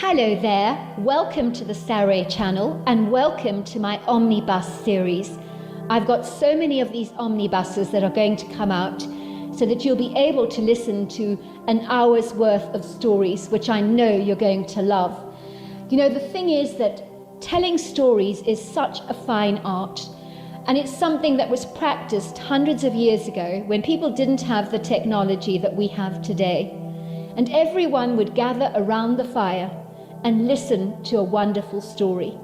Hello there, welcome to the Saroy channel and welcome to my Omnibus series. I've got so many of these omnibuses that are going to come out so that you'll be able to listen to an hour's worth of stories, which I know you're going to love. You know, the thing is that telling stories is such a fine art, and it's something that was practiced hundreds of years ago when people didn't have the technology that we have today. And everyone would gather around the fire and listen to a wonderful story.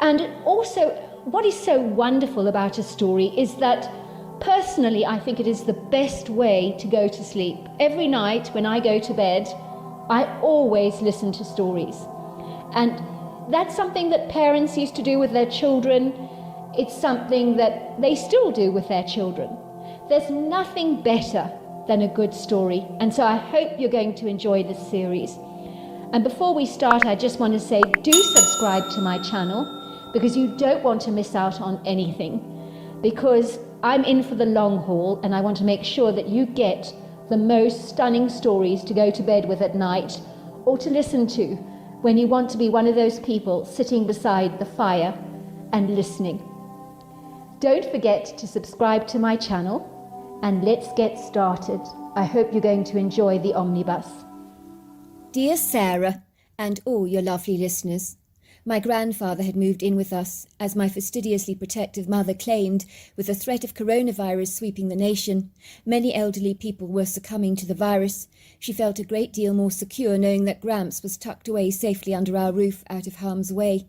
And also, what is so wonderful about a story is that personally, I think it is the best way to go to sleep. Every night when I go to bed, I always listen to stories. And that's something that parents used to do with their children. It's something that they still do with their children. There's nothing better than a good story. And so I hope you're going to enjoy this series. And before we start, I just want to say, do subscribe to my channel because you don't want to miss out on anything. Because I'm in for the long haul and I want to make sure that you get the most stunning stories to go to bed with at night or to listen to when you want to be one of those people sitting beside the fire and listening. Don't forget to subscribe to my channel and let's get started. I hope you're going to enjoy the omnibus. Dear Sarah, and all your lovely listeners, my grandfather had moved in with us, as my fastidiously protective mother claimed, with the threat of coronavirus sweeping the nation. Many elderly people were succumbing to the virus. She felt a great deal more secure knowing that Gramps was tucked away safely under our roof, out of harm's way.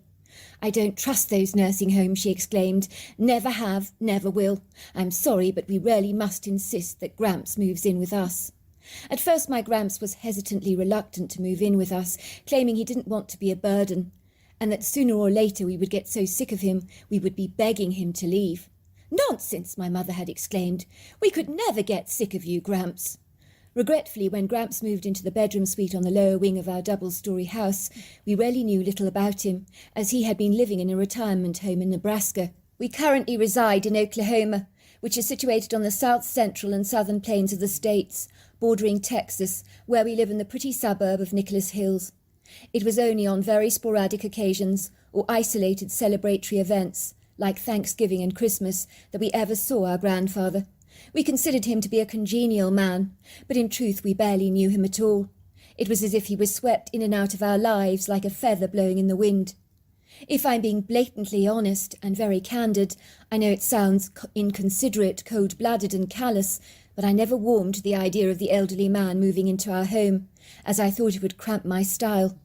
"I don't trust those nursing homes," she exclaimed. "Never have, never will. I'm sorry, but we really must insist that Gramps moves in with us." At first my Gramps was hesitantly reluctant to move in with us, claiming he didn't want to be a burden, and that sooner or later we would get so sick of him we would be begging him to leave. "Nonsense," my mother had exclaimed. "We could never get sick of you, Gramps." Regretfully, when Gramps moved into the bedroom suite on the lower wing of our double-storey house, we really knew little about him, as he had been living in a retirement home in Nebraska. We currently reside in Oklahoma, which is situated on the south central and southern plains of the states, bordering Texas, where we live in the pretty suburb of Nicholas Hills. It was only on very sporadic occasions or isolated celebratory events, like Thanksgiving and Christmas, that we ever saw our grandfather. We considered him to be a congenial man, but in truth we barely knew him at all. It was as if he was swept in and out of our lives like a feather blowing in the wind. If I'm being blatantly honest and very candid, I know it sounds inconsiderate, cold-blooded and callous, but I never warmed to the idea of the elderly man moving into our home, as I thought it would cramp my style.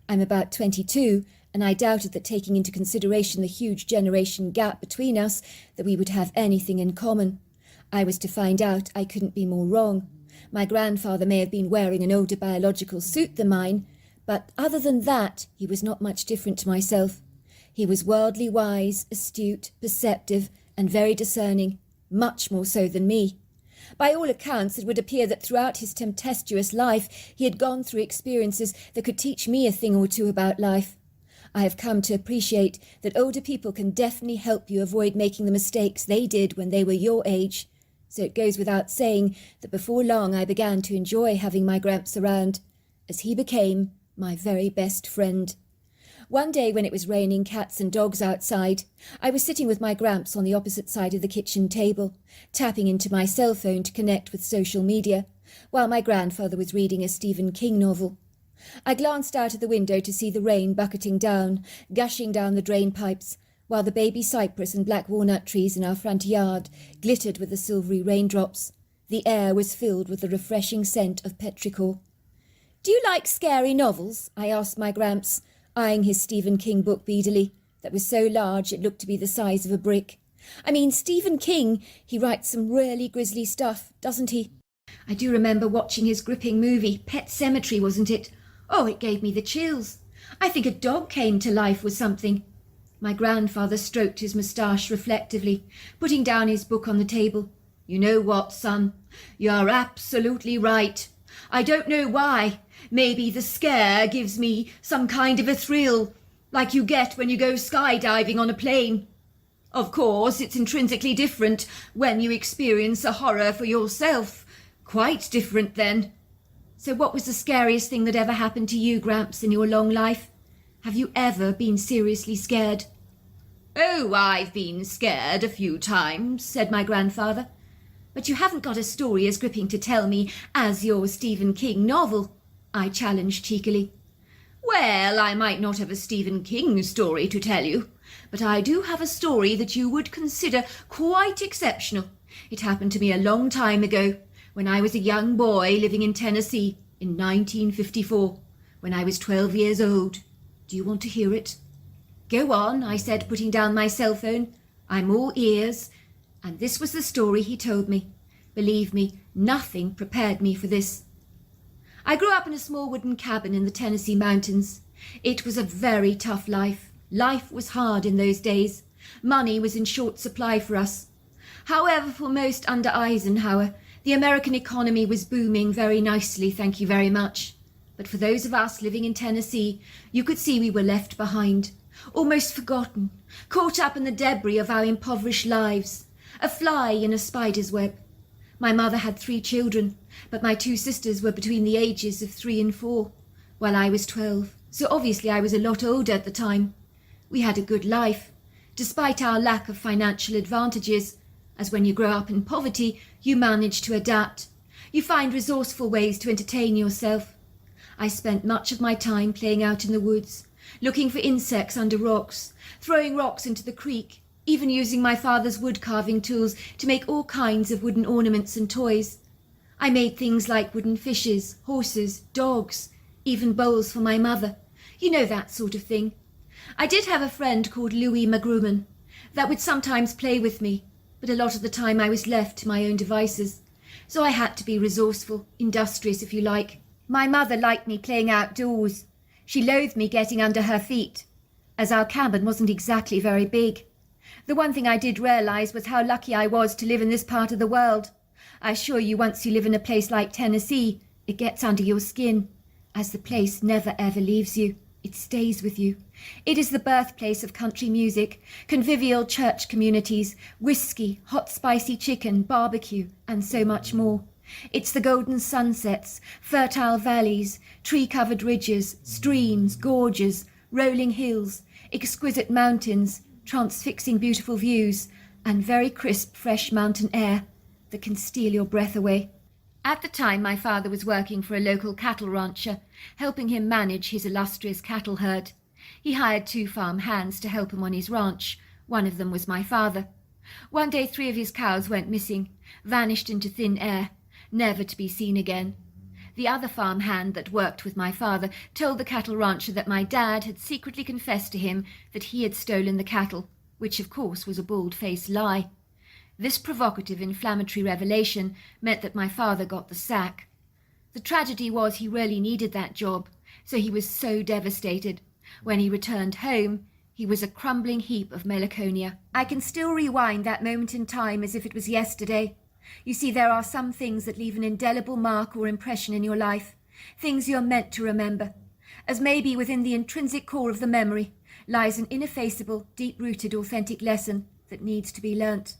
I'm about 22, and I doubted that, taking into consideration the huge generation gap between us, that we would have anything in common. I was to find out I couldn't be more wrong. My grandfather may have been wearing an older biological suit than mine, but other than that, he was not much different to myself. He was worldly wise, astute, perceptive, and very discerning, much more so than me. By all accounts, it would appear that throughout his tempestuous life he had gone through experiences that could teach me a thing or two about life. I have come to appreciate that older people can definitely help you avoid making the mistakes they did when they were your age. So it goes without saying that before long I began to enjoy having my Gramps around, as he became my very best friend. One day when it was raining cats and dogs outside, I was sitting with my Gramps on the opposite side of the kitchen table, tapping into my cell phone to connect with social media, while my grandfather was reading a Stephen King novel. I glanced out of the window to see the rain bucketing down, gushing down the drain pipes, while the baby cypress and black walnut trees in our front yard glittered with the silvery raindrops. The air was filled with the refreshing scent of petrichor. "Do you like scary novels?" I asked my Gramps, eyeing his Stephen King book beadily, that was so large it looked to be the size of a brick. "I mean, Stephen King, he writes some really grisly stuff, doesn't he? I do remember watching his gripping movie, Pet Sematary, wasn't it? Oh, it gave me the chills. I think a dog came to life with something." My grandfather stroked his moustache reflectively, putting down his book on the table. "You know what, son? You're absolutely right. I don't know why. Maybe the scare gives me some kind of a thrill, like you get when you go skydiving on a plane. Of course, it's intrinsically different when you experience a horror for yourself. Quite different then. So what was the scariest thing that ever happened to you, Gramps, in your long life? Have you ever been seriously scared? Oh, I've been scared a few times, said my grandfather. But you haven't got a story as gripping to tell me as your Stephen King novel, I challenged cheekily. Well, I might not have a Stephen King story to tell you, but I do have a story that you would consider quite exceptional. It happened to me a long time ago, when I was a young boy living in Tennessee in 1954, when I was 12 years old. Do you want to hear it? Go on, I said, putting down my cell phone. I'm all ears. And this was the story he told me. Believe me, nothing prepared me for this. I grew up in a small wooden cabin in the Tennessee mountains. It was a very tough life. Life was hard in those days. Money was in short supply for us. However, for most under Eisenhower, the American economy was booming very nicely, thank you very much. But for those of us living in Tennessee, you could see we were left behind, almost forgotten, caught up in the debris of our impoverished lives, a fly in a spider's web. My mother had 3 children, but my 2 sisters were between the ages of 3 and 4, while I was 12, so obviously I was a lot older at the time. We had a good life, despite our lack of financial advantages, as when you grow up in poverty, you manage to adapt. You find resourceful ways to entertain yourself. I spent much of my time playing out in the woods, looking for insects under rocks, throwing rocks into the creek, even using my father's wood-carving tools to make all kinds of wooden ornaments and toys. I made things like wooden fishes, horses, dogs, even bowls for my mother. You know, that sort of thing. I did have a friend called Louis McGruman that would sometimes play with me, but a lot of the time I was left to my own devices, so I had to be resourceful, industrious if you like. My mother liked me playing outdoors. She loathed me getting under her feet, as our cabin wasn't exactly very big. The one thing I did realise was how lucky I was to live in this part of the world. I assure you, once you live in a place like Tennessee, it gets under your skin, as the place never ever leaves you. It stays with you. It is the birthplace of country music, convivial church communities, whiskey, hot spicy chicken, barbecue, and so much more. It's the golden sunsets, fertile valleys, tree-covered ridges, streams, gorges, rolling hills, exquisite mountains, transfixing beautiful views, and very crisp, fresh mountain air that can steal your breath away. At the time, my father was working for a local cattle rancher, helping him manage his illustrious cattle herd. He hired 2 farm hands to help him on his ranch. One of them was my father. One day 3 of his cows went missing, vanished into thin air, never to be seen again. The other farm hand that worked with my father told the cattle rancher that my dad had secretly confessed to him that he had stolen the cattle, which of course was a bald-faced lie. This provocative, inflammatory revelation meant that my father got the sack. The tragedy was he really needed that job, so he was so devastated. When he returned home, he was a crumbling heap of melancholia. I can still rewind that moment in time as if it was yesterday. You see, there are some things that leave an indelible mark or impression in your life, things you're meant to remember, as maybe within the intrinsic core of the memory lies an ineffaceable, deep-rooted, authentic lesson that needs to be learnt.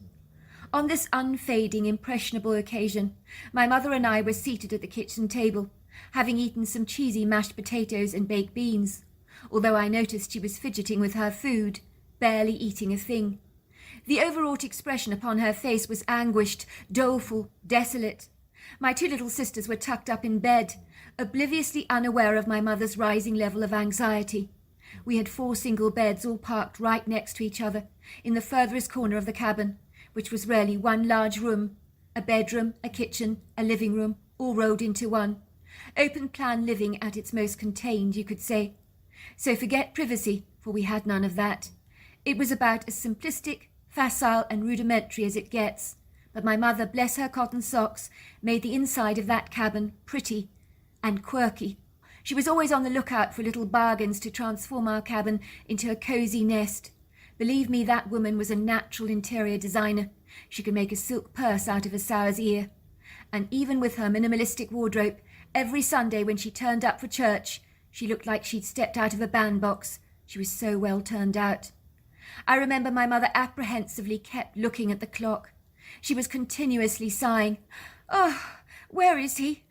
On this unfading, impressionable occasion, my mother and I were seated at the kitchen table, having eaten some cheesy mashed potatoes and baked beans, although I noticed she was fidgeting with her food, barely eating a thing. The overwrought expression upon her face was anguished, doleful, desolate. My 2 little sisters were tucked up in bed, obliviously unaware of my mother's rising level of anxiety. We had 4 single beds all parked right next to each other, in the furthest corner of the cabin, which was really one large room, a bedroom, a kitchen, a living room, all rolled into one. Open-plan living at its most contained, you could say. So forget privacy, for we had none of that. It was about as simplistic, facile and rudimentary as it gets, but my mother, bless her cotton socks, made the inside of that cabin pretty and quirky. She was always on the lookout for little bargains to transform our cabin into a cosy nest. Believe me, that woman was a natural interior designer. She could make a silk purse out of a sow's ear. And even with her minimalistic wardrobe, every Sunday when she turned up for church, she looked like she'd stepped out of a bandbox. She was so well turned out. I remember my mother apprehensively kept looking at the clock. She was continuously sighing. "Oh, where is he?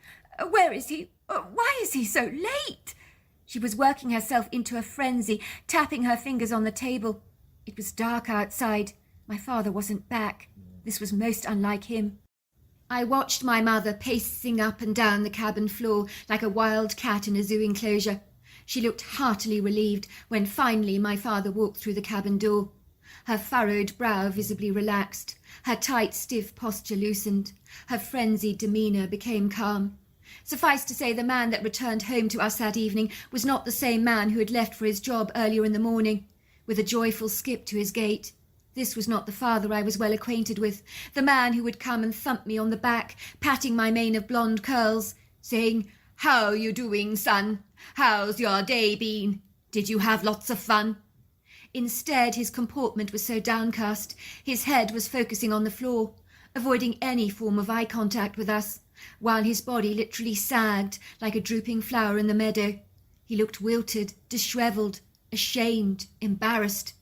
Where is he? Why is he so late?" She was working herself into a frenzy, tapping her fingers on the table. It was dark outside. My father wasn't back. This was most unlike him. I watched my mother pacing up and down the cabin floor like a wild cat in a zoo enclosure. She looked heartily relieved when finally my father walked through the cabin door. Her furrowed brow visibly relaxed, her tight, stiff posture loosened, her frenzied demeanour became calm. Suffice to say, the man that returned home to us that evening was not the same man who had left for his job earlier in the morning, with a joyful skip to his gait. This was not the father I was well acquainted with, the man who would come and thump me on the back, patting my mane of blonde curls, saying, "How you doing, son? How's your day been? Did you have lots of fun?" Instead, his comportment was so downcast, his head was focusing on the floor, avoiding any form of eye contact with us, while his body literally sagged like a drooping flower in the meadow. He looked wilted, dishevelled, ashamed, embarrassed.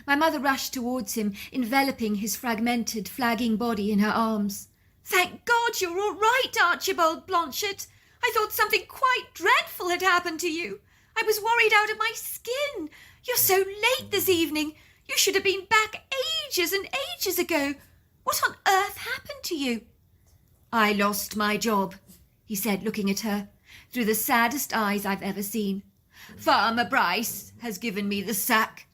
My mother rushed towards him, enveloping his fragmented, flagging body in her arms. "Thank God you're all right, Archibald Blanchett. I thought something quite dreadful had happened to you. I was worried out of my skin. You're so late this evening. You should have been back ages and ages ago. What on earth happened to you?" "I lost my job," he said, looking at her, through the saddest eyes I've ever seen. "Farmer Bryce has given me the sack."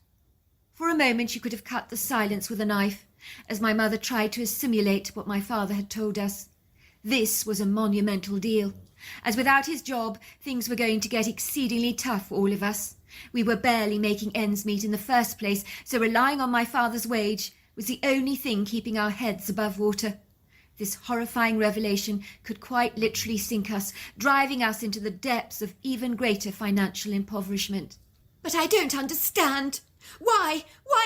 For a moment you could have cut the silence with a knife, as my mother tried to assimilate what my father had told us. This was a monumental deal, as without his job, things were going to get exceedingly tough for all of us. We were barely making ends meet in the first place, so relying on my father's wage was the only thing keeping our heads above water. This horrifying revelation could quite literally sink us, driving us into the depths of even greater financial impoverishment. "But I don't understand. Why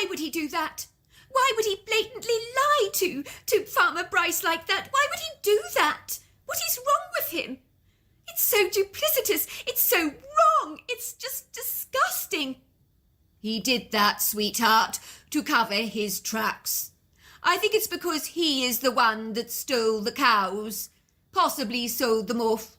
would he do that? Why would he blatantly lie to Farmer Bryce like that? Why would he do that? What is wrong with him? It's so duplicitous. It's so wrong. It's just disgusting." "He did that, sweetheart, to cover his tracks. I think it's because he is the one that stole the cows, possibly sold them off.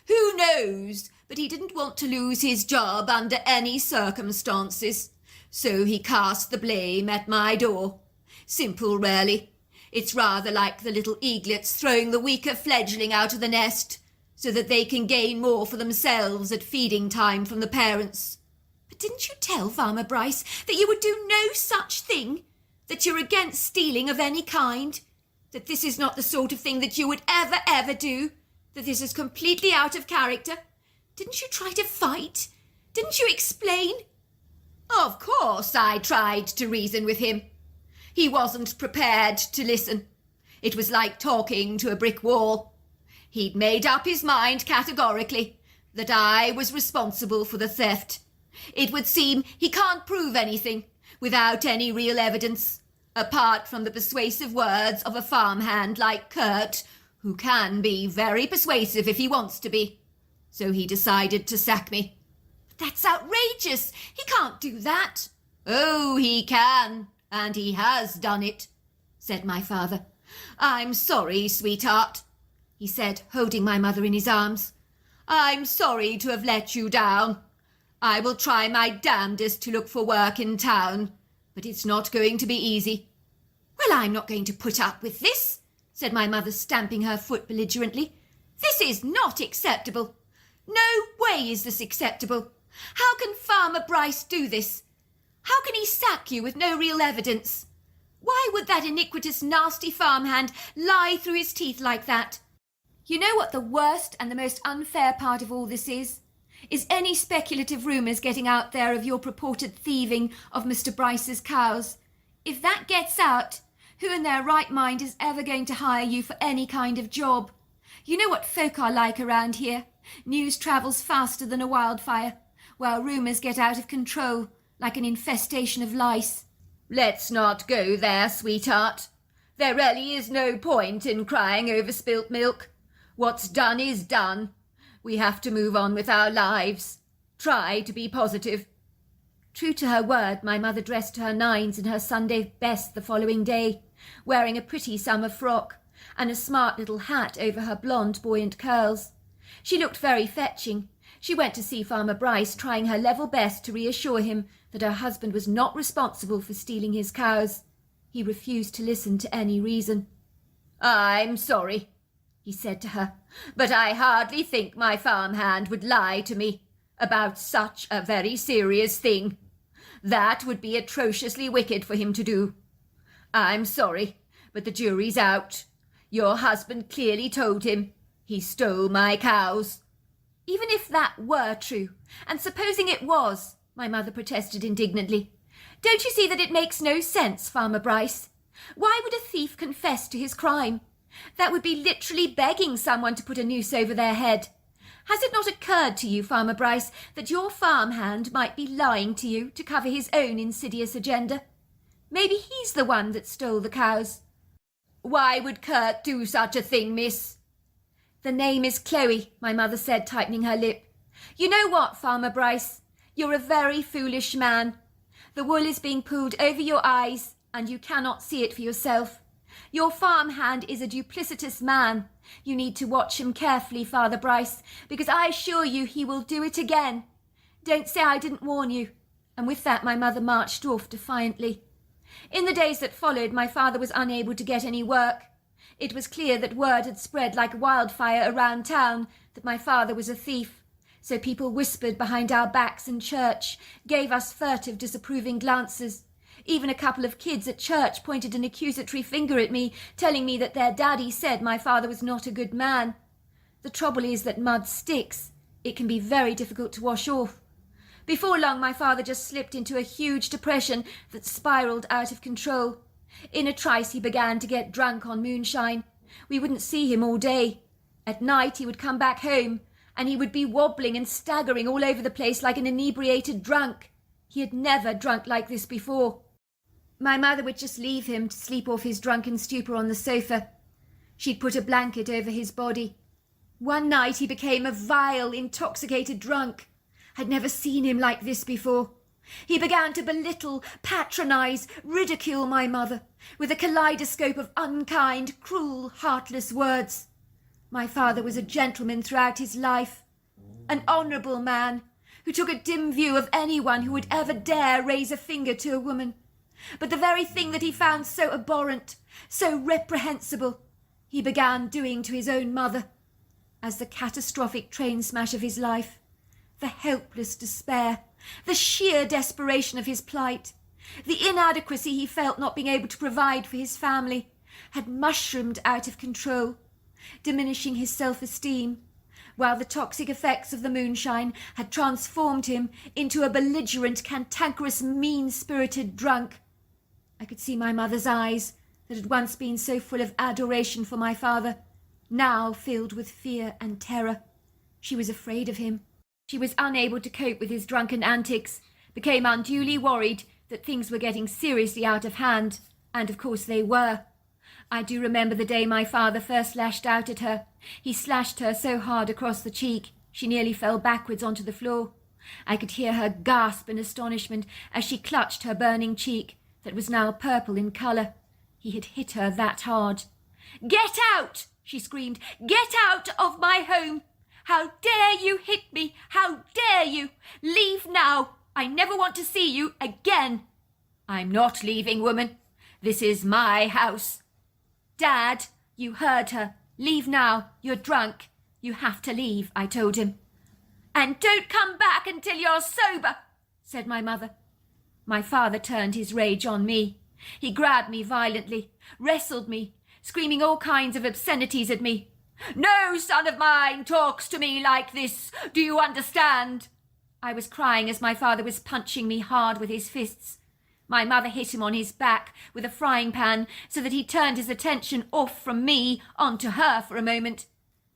Who knows, but he didn't want to lose his job under any circumstances. So he cast the blame at my door. Simple, really. It's rather like the little eaglets throwing the weaker fledgling out of the nest, so that they can gain more for themselves at feeding time from the parents." "But didn't you tell Farmer Bryce that you would do no such thing? That you're against stealing of any kind? That this is not the sort of thing that you would ever do? That this is completely out of character? Didn't you try to fight? Didn't you explain?" "Of course I tried to reason with him. He wasn't prepared to listen. It was like talking to a brick wall. He'd made up his mind categorically that I was responsible for the theft. It would seem he can't prove anything without any real evidence, apart from the persuasive words of a farmhand like Kurt, who can be very persuasive if he wants to be. So he decided to sack me." "That's outrageous. He can't do that." "Oh, he can, and he has done it," said my father. "I'm sorry, sweetheart," he said, holding my mother in his arms. "I'm sorry to have let you down. I will try my damnedest to look for work in town, but it's not going to be easy." "Well, I'm not going to put up with this," said my mother, stamping her foot belligerently. "This is not acceptable. No way is this acceptable. How can Farmer Bryce do this? How can he sack you with no real evidence? Why would that iniquitous, nasty farmhand lie through his teeth like that? You know what the worst and the most unfair part of all this is? Is any speculative rumours getting out there of your purported thieving of Mr. Bryce's cows. If that gets out, who in their right mind is ever going to hire you for any kind of job? You know what folk are like around here. News travels faster than a wildfire, while rumours get out of control, like an infestation of lice." "Let's not go there, sweetheart. There really is no point in crying over spilt milk. What's done is done. We have to move on with our lives. Try to be positive." True to her word, my mother dressed to her nines in her Sunday best the following day, wearing a pretty summer frock and a smart little hat over her blonde, buoyant curls. She looked very fetching. She went to see Farmer Bryce, trying her level best to reassure him that her husband was not responsible for stealing his cows. He refused to listen to any reason. "I'm sorry," he said to her, "but I hardly think my farmhand would lie to me about such a very serious thing. That would be atrociously wicked for him to do. I'm sorry, but the jury's out. Your husband clearly told him he stole my cows." "Even if that were true, and supposing it was," my mother protested indignantly, "don't you see that it makes no sense, Farmer Bryce? Why would a thief confess to his crime? That would be literally begging someone to put a noose over their head. Has it not occurred to you, Farmer Bryce, that your farmhand might be lying to you to cover his own insidious agenda? Maybe he's the one that stole the cows." "Why would Kirk do such a thing, miss?" "The name is Chloe," my mother said, tightening her lip. "You know what, Farmer Bryce? You're a very foolish man. The wool is being pulled over your eyes, and you cannot see it for yourself. Your farmhand is a duplicitous man. You need to watch him carefully, Father Bryce, because I assure you he will do it again. Don't say I didn't warn you." And with that my mother marched off defiantly. In the days that followed, my father was unable to get any work. It was clear that word had spread like wildfire around town that my father was a thief. So people whispered behind our backs in church, gave us furtive, disapproving glances. Even a couple of kids at church pointed an accusatory finger at me, telling me that their daddy said my father was not a good man. The trouble is that mud sticks. It can be very difficult to wash off. Before long, my father just slipped into a huge depression that spiraled out of control. In a trice, he began to get drunk on moonshine. We wouldn't see him all day. At night, he would come back home, and he would be wobbling and staggering all over the place like an inebriated drunk. He had never drunk like this before. My mother would just leave him to sleep off his drunken stupor on the sofa. She'd put a blanket over his body. One night he became a vile, intoxicated drunk. I'd never seen him like this before. He began to belittle, patronize, ridicule my mother with a kaleidoscope of unkind, cruel, heartless words. My father was a gentleman throughout his life, an honourable man who took a dim view of anyone who would ever dare raise a finger to a woman. But the very thing that he found so abhorrent, so reprehensible, he began doing to his own mother. As the catastrophic train smash of his life, the helpless despair, the sheer desperation of his plight, the inadequacy he felt not being able to provide for his family, had mushroomed out of control, diminishing his self-esteem, while the toxic effects of the moonshine had transformed him into a belligerent, cantankerous, mean-spirited drunk. I could see my mother's eyes, that had once been so full of adoration for my father, now filled with fear and terror. She was afraid of him. She was unable to cope with his drunken antics, became unduly worried that things were getting seriously out of hand, and of course they were. I do remember the day my father first lashed out at her. He slashed her so hard across the cheek, she nearly fell backwards onto the floor. I could hear her gasp in astonishment as she clutched her burning cheek, that was now purple in colour. He had hit her that hard. "Get out!" she screamed. "Get out of my home! How dare you hit me? How dare you? Leave now! I never want to see you again!" "I'm not leaving, woman. This is my house." "Dad, you heard her. Leave now. You're drunk. You have to leave," I told him. "And don't come back until you're sober," said my mother. My father turned his rage on me. He grabbed me violently, wrestled me, screaming all kinds of obscenities at me. "No son of mine talks to me like this. Do you understand?" I was crying as my father was punching me hard with his fists. My mother hit him on his back with a frying pan so that he turned his attention off from me onto her for a moment.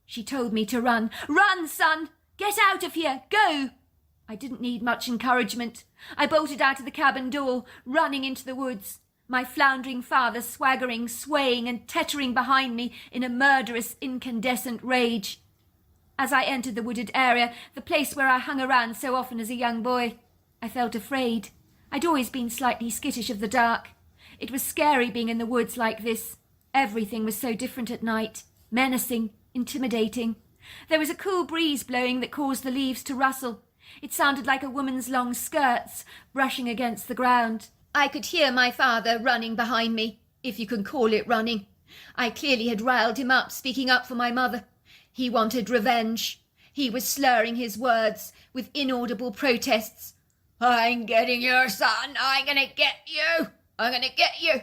She told me to run. "Run, son! Get out of here! Go!" I didn't need much encouragement. I bolted out of the cabin door, running into the woods, my floundering father swaggering, swaying and tettering behind me in a murderous, incandescent rage. As I entered the wooded area, the place where I hung around so often as a young boy, I felt afraid. I'd always been slightly skittish of the dark. It was scary being in the woods like this. Everything was so different at night, menacing, intimidating. There was a cool breeze blowing that caused the leaves to rustle. It sounded like a woman's long skirts brushing against the ground. I could hear my father running behind me, if you can call it running. I clearly had riled him up, speaking up for my mother. He wanted revenge. He was slurring his words with inaudible protests. "I'm getting your son. I'm gonna get you. I'm gonna get you."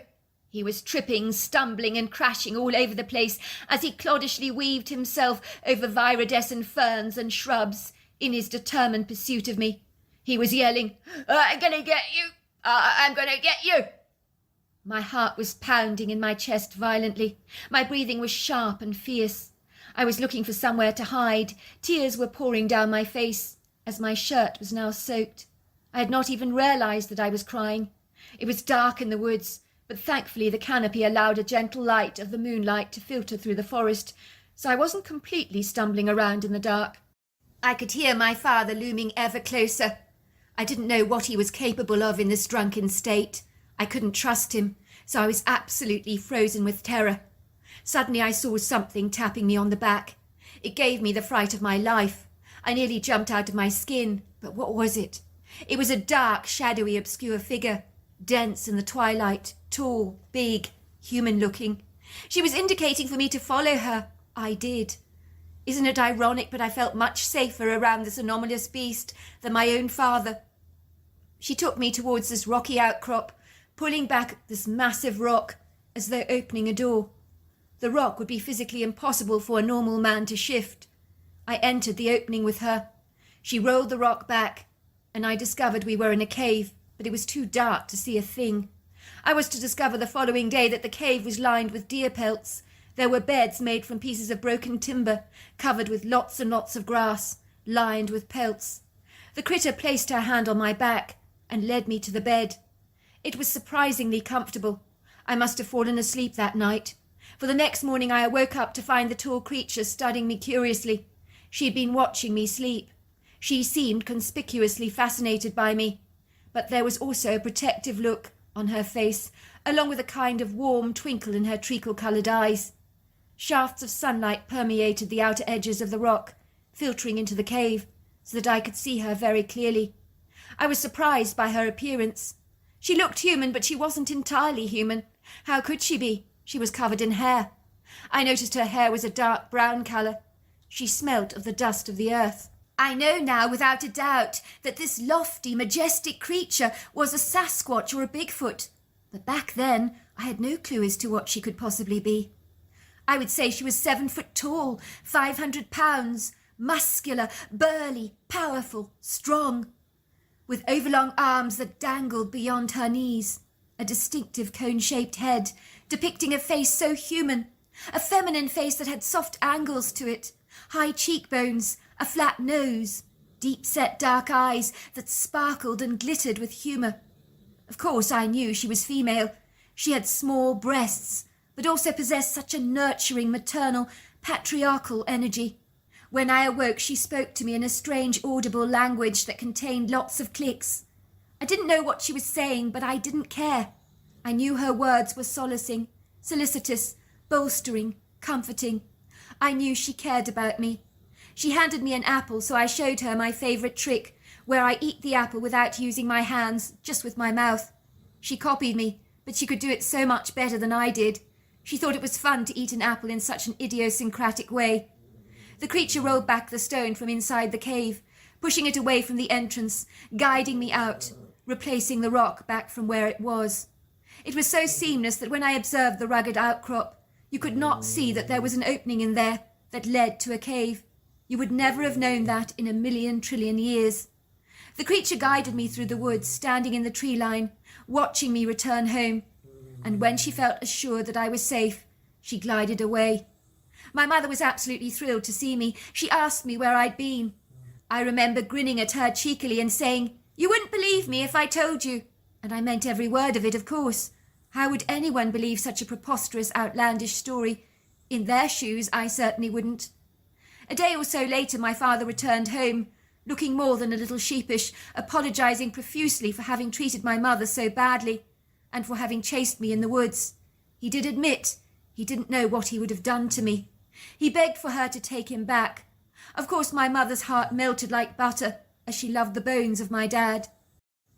He was tripping, stumbling and crashing all over the place as he cloddishly weaved himself over viridescent ferns and shrubs in his determined pursuit of me. He was yelling, "I'm gonna get you. I'm gonna get you." My heart was pounding in my chest violently. My breathing was sharp and fierce. I was looking for somewhere to hide. Tears were pouring down my face, as my shirt was now soaked. I had not even realized that I was crying. It was dark in the woods, but thankfully the canopy allowed a gentle light of the moonlight to filter through the forest, so I wasn't completely stumbling around in the dark. I could hear my father looming ever closer. I didn't know what he was capable of in this drunken state. I couldn't trust him, so I was absolutely frozen with terror. Suddenly I saw something tapping me on the back. It gave me the fright of my life. I nearly jumped out of my skin, but what was it? It was a dark, shadowy, obscure figure, dense in the twilight, tall, big, human-looking. She was indicating for me to follow her. I did. Isn't it ironic, but I felt much safer around this anomalous beast than my own father. She took me towards this rocky outcrop, pulling back this massive rock as though opening a door. The rock would be physically impossible for a normal man to shift. I entered the opening with her. She rolled the rock back, and I discovered we were in a cave, but it was too dark to see a thing. I was to discover the following day that the cave was lined with deer pelts. There were beds made from pieces of broken timber, covered with lots and lots of grass, lined with pelts. The critter placed her hand on my back and led me to the bed. It was surprisingly comfortable. I must have fallen asleep that night, for the next morning I awoke up to find the tall creature studying me curiously. She had been watching me sleep. She seemed conspicuously fascinated by me, but there was also a protective look on her face, along with a kind of warm twinkle in her treacle-coloured eyes. Shafts of sunlight permeated the outer edges of the rock, filtering into the cave, so that I could see her very clearly. I was surprised by her appearance. She looked human, but she wasn't entirely human. How could she be? She was covered in hair. I noticed her hair was a dark brown colour. She smelt of the dust of the earth. I know now, without a doubt, that this lofty, majestic creature was a Sasquatch or a Bigfoot. But back then, I had no clue as to what she could possibly be. I would say she was 7 foot tall, 500 pounds, muscular, burly, powerful, strong, with overlong arms that dangled beyond her knees, a distinctive cone-shaped head, depicting a face so human, a feminine face that had soft angles to it, high cheekbones, a flat nose, deep-set dark eyes that sparkled and glittered with humour. Of course, I knew she was female. She had small breasts, but also possessed such a nurturing, maternal, patriarchal energy. When I awoke, she spoke to me in a strange, audible language that contained lots of clicks. I didn't know what she was saying, but I didn't care. I knew her words were solacing, solicitous, bolstering, comforting. I knew she cared about me. She handed me an apple, so I showed her my favourite trick, where I eat the apple without using my hands, just with my mouth. She copied me, but she could do it so much better than I did. She thought it was fun to eat an apple in such an idiosyncratic way. The creature rolled back the stone from inside the cave, pushing it away from the entrance, guiding me out, replacing the rock back from where it was. It was so seamless that when I observed the rugged outcrop, you could not see that there was an opening in there that led to a cave. You would never have known that in a million trillion years. The creature guided me through the woods, standing in the tree line, watching me return home, and when she felt assured that I was safe, she glided away. My mother was absolutely thrilled to see me. She asked me where I'd been. I remember grinning at her cheekily and saying, "You wouldn't believe me if I told you." And I meant every word of it, of course. How would anyone believe such a preposterous, outlandish story? In their shoes, I certainly wouldn't. A day or so later, my father returned home, looking more than a little sheepish, apologising profusely for having treated my mother so badly, and for having chased me in the woods. He did admit he didn't know what he would have done to me. He begged for her to take him back, Of course, my mother's heart melted like butter, as she loved the bones of my dad.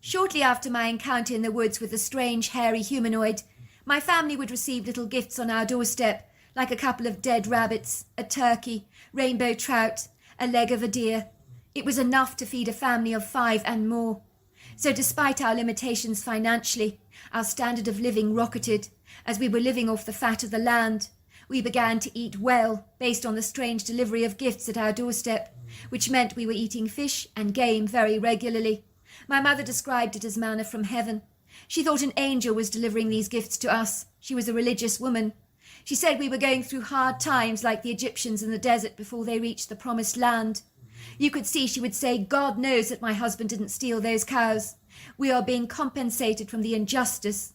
Shortly after my encounter in the woods with the strange, hairy humanoid, my family would receive little gifts on our doorstep, like a couple of dead rabbits, a turkey, rainbow trout, a leg of a deer. It was enough to feed a family of 5 and more. So despite our limitations financially, our standard of living rocketed, as we were living off the fat of the land. We began to eat well, based on the strange delivery of gifts at our doorstep, which meant we were eating fish and game very regularly. My mother described it as manna from heaven. She thought an angel was delivering these gifts to us. She was a religious woman. She said we were going through hard times like the Egyptians in the desert before they reached the promised land. You could see she would say, God knows that my husband didn't steal those cows. We are being compensated from the injustice.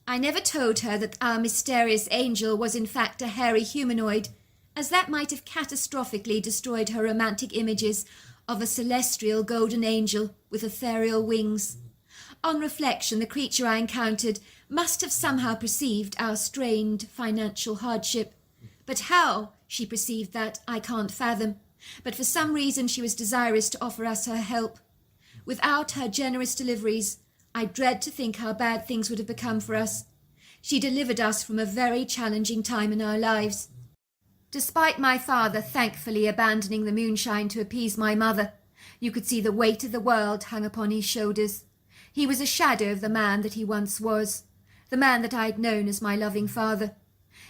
I never told her that our mysterious angel was in fact a hairy humanoid, as that might have catastrophically destroyed her romantic images of a celestial golden angel with ethereal wings. On reflection, the creature I encountered must have somehow perceived our strained financial hardship. But how she perceived that, I can't fathom. But for some reason she was desirous to offer us her help. Without her generous deliveries, I dread to think how bad things would have become for us. She delivered us from a very challenging time in our lives. Despite my father thankfully abandoning the moonshine to appease my mother, you could see the weight of the world hung upon his shoulders. He was a shadow of the man that he once was, the man that I had known as my loving father.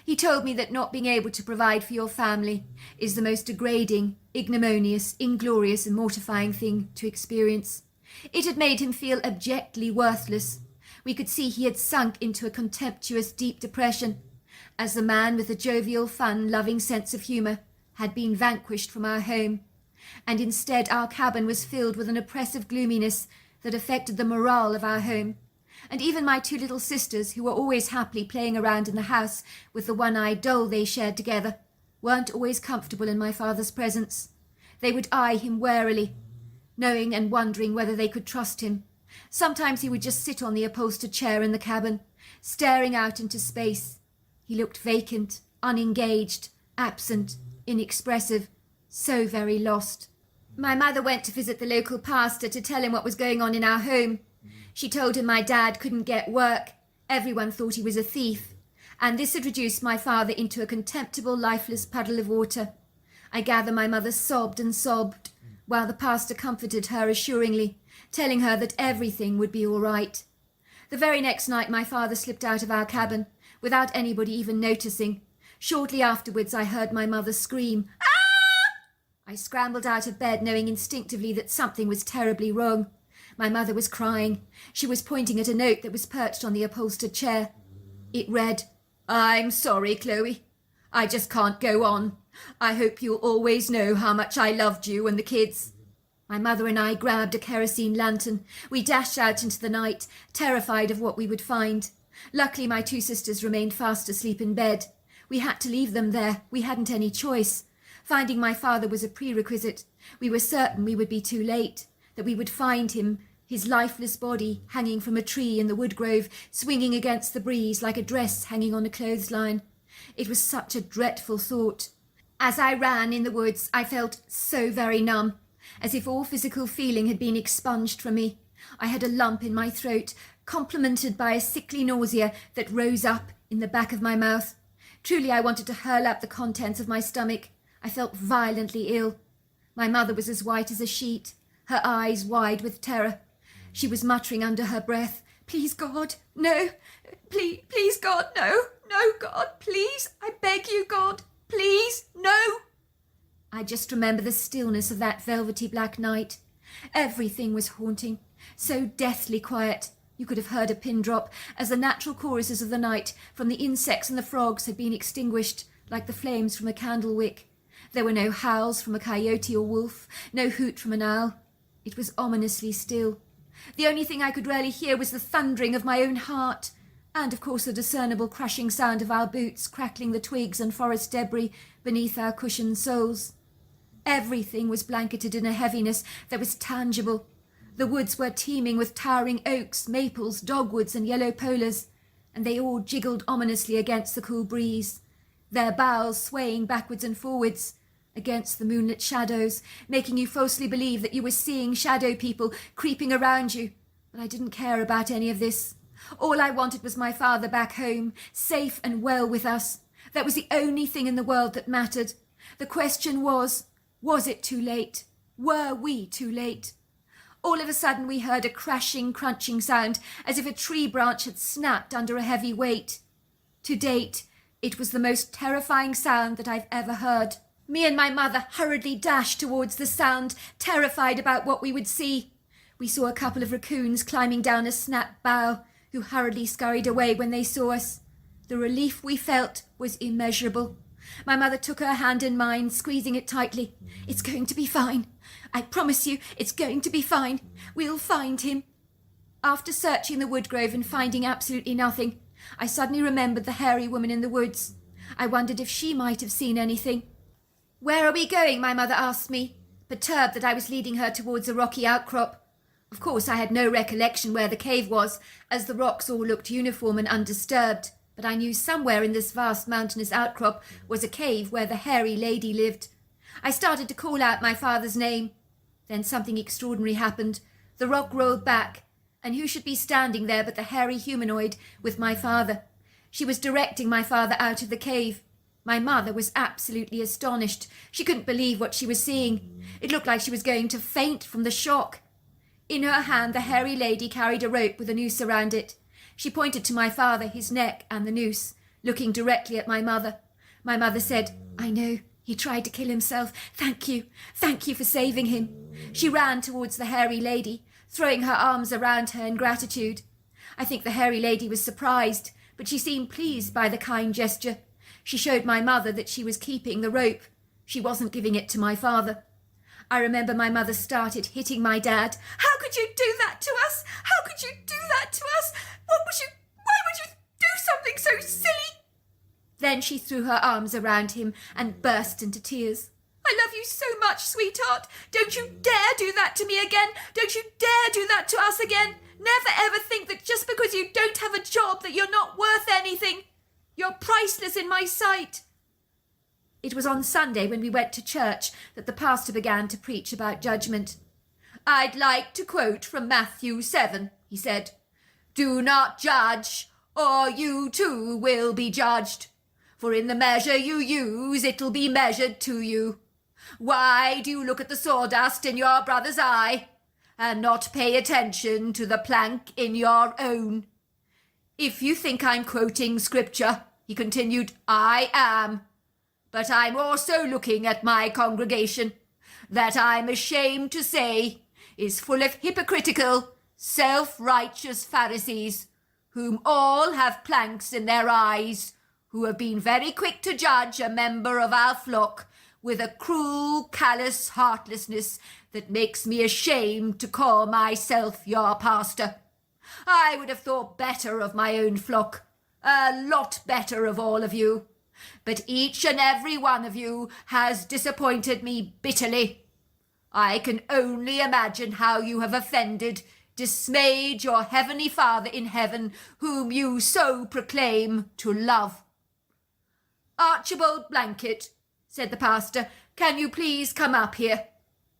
He told me that not being able to provide for your family is the most degrading, ignominious, inglorious and mortifying thing to experience. It had made him feel abjectly worthless. We could see he had sunk into a contemptuous deep depression, as the man with a jovial, fun-loving sense of humour had been vanquished from our home, and instead our cabin was filled with an oppressive gloominess that affected the morale of our home. And even my 2 little sisters, who were always happily playing around in the house with the one-eyed doll they shared together, weren't always comfortable in my father's presence. They would eye him warily, knowing and wondering whether they could trust him. Sometimes he would just sit on the upholstered chair in the cabin, staring out into space. He looked vacant, unengaged, absent, inexpressive, so very lost. My mother went to visit the local pastor to tell him what was going on in our home. She told him my dad couldn't get work. Everyone thought he was a thief. And this had reduced my father into a contemptible, lifeless puddle of water. I gather my mother sobbed and sobbed, while the pastor comforted her assuringly, telling her that everything would be all right. The very next night my father slipped out of our cabin, without anybody even noticing. Shortly afterwards I heard my mother scream, "Ah!" I scrambled out of bed, knowing instinctively that something was terribly wrong. My mother was crying. She was pointing at a note that was perched on the upholstered chair. It read, "I'm sorry, Chloe. I just can't go on. I hope you'll always know how much I loved you and the kids." My mother and I grabbed a kerosene lantern. We dashed out into the night, terrified of what we would find. Luckily, my 2 sisters remained fast asleep in bed. We had to leave them there. We hadn't any choice. Finding my father was a prerequisite. We were certain we would be too late, that we would find him, his lifeless body hanging from a tree in the wood grove, swinging against the breeze like a dress hanging on a clothesline. It was such a dreadful thought. As I ran in the woods, I felt so very numb, as if all physical feeling had been expunged from me. I had a lump in my throat, complemented by a sickly nausea that rose up in the back of my mouth. Truly, I wanted to hurl up the contents of my stomach. I felt violently ill. My mother was as white as a sheet, her eyes wide with terror. She was muttering under her breath, "Please, God, no. Please, God, no. No, God, please. I beg you, God, please, no." I just remember the stillness of that velvety black night. Everything was haunting, so deathly quiet. You could have heard a pin drop, as the natural choruses of the night from the insects and the frogs had been extinguished, like the flames from a candle wick. There were no howls from a coyote or wolf, no hoot from an owl. It was ominously still. The only thing I could really hear was the thundering of my own heart, and of course the discernible crushing sound of our boots crackling the twigs and forest debris beneath our cushioned soles. Everything was blanketed in a heaviness that was tangible. The woods were teeming with towering oaks, maples, dogwoods and yellow polars, and they all jiggled ominously against the cool breeze, their boughs swaying backwards and forwards, against the moonlit shadows, making you falsely believe that you were seeing shadow people creeping around you. But I didn't care about any of this. All I wanted was my father back home, safe and well with us. That was the only thing in the world that mattered. The question was it too late? Were we too late? All of a sudden we heard a crashing, crunching sound, as if a tree branch had snapped under a heavy weight. To date, it was the most terrifying sound that I've ever heard. Me and my mother hurriedly dashed towards the sound, terrified about what we would see. We saw a couple of raccoons climbing down a snapped bough, who hurriedly scurried away when they saw us. The relief we felt was immeasurable. My mother took her hand in mine, squeezing it tightly. "It's going to be fine. I promise you, it's going to be fine. We'll find him." After searching the woodgrove and finding absolutely nothing, I suddenly remembered the hairy woman in the woods. I wondered if she might have seen anything. "Where are we going?" my mother asked me, perturbed that I was leading her towards a rocky outcrop. Of course, I had no recollection where the cave was, as the rocks all looked uniform and undisturbed, but I knew somewhere in this vast mountainous outcrop was a cave where the hairy lady lived. I started to call out my father's name. Then something extraordinary happened. The rock rolled back, and who should be standing there but the hairy humanoid with my father? She was directing my father out of the cave. My mother was absolutely astonished. She couldn't believe what she was seeing. It looked like she was going to faint from the shock. In her hand, the hairy lady carried a rope with a noose around it. She pointed to my father, his neck, and the noose, looking directly at my mother. My mother said, "I know. He tried to kill himself. Thank you. Thank you for saving him." She ran towards the hairy lady, throwing her arms around her in gratitude. I think the hairy lady was surprised, but she seemed pleased by the kind gesture. She showed my mother that she was keeping the rope. She wasn't giving it to my father. I remember my mother started hitting my dad. "How could you do that to us? How could you do that to us? Why would you do something so silly?" Then she threw her arms around him and burst into tears. "I love you so much, sweetheart. Don't you dare do that to me again. Don't you dare do that to us again. Never ever think that just because you don't have a job that you're not worth anything. You're priceless in my sight." It was on Sunday when we went to church that the pastor began to preach about judgment. "I'd like to quote from Matthew 7, he said. "Do not judge, or you too will be judged. For in the measure you use, it'll be measured to you. Why do you look at the sawdust in your brother's eye, and not pay attention to the plank in your own?" If you think I'm quoting scripture, he continued, I am. But I'm also looking at my congregation, that I'm ashamed to say is full of hypocritical, self-righteous Pharisees, whom all have planks in their eyes, who have been very quick to judge a member of our flock with a cruel, callous heartlessness that makes me ashamed to call myself your pastor. I would have thought better of my own flock, a lot better of all of you. But each and every one of you has disappointed me bitterly. I can only imagine how you have offended, dismayed your heavenly Father in heaven, whom you so proclaim to love. Archibald Blanket, said the pastor, can you please come up here?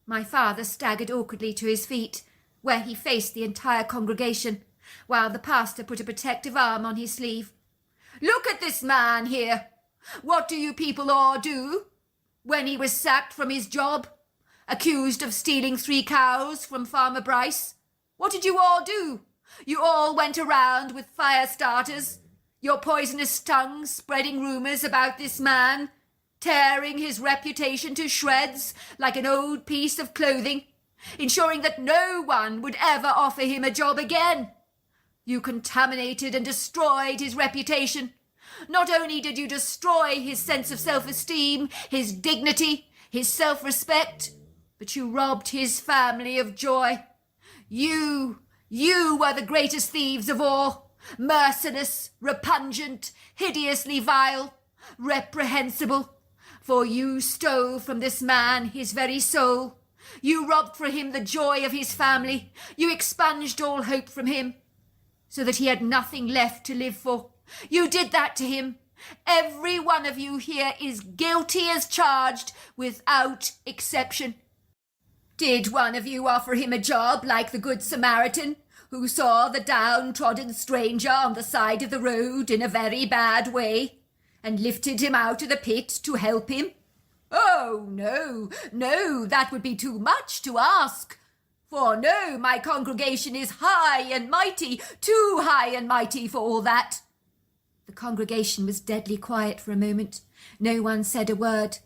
My father staggered awkwardly to his feet, where he faced the entire congregation, while the pastor put a protective arm on his sleeve. Look at this man here. What do you people all do? When he was sacked from his job, accused of stealing 3 cows from Farmer Bryce, what did you all do? You all went around with fire starters, your poisonous tongues spreading rumours about this man, tearing his reputation to shreds like an old piece of clothing, ensuring that no one would ever offer him a job again. You contaminated and destroyed his reputation. Not only did you destroy his sense of self-esteem, his dignity, his self-respect, but you robbed his family of joy. You were the greatest thieves of all, merciless, repugnant, hideously vile, reprehensible, for you stole from this man his very soul. You robbed from him the joy of his family. You expunged all hope from him, so that he had nothing left to live for. You did that to him, Every one of you here is guilty as charged, without exception. Did one of you offer him a job like the Good Samaritan, who saw the downtrodden stranger on the side of the road in a very bad way, and lifted him out of the pit to help him? Oh, no, that would be too much to ask. For no, my congregation is high and mighty, too high and mighty for all that. The congregation was deadly quiet for a moment. No one said a word.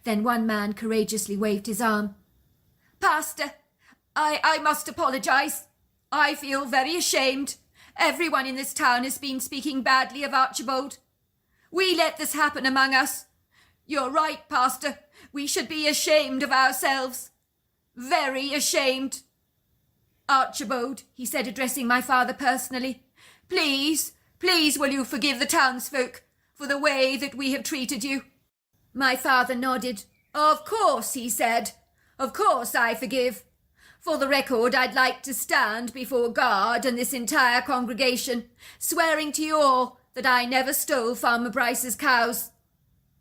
Then one man courageously waved his arm. Pastor, I must apologize. I feel very ashamed. Everyone in this town has been speaking badly of Archibald. We let this happen among us. You're right, Pastor. We should be ashamed of ourselves. Very ashamed. Archibald, he said, addressing my father personally, please will you forgive the townsfolk for the way that we have treated you? My father nodded. Of course, he said. Of course I forgive. For the record, I'd like to stand before God and this entire congregation, swearing to you all that I never stole Farmer Bryce's cows.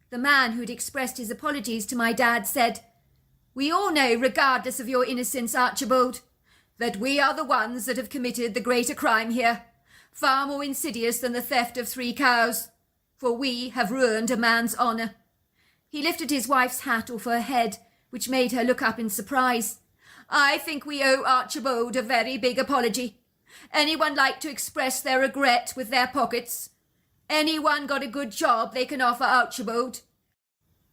The man who'd expressed his apologies to my dad said, We all know, regardless of your innocence, Archibald, that we are the ones that have committed the greater crime here, far more insidious than the theft of 3 cows, for we have ruined a man's honour. He lifted his wife's hat off her head, which made her look up in surprise. I think we owe Archibald a very big apology. Anyone like to express their regret with their pockets? Anyone got a good job they can offer Archibald?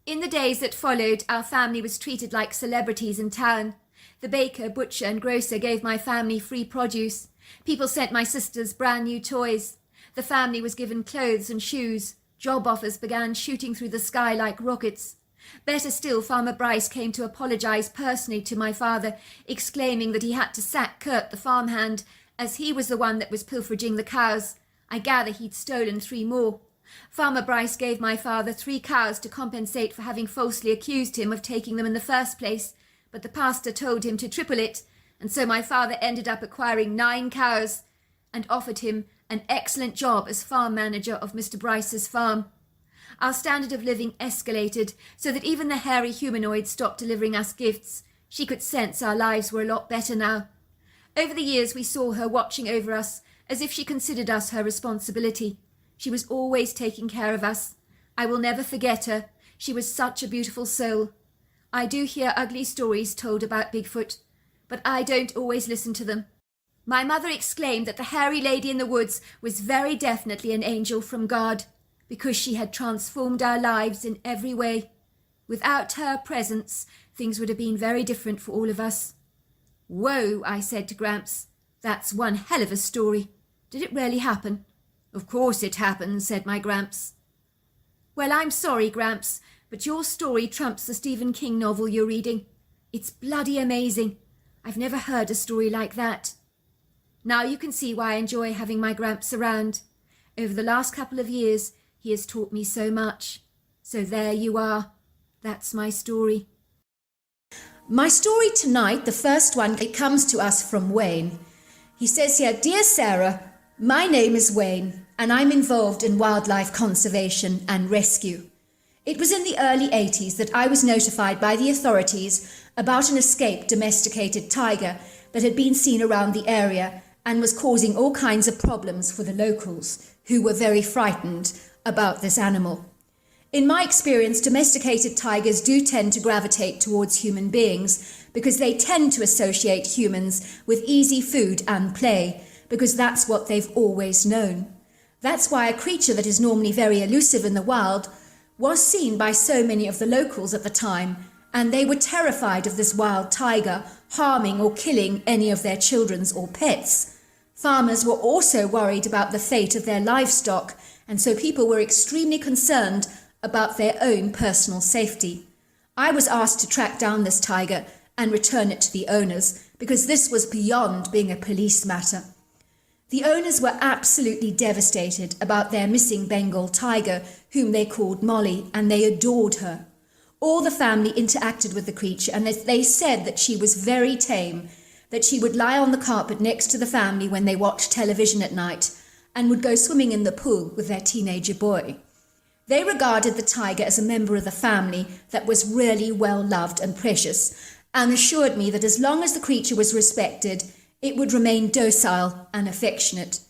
In the days that followed, our family was treated like celebrities in town. The baker, butcher and grocer gave my family free produce. People sent my sisters brand new toys. The family was given clothes and shoes. Job offers began shooting through the sky like rockets. Better still, Farmer Bryce came to apologise personally to my father, exclaiming that he had to sack Kurt the farmhand, as he was the one that was pilfering the cows. I gather he'd stolen 3 more. Farmer Bryce gave my father 3 cows to compensate for having falsely accused him of taking them in the first place, but the pastor told him to triple it, and so my father ended up acquiring 9 cows and offered him an excellent job as farm manager of Mr. Bryce's farm. Our standard of living escalated so that even the hairy humanoid stopped delivering us gifts. She could sense our lives were a lot better now. Over the years we saw her watching over us as if she considered us her responsibility. She was always taking care of us. I will never forget her. She was such a beautiful soul. I do hear ugly stories told about Bigfoot, but I don't always listen to them. My mother exclaimed that the hairy lady in the woods was very definitely an angel from God, because she had transformed our lives in every way. Without her presence, things would have been very different for all of us. Whoa, I said to Gramps. That's one hell of a story. Did it really happen? Of course it happened, said my Gramps. Well, I'm sorry, Gramps, but your story trumps the Stephen King novel you're reading. It's bloody amazing. I've never heard a story like that. Now you can see why I enjoy having my Gramps around. Over the last couple of years, he has taught me so much. So there you are. That's my story. My story tonight, the first one, it comes to us from Wayne. He says here, Dear Sarah, my name is Wayne, and I'm involved in wildlife conservation and rescue. It was in the early 80s that I was notified by the authorities about an escaped domesticated tiger that had been seen around the area and was causing all kinds of problems for the locals, who were very frightened about this animal. In my experience, domesticated tigers do tend to gravitate towards human beings because they tend to associate humans with easy food and play, because that's what they've always known. That's why a creature that is normally very elusive in the wild was seen by so many of the locals at the time, and they were terrified of this wild tiger harming or killing any of their children's or pets. Farmers were also worried about the fate of their livestock, and so people were extremely concerned about their own personal safety. I was asked to track down this tiger and return it to the owners, because this was beyond being a police matter. The owners were absolutely devastated about their missing Bengal tiger, whom they called Molly, and they adored her. All the family interacted with the creature, and they said that she was very tame, that she would lie on the carpet next to the family when they watched television at night, and would go swimming in the pool with their teenager boy. They regarded the tiger as a member of the family that was really well loved and precious, and assured me that as long as the creature was respected, it would remain docile and affectionate.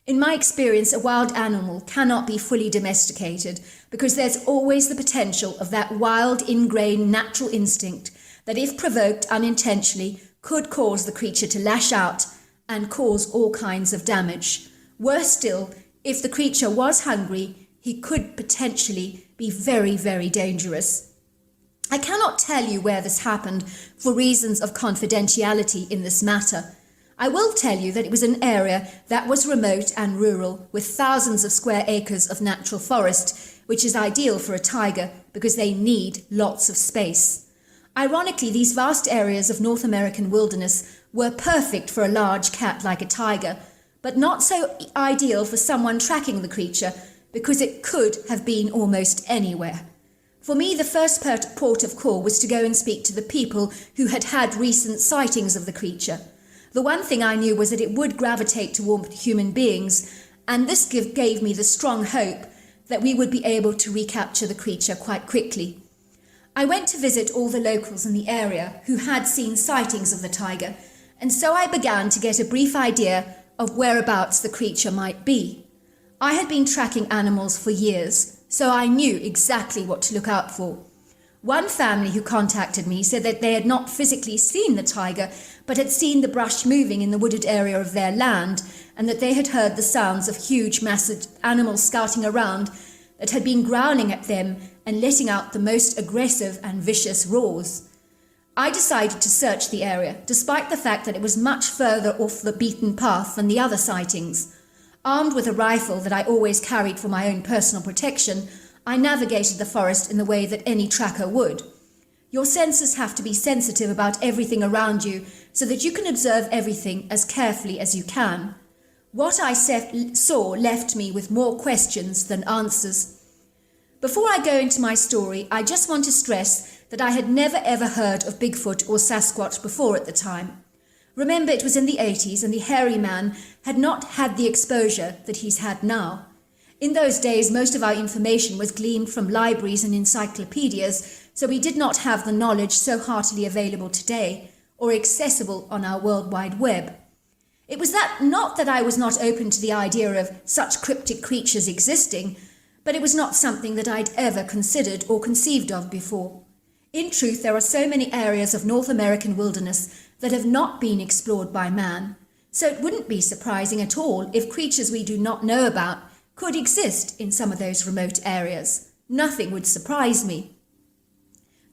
In my experience, a wild animal cannot be fully domesticated because there's always the potential of that wild, ingrained natural instinct that, if provoked unintentionally, could cause the creature to lash out and cause all kinds of damage. Worse still, if the creature was hungry, he could potentially be very, very dangerous. I cannot tell you where this happened for reasons of confidentiality in this matter. I will tell you that it was an area that was remote and rural, with thousands of square acres of natural forest, which is ideal for a tiger because they need lots of space. Ironically, these vast areas of North American wilderness were perfect for a large cat like a tiger, but not so ideal for someone tracking the creature because it could have been almost anywhere. For me, the first port of call was to go and speak to the people who had had recent sightings of the creature. The one thing I knew was that it would gravitate toward human beings, and this gave me the strong hope that we would be able to recapture the creature quite quickly. I went to visit all the locals in the area who had seen sightings of the tiger, and so I began to get a brief idea of whereabouts the creature might be. I had been tracking animals for years, so I knew exactly what to look out for. One family who contacted me said that they had not physically seen the tiger, but had seen the brush moving in the wooded area of their land, and that they had heard the sounds of huge, massive animals scouting around that had been growling at them and letting out the most aggressive and vicious roars. I decided to search the area, despite the fact that it was much further off the beaten path than the other sightings. Armed with a rifle that I always carried for my own personal protection, I navigated the forest in the way that any tracker would. Your senses have to be sensitive about everything around you so that you can observe everything as carefully as you can. What I saw left me with more questions than answers. Before I go into my story, I just want to stress that I had never ever heard of Bigfoot or Sasquatch before at the time. Remember, it was in the 80s and the hairy man had not had the exposure that he's had now. In those days, most of our information was gleaned from libraries and encyclopedias, so we did not have the knowledge so heartily available today or accessible on our World Wide Web. It was not that I was not open to the idea of such cryptic creatures existing, but it was not something that I'd ever considered or conceived of before. In truth, there are so many areas of North American wilderness that have not been explored by man, so it wouldn't be surprising at all if creatures we do not know about could exist in some of those remote areas. Nothing would surprise me.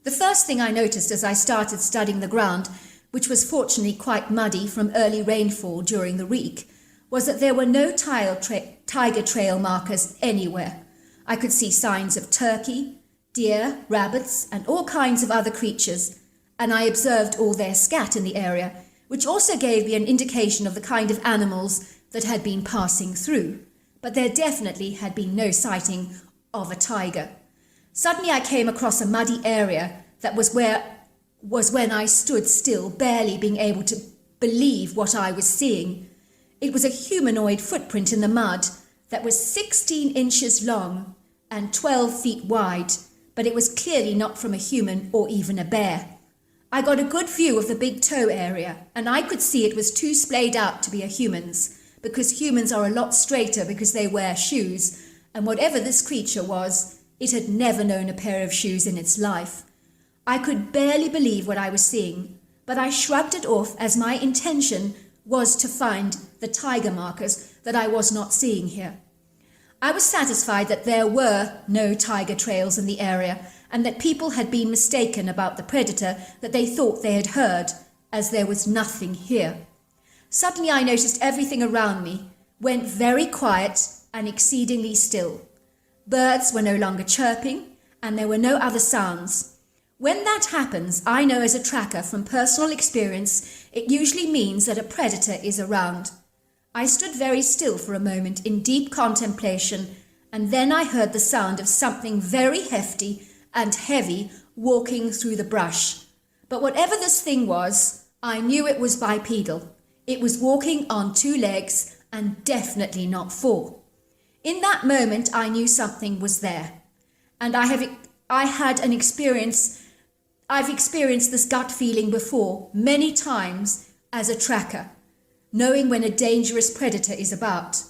The first thing I noticed as I started studying the ground, which was fortunately quite muddy from early rainfall during the week, was that there were no tiger trail markers anywhere. I could see signs of turkey, deer, rabbits, and all kinds of other creatures, and I observed all their scat in the area, which also gave me an indication of the kind of animals that had been passing through. But there definitely had been no sighting of a tiger. Suddenly I came across a muddy area that was when I stood still, barely being able to believe what I was seeing. It was a humanoid footprint in the mud that was 16 inches long and 12 feet wide, but it was clearly not from a human or even a bear. I got a good view of the big toe area, and I could see it was too splayed out to be a human's, because humans are a lot straighter because they wear shoes, and whatever this creature was, it had never known a pair of shoes in its life. I could barely believe what I was seeing, but I shrugged it off as my intention was to find the tiger markers that I was not seeing here. I was satisfied that there were no tiger trails in the area and that people had been mistaken about the predator that they thought they had heard, as there was nothing here. Suddenly I noticed everything around me went very quiet and exceedingly still. Birds were no longer chirping, and there were no other sounds. When that happens, I know as a tracker from personal experience, it usually means that a predator is around. I stood very still for a moment in deep contemplation, and then I heard the sound of something very hefty and heavy walking through the brush. But whatever this thing was, I knew it was bipedal. It was walking on 2 legs and definitely not 4. In that moment, I knew something was there. and I've experienced this gut feeling before many times as a tracker, knowing when a dangerous predator is about.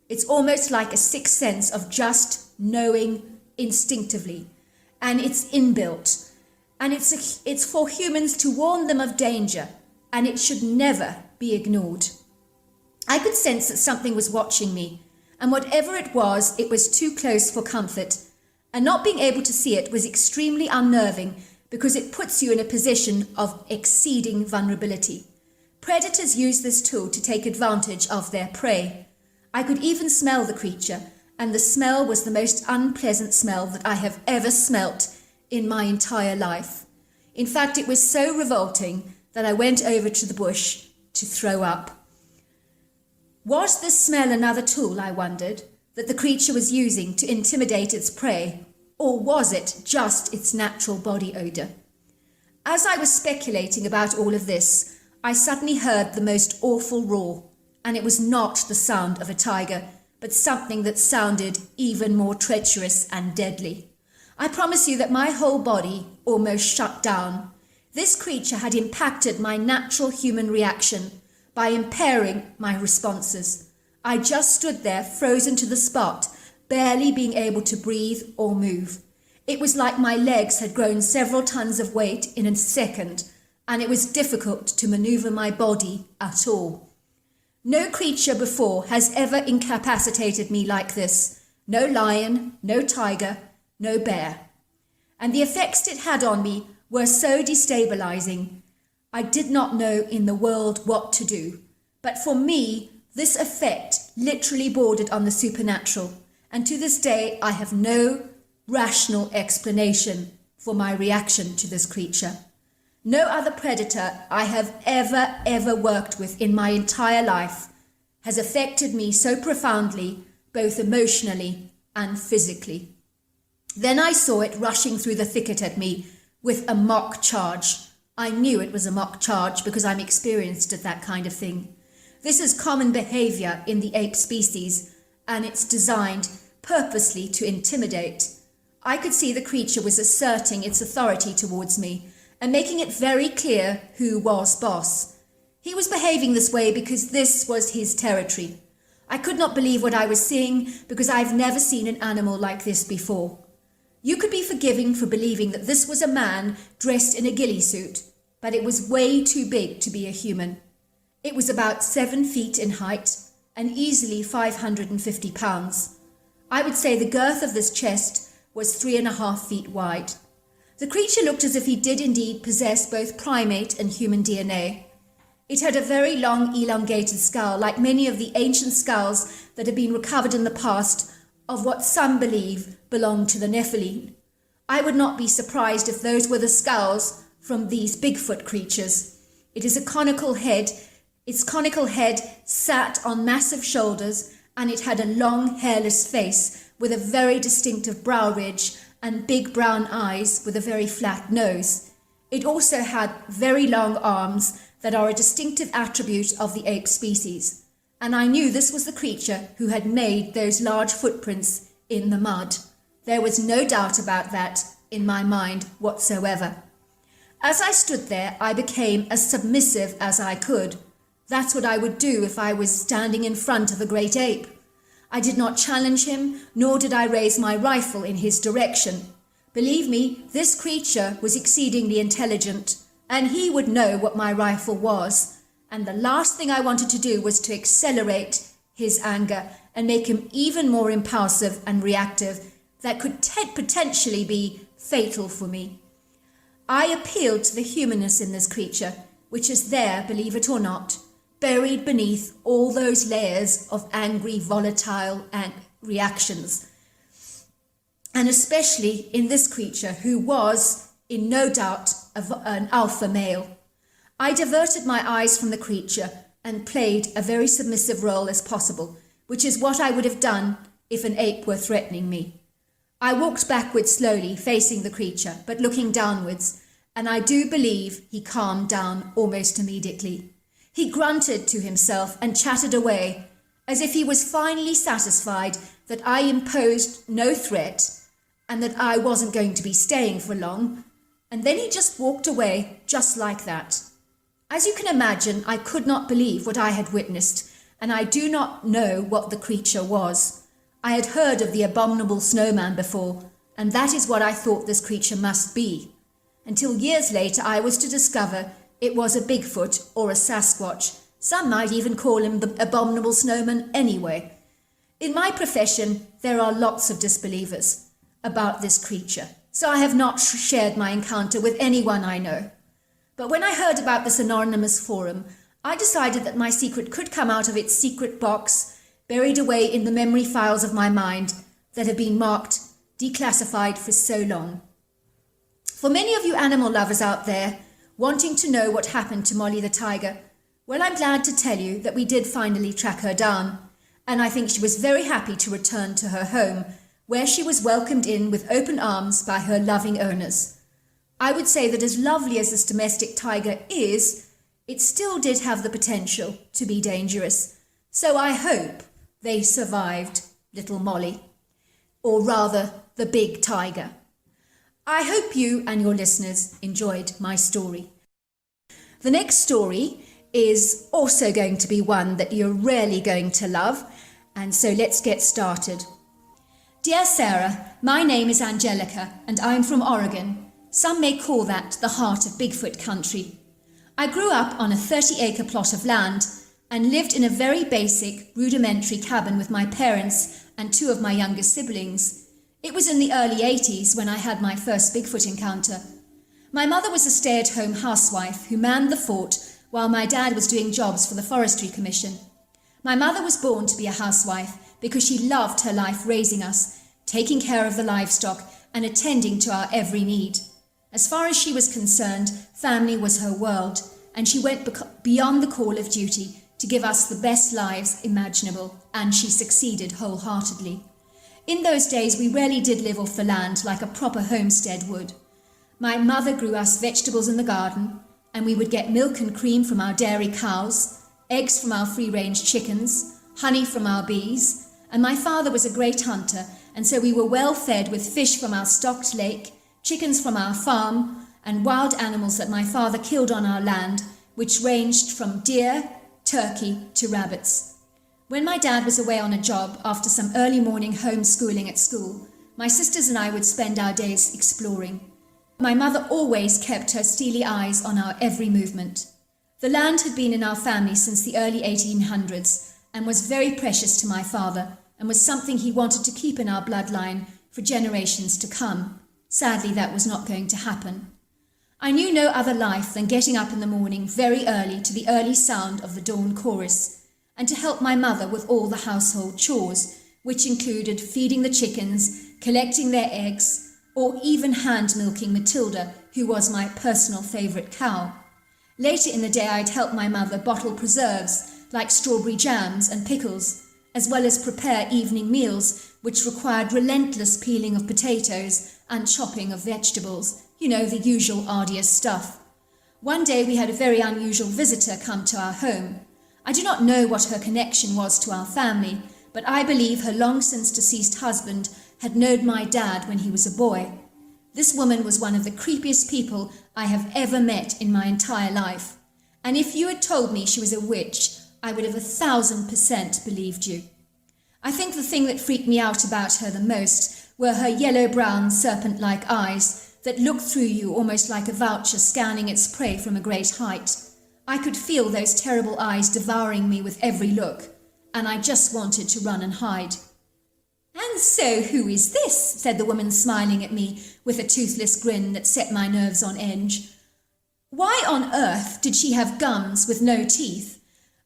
It's almost like a sixth sense of just knowing instinctively, and it's inbuilt, and it's for humans to warn them of danger, and it should never be ignored. I could sense that something was watching me, and whatever it was too close for comfort, and not being able to see it was extremely unnerving because it puts you in a position of exceeding vulnerability. Predators use this tool to take advantage of their prey. I could even smell the creature, and the smell was the most unpleasant smell that I have ever smelt in my entire life. In fact, it was so revolting that I went over to the bush to throw up. Was this smell another tool, I wondered, that the creature was using to intimidate its prey, or was it just its natural body odour? As I was speculating about all of this, I suddenly heard the most awful roar, and it was not the sound of a tiger, but something that sounded even more treacherous and deadly. I promise you that my whole body almost shut down. This creature had impacted my natural human reaction by impairing my responses. I just stood there, frozen to the spot, barely being able to breathe or move. It was like my legs had grown several tons of weight in a second, and it was difficult to maneuver my body at all. No creature before has ever incapacitated me like this. No lion, no tiger, no bear. And the effects it had on me were so destabilizing. I did not know in the world what to do. But for me, this effect literally bordered on the supernatural. And to this day, I have no rational explanation for my reaction to this creature. No other predator I have ever worked with in my entire life has affected me so profoundly, both emotionally and physically. Then I saw it rushing through the thicket at me with a mock charge. I knew it was a mock charge because I'm experienced at that kind of thing. This is common behavior in the ape species, and it's designed purposely to intimidate. I could see the creature was asserting its authority towards me and making it very clear who was boss. He was behaving this way because this was his territory. I could not believe what I was seeing because I've never seen an animal like this before. You could be forgiving for believing that this was a man dressed in a ghillie suit, but it was way too big to be a human. It was about 7 feet in height and easily 550 pounds. I would say the girth of this chest was 3.5 feet wide. The creature looked as if he did indeed possess both primate and human DNA. It had a very long, elongated skull, like many of the ancient skulls that have been recovered in the past of what some believe belonged to the Nephilim. I would not be surprised if those were the skulls from these Bigfoot creatures. It is a conical head. Its conical head sat on massive shoulders, and it had a long, hairless face with a very distinctive brow ridge and big brown eyes with a very flat nose. It also had very long arms that are a distinctive attribute of the ape species, and I knew this was the creature who had made those large footprints in the mud. There was no doubt about that in my mind whatsoever. As I stood there, I became as submissive as I could. That's what I would do if I was standing in front of a great ape. I did not challenge him, nor did I raise my rifle in his direction. Believe me, this creature was exceedingly intelligent, and he would know what my rifle was. And the last thing I wanted to do was to accelerate his anger and make him even more impulsive and reactive that could potentially be fatal for me. I appealed to the humanness in this creature, which is there, believe it or not, buried beneath all those layers of angry, volatile reactions. And especially in this creature, who was, in no doubt, an alpha male. I diverted my eyes from the creature and played a very submissive role as possible, which is what I would have done if an ape were threatening me. I walked backwards slowly, facing the creature, but looking downwards, and I do believe he calmed down almost immediately. He grunted to himself and chattered away, as if he was finally satisfied that I imposed no threat, and that I wasn't going to be staying for long, and then he just walked away just like that. As you can imagine, I could not believe what I had witnessed, and I do not know what the creature was. I had heard of the abominable snowman before, and that is what I thought this creature must be, until years later I was to discover it was a Bigfoot or a Sasquatch. Some might even call him the abominable snowman anyway. In my profession, there are lots of disbelievers about this creature, so I have not shared my encounter with anyone I know. But when I heard about this anonymous forum, I decided that my secret could come out of its secret box, buried away in the memory files of my mind that have been marked declassified for so long. For many of you animal lovers out there wanting to know what happened to Molly the tiger, well, I'm glad to tell you that we did finally track her down, and I think she was very happy to return to her home, where she was welcomed in with open arms by her loving owners. I would say that as lovely as this domestic tiger is, it still did have the potential to be dangerous. So I hope they survived little Molly, or rather the big tiger. I hope you and your listeners enjoyed my story. The next story is also going to be one that you're really going to love, and so let's get started. Dear Sarah, my name is Angelica and I'm from Oregon. Some may call that the heart of Bigfoot country. I grew up on a 30-acre plot of land and lived in a very basic, rudimentary cabin with my parents and two of my younger siblings. It was in the early 80s when I had my first Bigfoot encounter. My mother was a stay-at-home housewife who manned the fort while my dad was doing jobs for the Forestry Commission. My mother was born to be a housewife because she loved her life raising us, taking care of the livestock and attending to our every need. As far as she was concerned, family was her world, and she went beyond the call of duty to give us the best lives imaginable, and she succeeded wholeheartedly. In those days, we rarely did live off the land like a proper homestead would. My mother grew us vegetables in the garden, and we would get milk and cream from our dairy cows, eggs from our free-range chickens, honey from our bees, and my father was a great hunter, and so we were well fed with fish from our stocked lake, chickens from our farm, and wild animals that my father killed on our land, which ranged from deer, turkey to rabbits. When my dad was away on a job after some early morning homeschooling at school, my sisters and I would spend our days exploring. My mother always kept her steely eyes on our every movement. The land had been in our family since the early 1800s and was very precious to my father and was something he wanted to keep in our bloodline for generations to come. Sadly, that was not going to happen. I knew no other life than getting up in the morning very early to the early sound of the dawn chorus, and to help my mother with all the household chores, which included feeding the chickens, collecting their eggs, or even hand-milking Matilda, who was my personal favourite cow. Later in the day, I'd help my mother bottle preserves, like strawberry jams and pickles, as well as prepare evening meals, which required relentless peeling of potatoes and chopping of vegetables, you know, the usual arduous stuff. One day we had a very unusual visitor come to our home. I do not know what her connection was to our family, but I believe her long since deceased husband had known my dad when he was a boy. This woman was one of the creepiest people I have ever met in my entire life, and if you had told me she was a witch, I would have 1,000% believed you. I think the thing that freaked me out about her the most were her yellow-brown serpent-like eyes that looked through you almost like a vulture scanning its prey from a great height. I could feel those terrible eyes devouring me with every look, and I just wanted to run and hide. "And so who is this?" said the woman, smiling at me with a toothless grin that set my nerves on edge. Why on earth did she have gums with no teeth?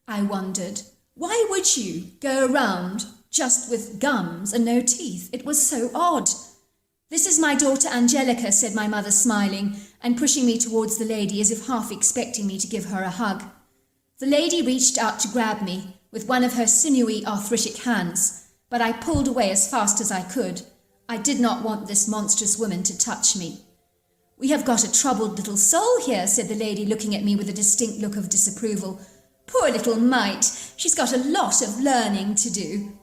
I wondered. Why would you go around just with gums and no teeth? It was so odd. "This is my daughter Angelica," said my mother, smiling and pushing me towards the lady as if half expecting me to give her a hug. The lady reached out to grab me with one of her sinewy, arthritic hands, but I pulled away as fast as I could. I did not want this monstrous woman to touch me. "We have got a troubled little soul here," said the lady, looking at me with a distinct look of disapproval. "Poor little mite, she's got a lot of learning to do."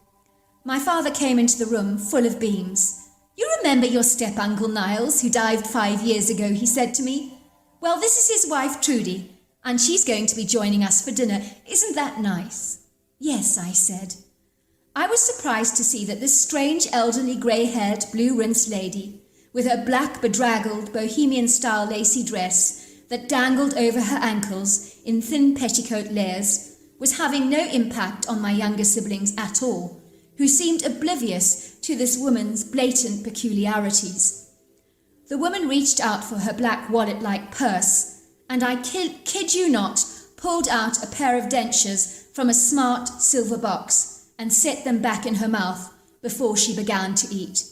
My father came into the room full of beams. You remember your step-uncle Niles, who died 5 years ago, he said to me. Well, this is his wife Trudy, and she's going to be joining us for dinner. Isn't that nice? Yes, I said. I was surprised to see that this strange elderly grey-haired, blue-rinsed lady, with her black bedraggled bohemian-style lacy dress that dangled over her ankles in thin petticoat layers, was having no impact on my younger siblings at all, who seemed oblivious to this woman's blatant peculiarities. The woman reached out for her black wallet-like purse, and I kid you not, pulled out a pair of dentures from a smart silver box and set them back in her mouth before she began to eat.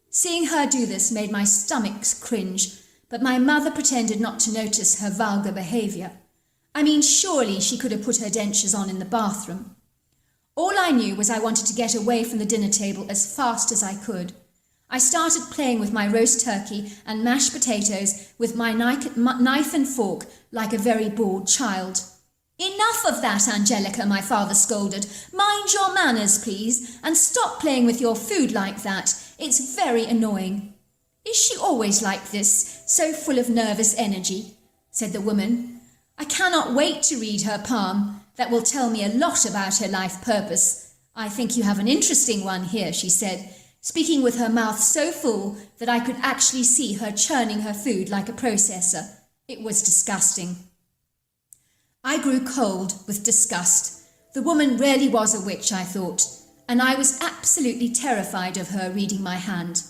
Seeing her do this made my stomach cringe, but my mother pretended not to notice her vulgar behaviour. I mean, surely she could have put her dentures on in the bathroom. All I knew was I wanted to get away from the dinner table as fast as I could. I started playing with my roast turkey and mashed potatoes with my knife and fork like a very bored child. Enough of that, Angelica, my father scolded. Mind your manners, please, and stop playing with your food like that. It's very annoying. Is she always like this, so full of nervous energy? Said the woman. I cannot wait to read her palm. That will tell me a lot about her life purpose. I think you have an interesting one here, she said, speaking with her mouth so full that I could actually see her churning her food like a processor. It was disgusting. I grew cold with disgust. The woman really was a witch, I thought, and I was absolutely terrified of her reading my hand.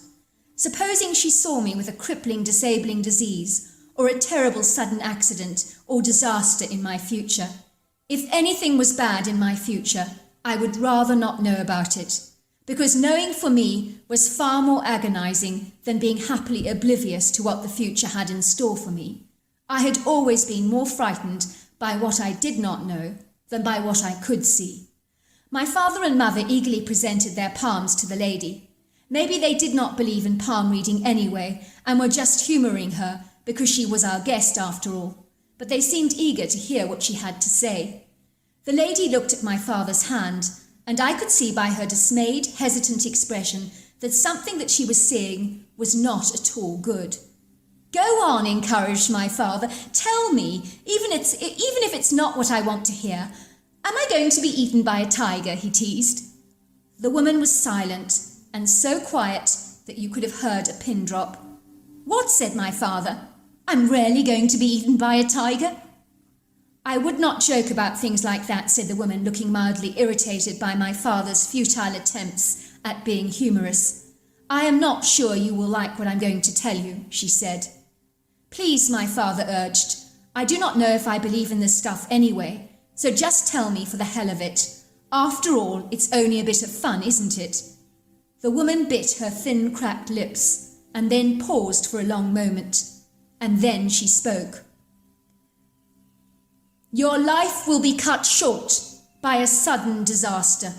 Supposing she saw me with a crippling, disabling disease, or a terrible sudden accident or disaster in my future. If anything was bad in my future, I would rather not know about it, because knowing for me was far more agonizing than being happily oblivious to what the future had in store for me. I had always been more frightened by what I did not know than by what I could see. My father and mother eagerly presented their palms to the lady. Maybe they did not believe in palm reading anyway, and were just humouring her because she was our guest after all, but they seemed eager to hear what she had to say. The lady looked at my father's hand, and I could see by her dismayed, hesitant expression that something that she was seeing was not at all good. Go on, encouraged my father. Tell me, even if it's not what I want to hear. Am I going to be eaten by a tiger? He teased. The woman was silent, and so quiet that you could have heard a pin drop. What? Said my father. I'm really going to be eaten by a tiger? I would not joke about things like that, said the woman, looking mildly irritated by my father's futile attempts at being humorous. I am not sure you will like what I'm going to tell you, she said. Please, my father urged. I do not know if I believe in this stuff anyway, so just tell me for the hell of it. After all, it's only a bit of fun, isn't it? The woman bit her thin, cracked lips, and then paused for a long moment, and then she spoke. Your life will be cut short by a sudden disaster.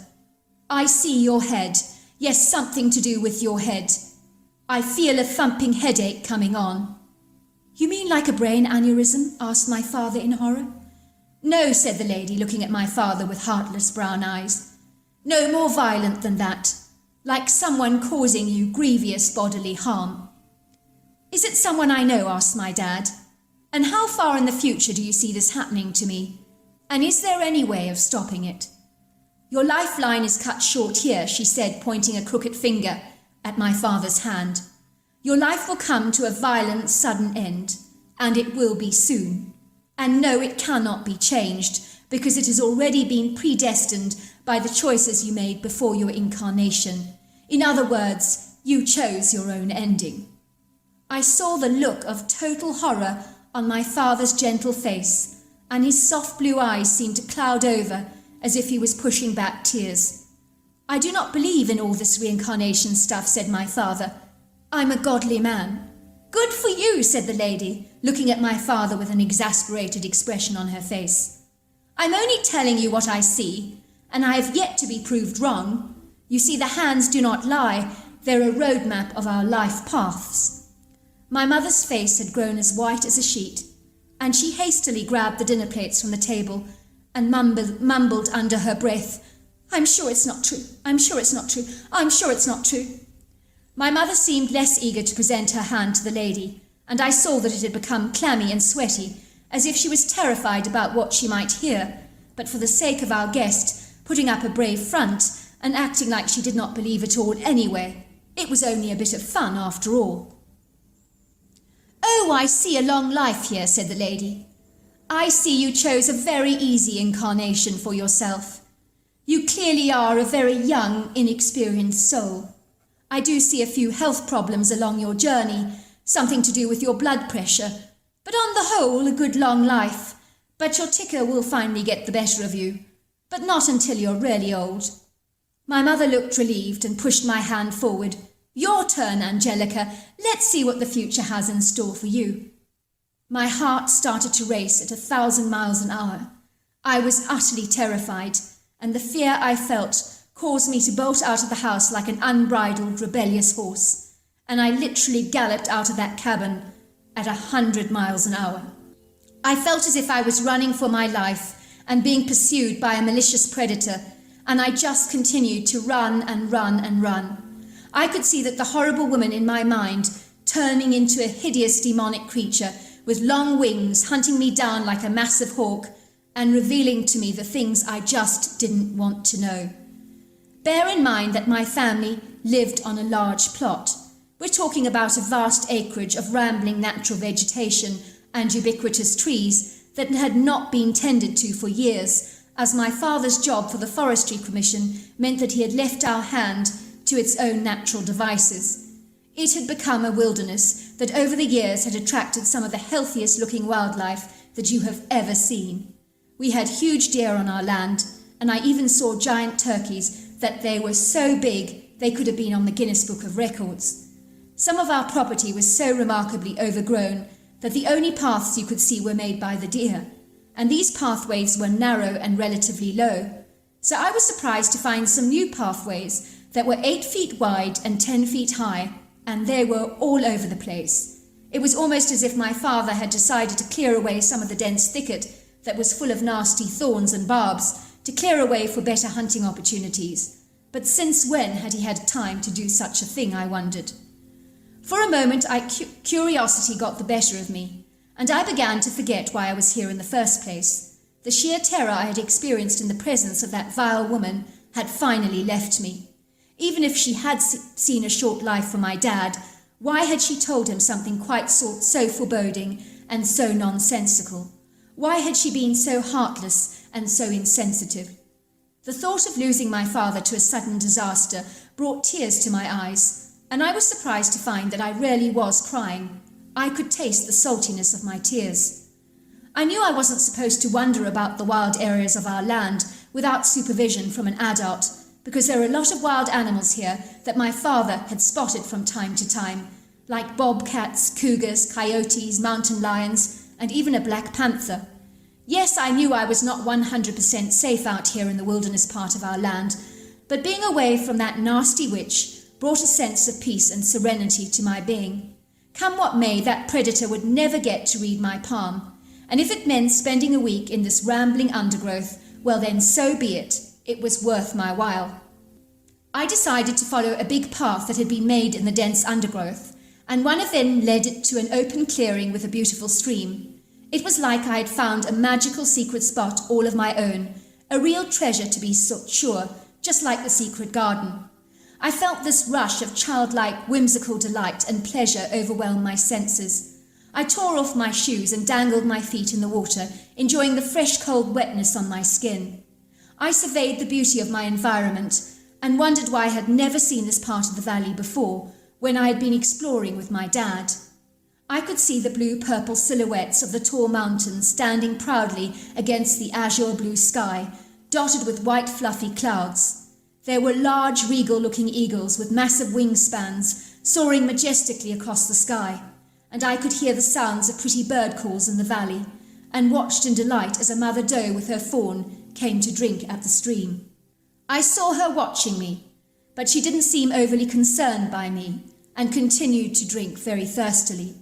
I see your head. Yes, something to do with your head. I feel a thumping headache coming on. You mean like a brain aneurysm? Asked my father in horror. No, said the lady, looking at my father with heartless brown eyes. No more violent than that, like someone causing you grievous bodily harm. Is it someone I know? Asked my dad. And how far in the future do you see this happening to me? And is there any way of stopping it? Your lifeline is cut short here, she said, pointing a crooked finger at my father's hand. Your life will come to a violent, sudden end, and it will be soon. And no, it cannot be changed, because it has already been predestined by the choices you made before your incarnation. In other words, you chose your own ending. I saw the look of total horror on my father's gentle face, and his soft blue eyes seemed to cloud over as if he was pushing back tears. I do not believe in all this reincarnation stuff, said my father. I'm a godly man. Good for you, said the lady, looking at my father with an exasperated expression on her face. I'm only telling you what I see, and I have yet to be proved wrong. You see, the hands do not lie. They're a roadmap of our life paths. My mother's face had grown as white as a sheet, and she hastily grabbed the dinner plates from the table and mumbled under her breath, I'm sure it's not true. I'm sure it's not true. I'm sure it's not true. My mother seemed less eager to present her hand to the lady, and I saw that it had become clammy and sweaty, as if she was terrified about what she might hear, but for the sake of our guest, putting up a brave front and acting like she did not believe it all anyway. It was only a bit of fun after all. "Oh, I see a long life here," said the lady. "I see you chose a very easy incarnation for yourself. You clearly are a very young, inexperienced soul. I do see a few health problems along your journey, something to do with your blood pressure, but on the whole, a good long life. But your ticker will finally get the better of you, but not until you're really old." My mother looked relieved and pushed my hand forward. "Your turn, Angelica. Let's see what the future has in store for you." My heart started to race at 1,000 miles an hour. I was utterly terrified, and the fear I felt caused me to bolt out of the house like an unbridled, rebellious horse, and I literally galloped out of that cabin at 100 miles an hour. I felt as if I was running for my life and being pursued by a malicious predator, and I just continued to run and run and run. I could see that the horrible woman in my mind turning into a hideous demonic creature with long wings, hunting me down like a massive hawk and revealing to me the things I just didn't want to know. Bear in mind that my family lived on a large plot. We're talking about a vast acreage of rambling natural vegetation and ubiquitous trees that had not been tended to for years, as my father's job for the Forestry Commission meant that he had left our hand to its own natural devices. It had become a wilderness that over the years had attracted some of the healthiest looking wildlife that you have ever seen. We had huge deer on our land, and I even saw giant turkeys that they were so big they could have been on the Guinness Book of Records. Some of our property was so remarkably overgrown that the only paths you could see were made by the deer, and these pathways were narrow and relatively low. So I was surprised to find some new pathways that were 8 feet wide and 10 feet high, and they were all over the place. It was almost as if my father had decided to clear away some of the dense thicket that was full of nasty thorns and barbs, to clear away for better hunting opportunities. But since when had he had time to do such a thing, I wondered. For a moment, curiosity got the better of me, and I began to forget why I was here in the first place. The sheer terror I had experienced in the presence of that vile woman had finally left me. Even if she had seen a short life for my dad, why had she told him something quite so foreboding and so nonsensical? Why had she been so heartless and so insensitive? The thought of losing my father to a sudden disaster brought tears to my eyes, and I was surprised to find that I really was crying. I could taste the saltiness of my tears. I knew I wasn't supposed to wonder about the wild areas of our land without supervision from an adult, because there are a lot of wild animals here that my father had spotted from time to time, like bobcats, cougars, coyotes, mountain lions, and even a black panther. Yes, I knew I was not 100% safe out here in the wilderness part of our land, but being away from that nasty witch brought a sense of peace and serenity to my being. Come what may, that predator would never get to read my palm, and if it meant spending a week in this rambling undergrowth, well then so be it. It was worth my while. I decided to follow a big path that had been made in the dense undergrowth, and one of them led it to an open clearing with a beautiful stream. It was like I had found a magical secret spot all of my own, a real treasure to be sure, just like the secret garden. I felt this rush of childlike, whimsical delight and pleasure overwhelm my senses. I tore off my shoes and dangled my feet in the water, enjoying the fresh cold wetness on my skin. I surveyed the beauty of my environment and wondered why I had never seen this part of the valley before, when I had been exploring with my dad. I could see the blue-purple silhouettes of the tall mountains standing proudly against the azure blue sky, dotted with white fluffy clouds. There were large, regal-looking eagles with massive wingspans soaring majestically across the sky, and I could hear the sounds of pretty bird calls in the valley, and watched in delight as a mother doe with her fawn came to drink at the stream. I saw her watching me, but she didn't seem overly concerned by me, and continued to drink very thirstily.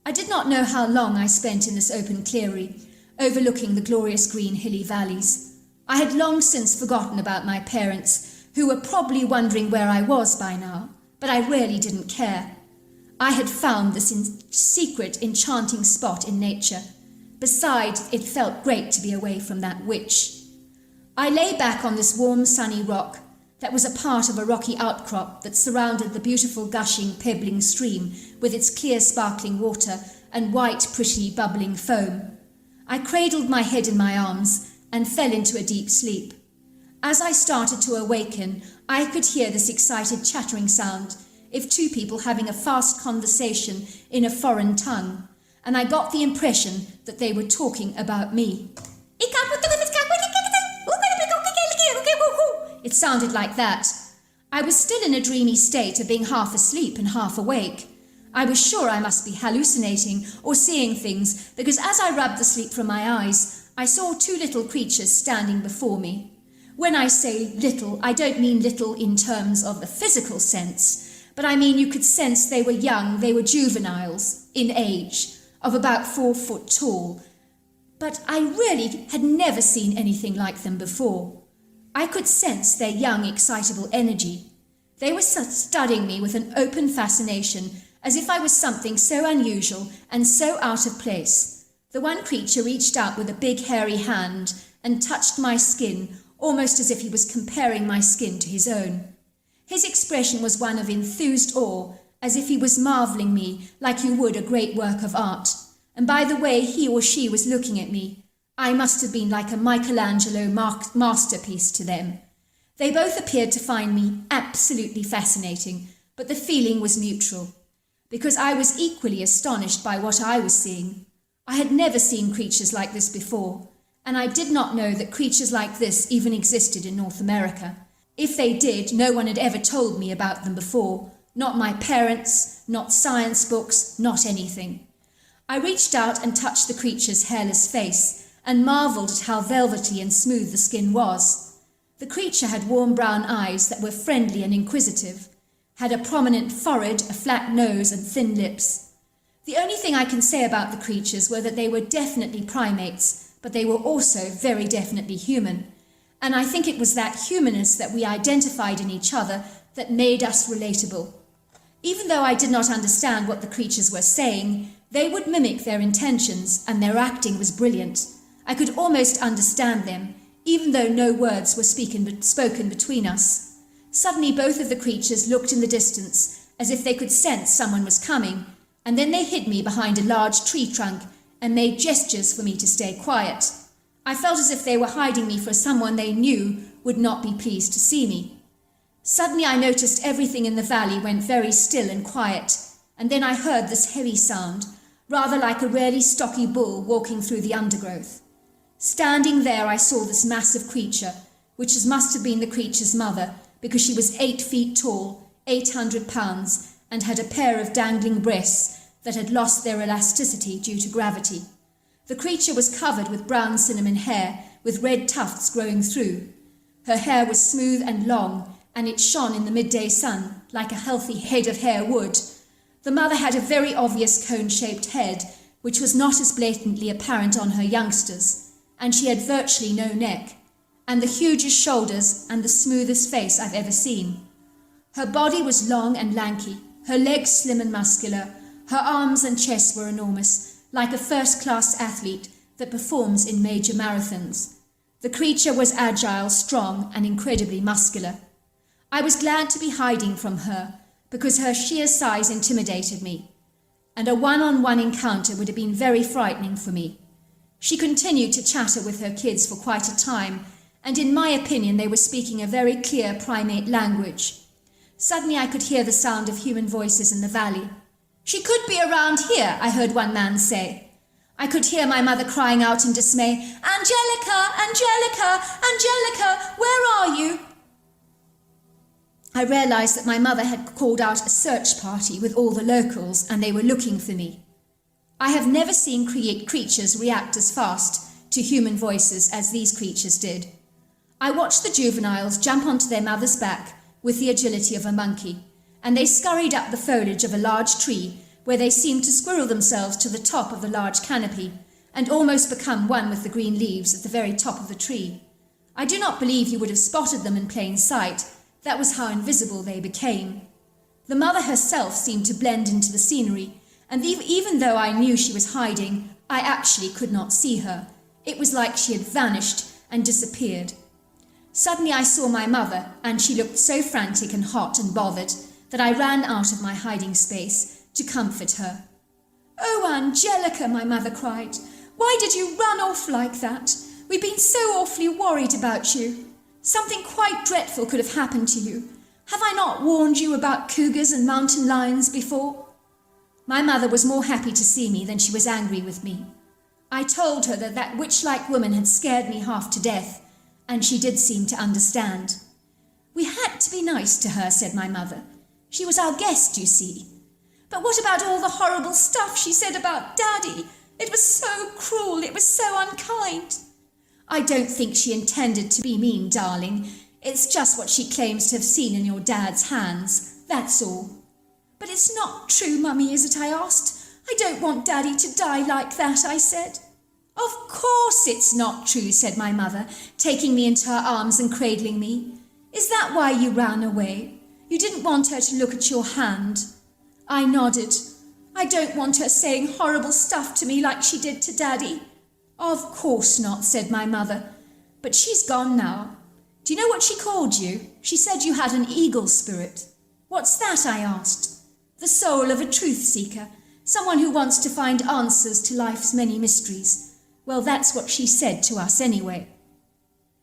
I did not know how long I spent in this open clearing, overlooking the glorious green hilly valleys. I had long since forgotten about my parents, who were probably wondering where I was by now, but I really didn't care. I had found this secret enchanting spot in nature. Besides, it felt great to be away from that witch. I lay back on this warm, sunny rock that was a part of a rocky outcrop that surrounded the beautiful gushing, pebbling stream with its clear, sparkling water and white, pretty, bubbling foam. I cradled my head in my arms and fell into a deep sleep. As I started to awaken, I could hear this excited chattering sound of two people having a fast conversation in a foreign tongue, and I got the impression that they were talking about me. It sounded like that. I was still in a dreamy state of being half asleep and half awake. I was sure I must be hallucinating or seeing things, because as I rubbed the sleep from my eyes, I saw two little creatures standing before me. When I say little, I don't mean little in terms of the physical sense, but I mean you could sense they were young, they were juveniles, in age, of about 4 foot tall. But I really had never seen anything like them before. I could sense their young, excitable energy. They were studying me with an open fascination, as if I was something so unusual and so out of place. The one creature reached out with a big hairy hand and touched my skin, almost as if he was comparing my skin to his own. His expression was one of enthused awe, as if he was marvelling me like you would a great work of art. And by the way he or she was looking at me, I must have been like a Michelangelo masterpiece to them. They both appeared to find me absolutely fascinating, but the feeling was mutual, because I was equally astonished by what I was seeing. I had never seen creatures like this before, and I did not know that creatures like this even existed in North America. If they did, no one had ever told me about them before. Not my parents, not science books, not anything. I reached out and touched the creature's hairless face, and marvelled at how velvety and smooth the skin was. The creature had warm brown eyes that were friendly and inquisitive, had a prominent forehead, a flat nose, and thin lips. The only thing I can say about the creatures were that they were definitely primates, but they were also very definitely human. And I think it was that humanness that we identified in each other that made us relatable. Even though I did not understand what the creatures were saying, they would mimic their intentions, and their acting was brilliant. I could almost understand them, even though no words were spoken between us. Suddenly both of the creatures looked in the distance, as if they could sense someone was coming, and then they hid me behind a large tree trunk and made gestures for me to stay quiet. I felt as if they were hiding me for someone they knew would not be pleased to see me. Suddenly I noticed everything in the valley went very still and quiet, and then I heard this heavy sound, rather like a really stocky bull walking through the undergrowth. Standing there, I saw this massive creature, which must have been the creature's mother, because she was 8 feet tall, 800 pounds, and had a pair of dangling breasts that had lost their elasticity due to gravity. The creature was covered with brown cinnamon hair, with red tufts growing through. Her hair was smooth and long, and it shone in the midday sun, like a healthy head of hair would. The mother had a very obvious cone-shaped head, which was not as blatantly apparent on her youngsters, and she had virtually no neck, and the hugest shoulders and the smoothest face I've ever seen. Her body was long and lanky, her legs slim and muscular, her arms and chest were enormous, like a first-class athlete that performs in major marathons. The creature was agile, strong, and incredibly muscular. I was glad to be hiding from her, because her sheer size intimidated me, and a one-on-one encounter would have been very frightening for me. She continued to chatter with her kids for quite a time, and in my opinion they were speaking a very clear primate language. Suddenly I could hear the sound of human voices in the valley. "She could be around here," I heard one man say. I could hear my mother crying out in dismay, "Angelica, Angelica, Angelica, where are you?" I realised that my mother had called out a search party with all the locals, and they were looking for me. I have never seen creatures react as fast to human voices as these creatures did. I watched the juveniles jump onto their mother's back with the agility of a monkey, and they scurried up the foliage of a large tree, where they seemed to squirrel themselves to the top of the large canopy, and almost become one with the green leaves at the very top of the tree. I do not believe you would have spotted them in plain sight. That was how invisible they became. The mother herself seemed to blend into the scenery, and even though I knew she was hiding, I actually could not see her. It was like she had vanished and disappeared. Suddenly I saw my mother, and she looked so frantic and hot and bothered that I ran out of my hiding space to comfort her. "Oh, Angelica," my mother cried, "why did you run off like that? We've been so awfully worried about you. Something quite dreadful could have happened to you. Have I not warned you about cougars and mountain lions before?" My mother was more happy to see me than she was angry with me. I told her that that witch-like woman had scared me half to death, and she did seem to understand. "We had to be nice to her," said my mother. "She was our guest, you see." "But what about all the horrible stuff she said about Daddy? It was so cruel, it was so unkind." "I don't think she intended to be mean, darling. It's just what she claims to have seen in your Dad's hands, that's all." "But it's not true, Mummy, is it?" I asked. "I don't want Daddy to die like that," I said. "Of course it's not true," said my mother, taking me into her arms and cradling me. "Is that why you ran away? You didn't want her to look at your hand?" I nodded. "I don't want her saying horrible stuff to me like she did to Daddy." "Of course not," said my mother. "But she's gone now. Do you know what she called you? She said you had an eagle spirit." "What's that?" I asked. "The soul of a truth seeker, someone who wants to find answers to life's many mysteries. Well, that's what she said to us anyway."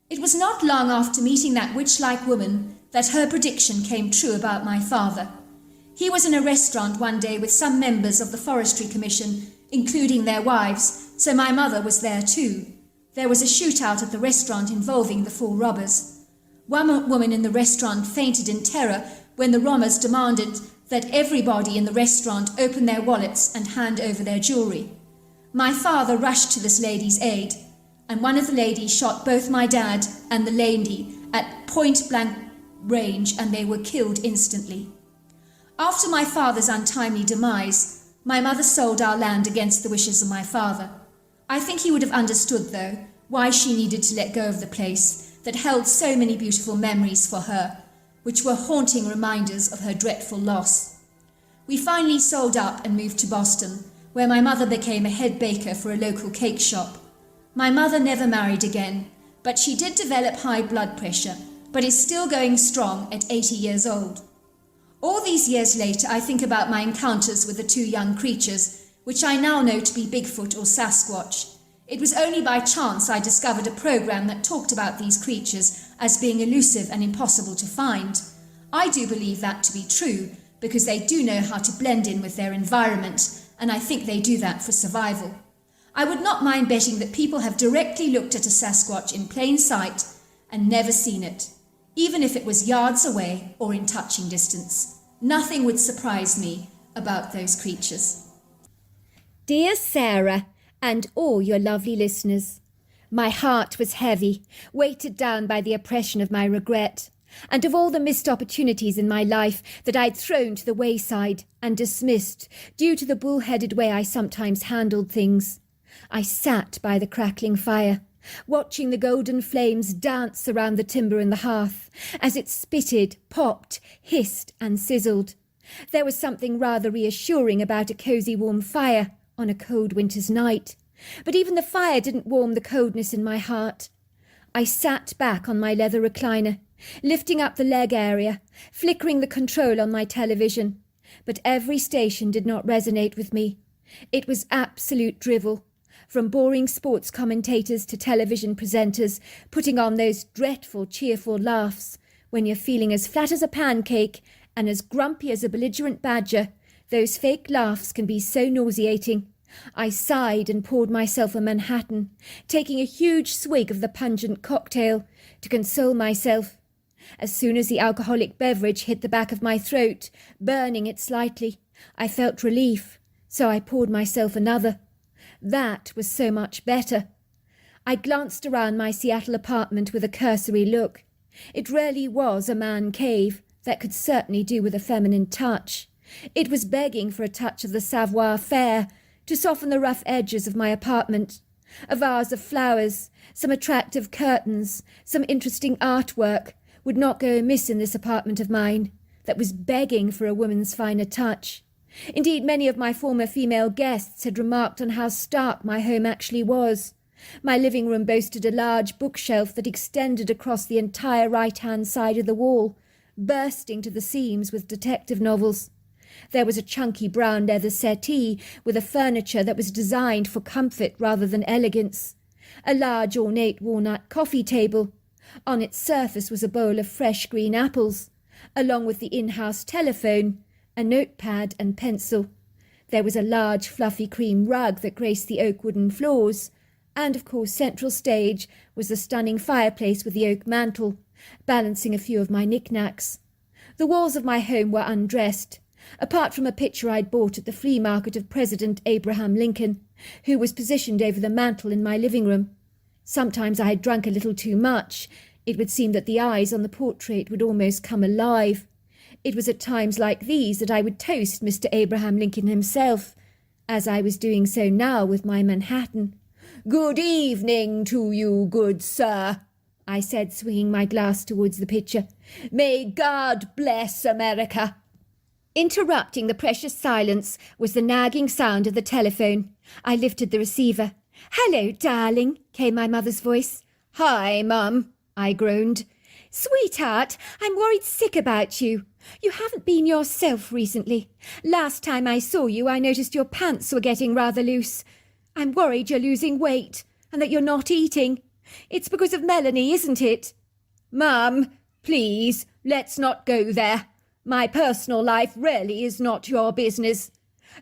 It was not long after meeting that witch-like woman that her prediction came true about my father. He was in a restaurant one day with some members of the Forestry Commission, including their wives, so my mother was there too. There was a shootout at the restaurant involving the 4 robbers. One woman in the restaurant fainted in terror when the robbers demanded that everybody in the restaurant open their wallets and hand over their jewellery. My father rushed to this lady's aid, and one of the ladies shot both my dad and the lady at point-blank range, and they were killed instantly. After my father's untimely demise, my mother sold our land against the wishes of my father. I think he would have understood, though, why she needed to let go of the place that held so many beautiful memories for her, which were haunting reminders of her dreadful loss. We finally sold up and moved to Boston, where my mother became a head baker for a local cake shop. My mother never married again, but she did develop high blood pressure, but is still going strong at 80 years old. All these years later, I think about my encounters with the 2 young creatures, which I now know to be Bigfoot or Sasquatch. It was only by chance I discovered a program that talked about these creatures as being elusive and impossible to find. I do believe that to be true, because they do know how to blend in with their environment, and I think they do that for survival. I would not mind betting that people have directly looked at a Sasquatch in plain sight and never seen it, even if it was yards away or in touching distance. Nothing would surprise me about those creatures. Dear Sarah, and all your lovely listeners, my heart was heavy, weighted down by the oppression of my regret, and of all the missed opportunities in my life that I'd thrown to the wayside and dismissed due to the bull-headed way I sometimes handled things. I sat by the crackling fire, watching the golden flames dance around the timber in the hearth, as it spitted, popped, hissed and sizzled. There was something rather reassuring about a cosy warm fire on a cold winter's night, but even the fire didn't warm the coldness in my heart. I sat back on my leather recliner, lifting up the leg area, flickering the control on my television, but every station did not resonate with me. It was absolute drivel, from boring sports commentators to television presenters putting on those dreadful, cheerful laughs. When you're feeling as flat as a pancake and as grumpy as a belligerent badger, those fake laughs can be so nauseating. I sighed and poured myself a Manhattan, taking a huge swig of the pungent cocktail to console myself. As soon as the alcoholic beverage hit the back of my throat, burning it slightly, I felt relief, so I poured myself another. That was so much better. I glanced around my Seattle apartment with a cursory look. It really was a man cave that could certainly do with a feminine touch. It was begging for a touch of the savoir-faire to soften the rough edges of my apartment. A vase of flowers, some attractive curtains, some interesting artwork would not go amiss in this apartment of mine. that was begging for a woman's finer touch. Indeed, many of my former female guests had remarked on how stark my home actually was. My living room boasted a large bookshelf that extended across the entire right-hand side of the wall, bursting to the seams with detective novels. There was a chunky brown leather settee with a furniture that was designed for comfort rather than elegance. A large ornate walnut coffee table. On its surface was a bowl of fresh green apples, along with the in-house telephone, a notepad and pencil. There was a large fluffy cream rug that graced the oak wooden floors, and of course central stage was the stunning fireplace with the oak mantel, balancing a few of my knickknacks. The walls of my home were undressed, apart from a picture I'd bought at the flea market of President Abraham Lincoln, who was positioned over the mantel in my living room. Sometimes I had drunk a little too much. It would seem that the eyes on the portrait would almost come alive. It was at times like these that I would toast Mr. Abraham Lincoln himself, as I was doing so now with my Manhattan. "Good evening to you, good sir," I said, swinging my glass towards the picture. "May God bless America." Interrupting the precious silence was the nagging sound of the telephone. I lifted the receiver. "Hello, darling," came my mother's voice. "Hi, Mum," I groaned. "Sweetheart, I'm worried sick about you. You haven't been yourself recently. Last time I saw you, I noticed your pants were getting rather loose. I'm worried you're losing weight and that you're not eating. It's because of Melanie, isn't it?" "Mum, please, let's not go there. My personal life really is not your business."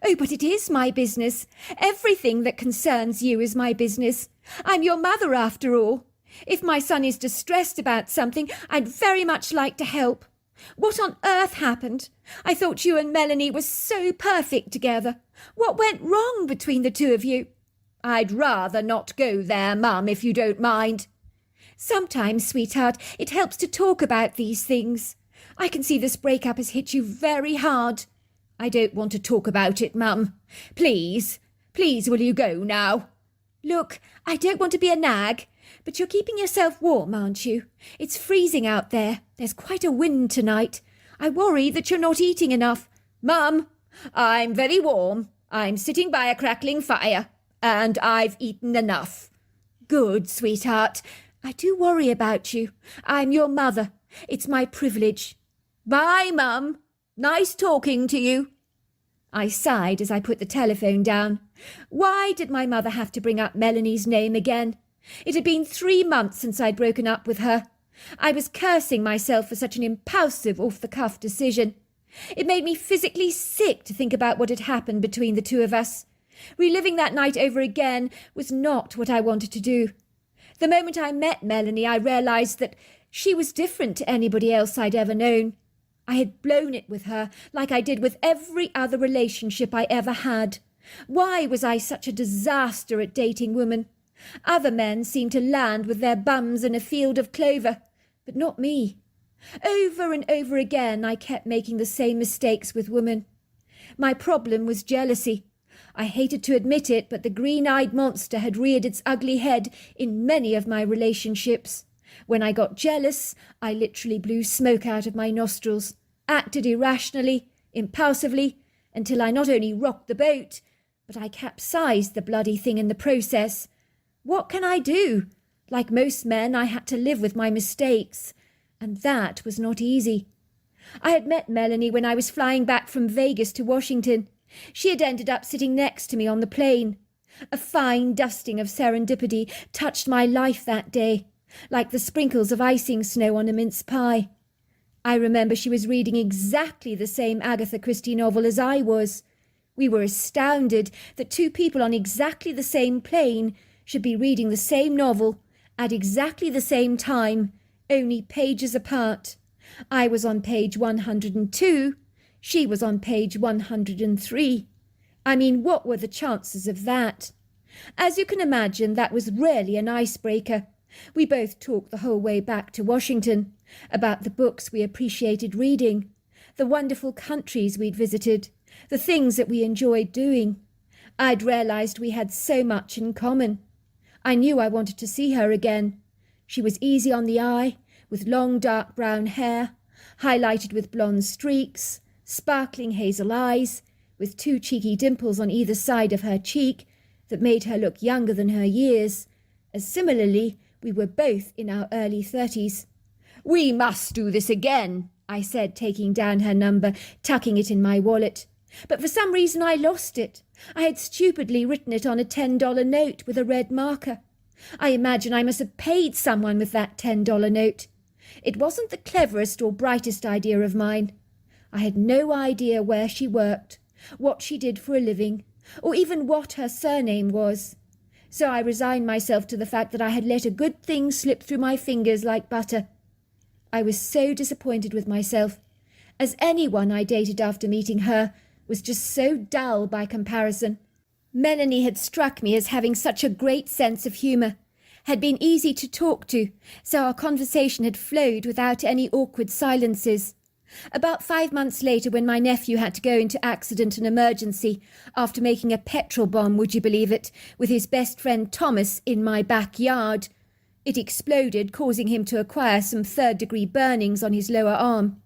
"Oh, but it is my business. Everything that concerns you is my business. I'm your mother, after all. If my son is distressed about something, I'd very much like to help. What on earth happened? I thought you and Melanie were so perfect together. What went wrong between the two of you?" "I'd rather not go there, Mum, if you don't mind." "Sometimes, sweetheart, it helps to talk about these things. I can see this breakup has hit you very hard." "I don't want to talk about it, Mum. Please, will you go now?" "Look, I don't want to be a nag, but you're keeping yourself warm, aren't you? It's freezing out there. There's quite a wind tonight. I worry that you're not eating enough." "Mum, I'm very warm. I'm sitting by a crackling fire, and I've eaten enough." "Good, sweetheart. I do worry about you. I'm your mother. It's my privilege." "Bye, Mum. Nice talking to you." I sighed as I put the telephone down. Why did my mother have to bring up Melanie's name again? It had been 3 months since I'd broken up with her. I was cursing myself for such an impulsive, off-the-cuff decision. It made me physically sick to think about what had happened between the two of us. Reliving that night over again was not what I wanted to do. The moment I met Melanie, I realised that she was different to anybody else I'd ever known. I had blown it with her, like I did with every other relationship I ever had. Why was I such a disaster at dating women? Other men seemed to land with their bums in a field of clover, but not me. Over and over again I kept making the same mistakes with women. My problem was jealousy. I hated to admit it, but the green-eyed monster had reared its ugly head in many of my relationships. When I got jealous, I literally blew smoke out of my nostrils, acted irrationally, impulsively, until I not only rocked the boat, but I capsized the bloody thing in the process. What can I do? Like most men, I had to live with my mistakes, and that was not easy. I had met Melanie when I was flying back from Vegas to Washington. She had ended up sitting next to me on the plane. A fine dusting of serendipity touched my life that day, like the sprinkles of icing snow on a mince pie. I remember she was reading exactly the same Agatha Christie novel as I was. We were astounded that two people on exactly the same plane should be reading the same novel at exactly the same time, only pages apart. I was on page 102, she was on page 103. I mean, what were the chances of that? As you can imagine, that was really an icebreaker. We both talked the whole way back to Washington about the books we appreciated reading, the wonderful countries we'd visited, the things that we enjoyed doing. I'd realised we had so much in common. I knew I wanted to see her again. She was easy on the eye, with long dark brown hair, highlighted with blonde streaks, sparkling hazel eyes, with 2 cheeky dimples on either side of her cheek that made her look younger than her years, as similarly we were both in our early 30s. "We must do this again," I said, taking down her number, tucking it in my wallet. But for some reason I lost it. I had stupidly written it on a $10 note with a red marker. I imagine I must have paid someone with that $10 note. It wasn't the cleverest or brightest idea of mine. I had no idea where she worked, what she did for a living, or even what her surname was. So I resigned myself to the fact that I had let a good thing slip through my fingers like butter. I was so disappointed with myself, as anyone I dated after meeting her was just so dull by comparison. Melanie had struck me as having such a great sense of humour, had been easy to talk to, so our conversation had flowed without any awkward silences. About 5 months later, when my nephew had to go into accident and emergency after making a petrol bomb, would you believe it, with his best friend Thomas in my backyard, it exploded, causing him to acquire some 3rd-degree burnings on his lower arm.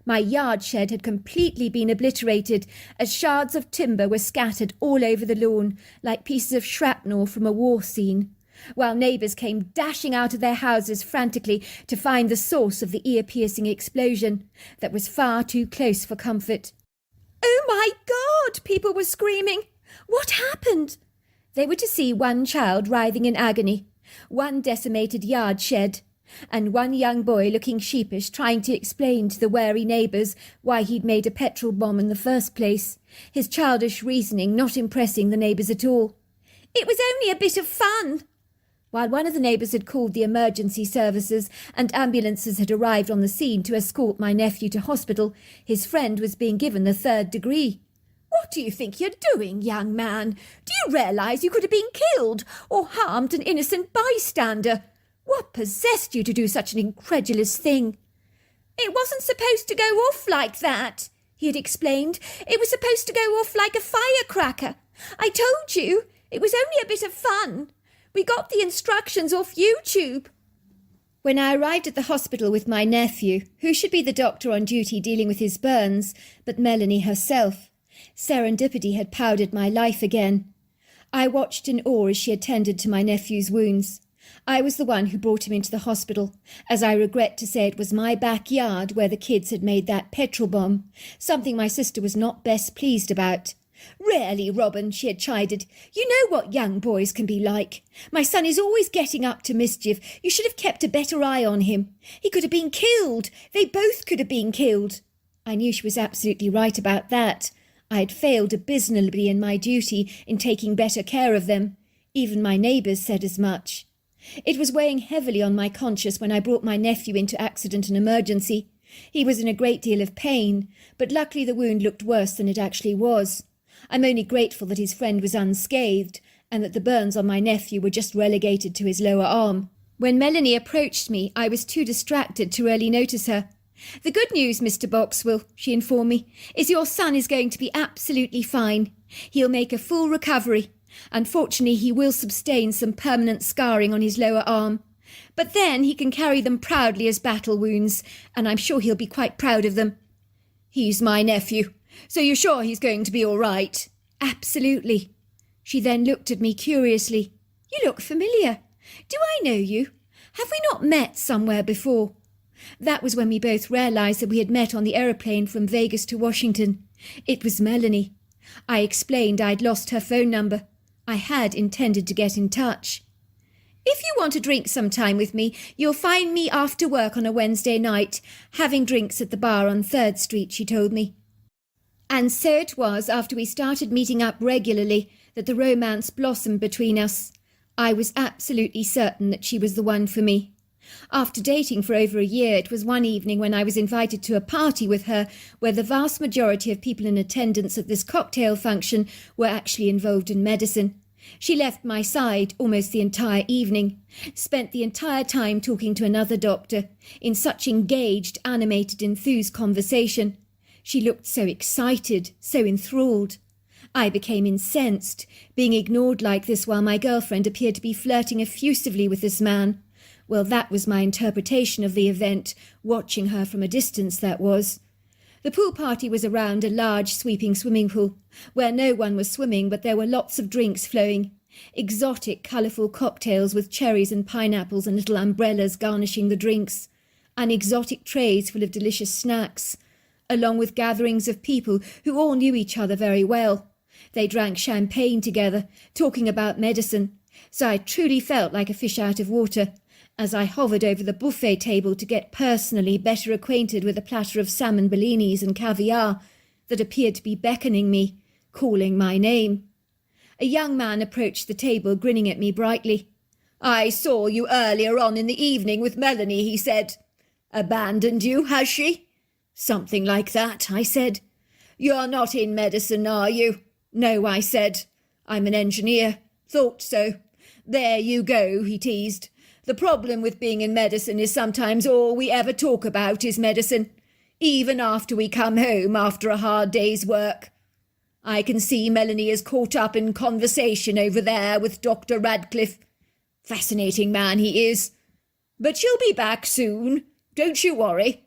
My yard shed had completely been obliterated as shards of timber were scattered all over the lawn like pieces of shrapnel from a war scene, while neighbours came dashing out of their houses frantically to find the source of the ear-piercing explosion that was far too close for comfort. "Oh my God!" people were screaming. "What happened?" They were to see one child writhing in agony, one decimated yard shed, and one young boy looking sheepish, trying to explain to the wary neighbours why he'd made a petrol bomb in the first place, his childish reasoning not impressing the neighbours at all. "It was only a bit of fun." While one of the neighbours had called the emergency services and ambulances had arrived on the scene to escort my nephew to hospital, his friend was being given the 3rd degree. "What do you think you're doing, young man? Do you realise you could have been killed or harmed an innocent bystander? What possessed you to do such an incredulous thing?" "It wasn't supposed to go off like that," he had explained. "It was supposed to go off like a firecracker. I told you, it was only a bit of fun. We got the instructions off YouTube." When I arrived at the hospital with my nephew, who should be the doctor on duty dealing with his burns, but Melanie herself, serendipity had powdered my life again. I watched in awe as she attended to my nephew's wounds. I was the one who brought him into the hospital, as I regret to say it was my backyard where the kids had made that petrol bomb, something my sister was not best pleased about. "Really, Robin," she had chided, "you know what young boys can be like. My son is always getting up to mischief. You should have kept a better eye on him. He could have been killed. They both could have been killed." I knew she was absolutely right about that. I had failed abysmally in my duty in taking better care of them. Even my neighbours said as much. It was weighing heavily on my conscience when I brought my nephew into accident and emergency. He was in a great deal of pain, but luckily the wound looked worse than it actually was. I'm only grateful that his friend was unscathed, and that the burns on my nephew were just relegated to his lower arm. When Melanie approached me, I was too distracted to really notice her. "The good news, Mr. Boxwell," she informed me, "is your son is going to be absolutely fine. He'll make a full recovery. Unfortunately, he will sustain some permanent scarring on his lower arm. But then he can carry them proudly as battle wounds, and I'm sure he'll be quite proud of them." "He's my nephew. So you're sure he's going to be all right?" "Absolutely." She then looked at me curiously. "You look familiar. Do I know you? Have we not met somewhere before?" That was when we both realised that we had met on the aeroplane from Vegas to Washington. It was Melanie. I explained I'd lost her phone number. I had intended to get in touch. "If you want to drink some time with me, you'll find me after work on a Wednesday night, having drinks at the bar on 3rd Street, she told me. And so it was, after we started meeting up regularly, that the romance blossomed between us. I was absolutely certain that she was the one for me. After dating for over a year, it was one evening when I was invited to a party with her where the vast majority of people in attendance at this cocktail function were actually involved in medicine. She left my side almost the entire evening, spent the entire time talking to another doctor, in such engaged, animated, enthused conversation. She looked so excited, so enthralled. I became incensed, being ignored like this while my girlfriend appeared to be flirting effusively with this man. Well, that was my interpretation of the event, watching her from a distance, that was. The pool party was around a large sweeping swimming pool, where no one was swimming, but there were lots of drinks flowing. Exotic, colourful cocktails with cherries and pineapples and little umbrellas garnishing the drinks. And exotic trays full of delicious snacks, along with gatherings of people who all knew each other very well. They drank champagne together, talking about medicine, so I truly felt like a fish out of water, as I hovered over the buffet table to get personally better acquainted with a platter of salmon bellinis and caviar that appeared to be beckoning me, calling my name. A young man approached the table, grinning at me brightly. "I saw you earlier on in the evening with Melanie," he said. "Abandoned you, has she?" "Something like that," I said. "You're not in medicine, are you?" "No," I said. "I'm an engineer." "Thought so." "There you go," he teased. "The problem with being in medicine is sometimes all we ever talk about is medicine, even after we come home after a hard day's work. I can see Melanie is caught up in conversation over there with Dr. Radcliffe. Fascinating man he is. But she'll be back soon. Don't you worry."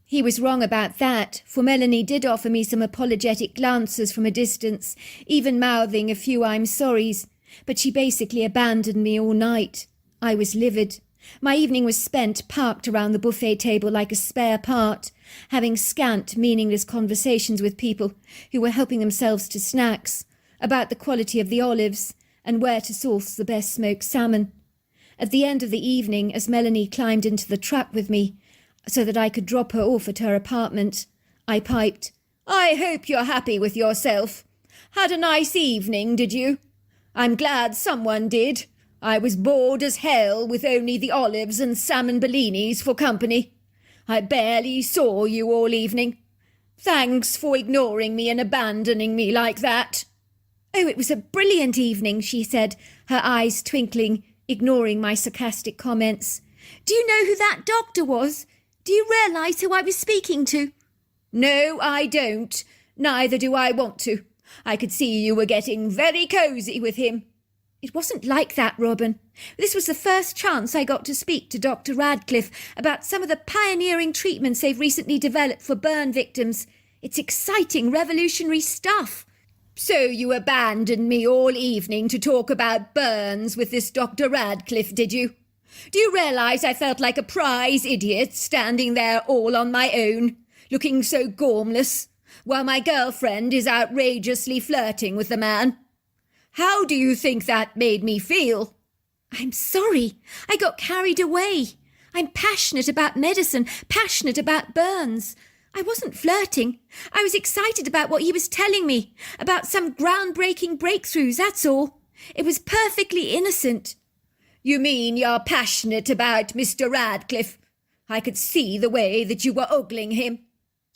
He was wrong about that, for Melanie did offer me some apologetic glances from a distance, even mouthing a few "I'm sorries," but she basically abandoned me all night. I was livid. My evening was spent parked around the buffet table like a spare part, having scant, meaningless conversations with people who were helping themselves to snacks, about the quality of the olives and where to source the best smoked salmon. At the end of the evening, as Melanie climbed into the truck with me, so that I could drop her off at her apartment, I piped, "I hope you're happy with yourself. Had a nice evening, did you? I'm glad someone did. I was bored as hell with only the olives and salmon bellinis for company. I barely saw you all evening. Thanks for ignoring me and abandoning me like that." "Oh, it was a brilliant evening," she said, her eyes twinkling, ignoring my sarcastic comments. "Do you know who that doctor was? Do you realise who I was speaking to?" "No, I don't. Neither do I want to. I could see you were getting very cosy with him." "It wasn't like that, Robin. This was the first chance I got to speak to Dr. Radcliffe about some of the pioneering treatments they've recently developed for burn victims. It's exciting, revolutionary stuff." "So you abandoned me all evening to talk about burns with this Dr. Radcliffe, did you? Do you realise I felt like a prize idiot standing there all on my own, looking so gormless, while my girlfriend is outrageously flirting with the man? How do you think that made me feel?" "I'm sorry. I got carried away. I'm passionate about medicine, passionate about burns. I wasn't flirting. I was excited about what he was telling me, about some groundbreaking breakthroughs, that's all. It was perfectly innocent." "You mean you're passionate about Mr. Radcliffe? I could see the way that you were ogling him."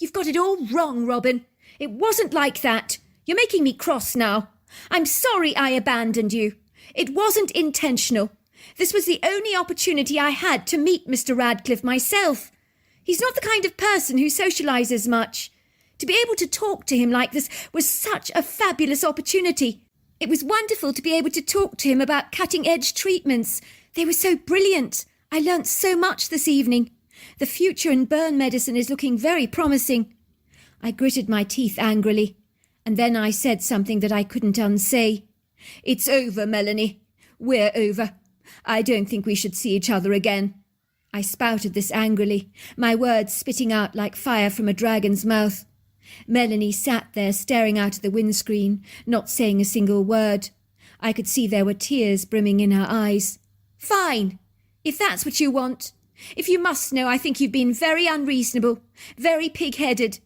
"You've got it all wrong, Robin. It wasn't like that. You're making me cross now. I'm sorry I abandoned you. It wasn't intentional. This was the only opportunity I had to meet Mr. Radcliffe myself. He's not the kind of person who socialises much. To be able to talk to him like this was such a fabulous opportunity. It was wonderful to be able to talk to him about cutting-edge treatments. They were so brilliant. I learnt so much this evening. The future in burn medicine is looking very promising." I gritted my teeth angrily, and then I said something that I couldn't unsay. "It's over, Melanie. We're over. I don't think we should see each other again." I spouted this angrily, my words spitting out like fire from a dragon's mouth. Melanie sat there staring out of the windscreen, not saying a single word. I could see there were tears brimming in her eyes. "Fine, if that's what you want. If you must know, I think you've been very unreasonable, very pig-headed."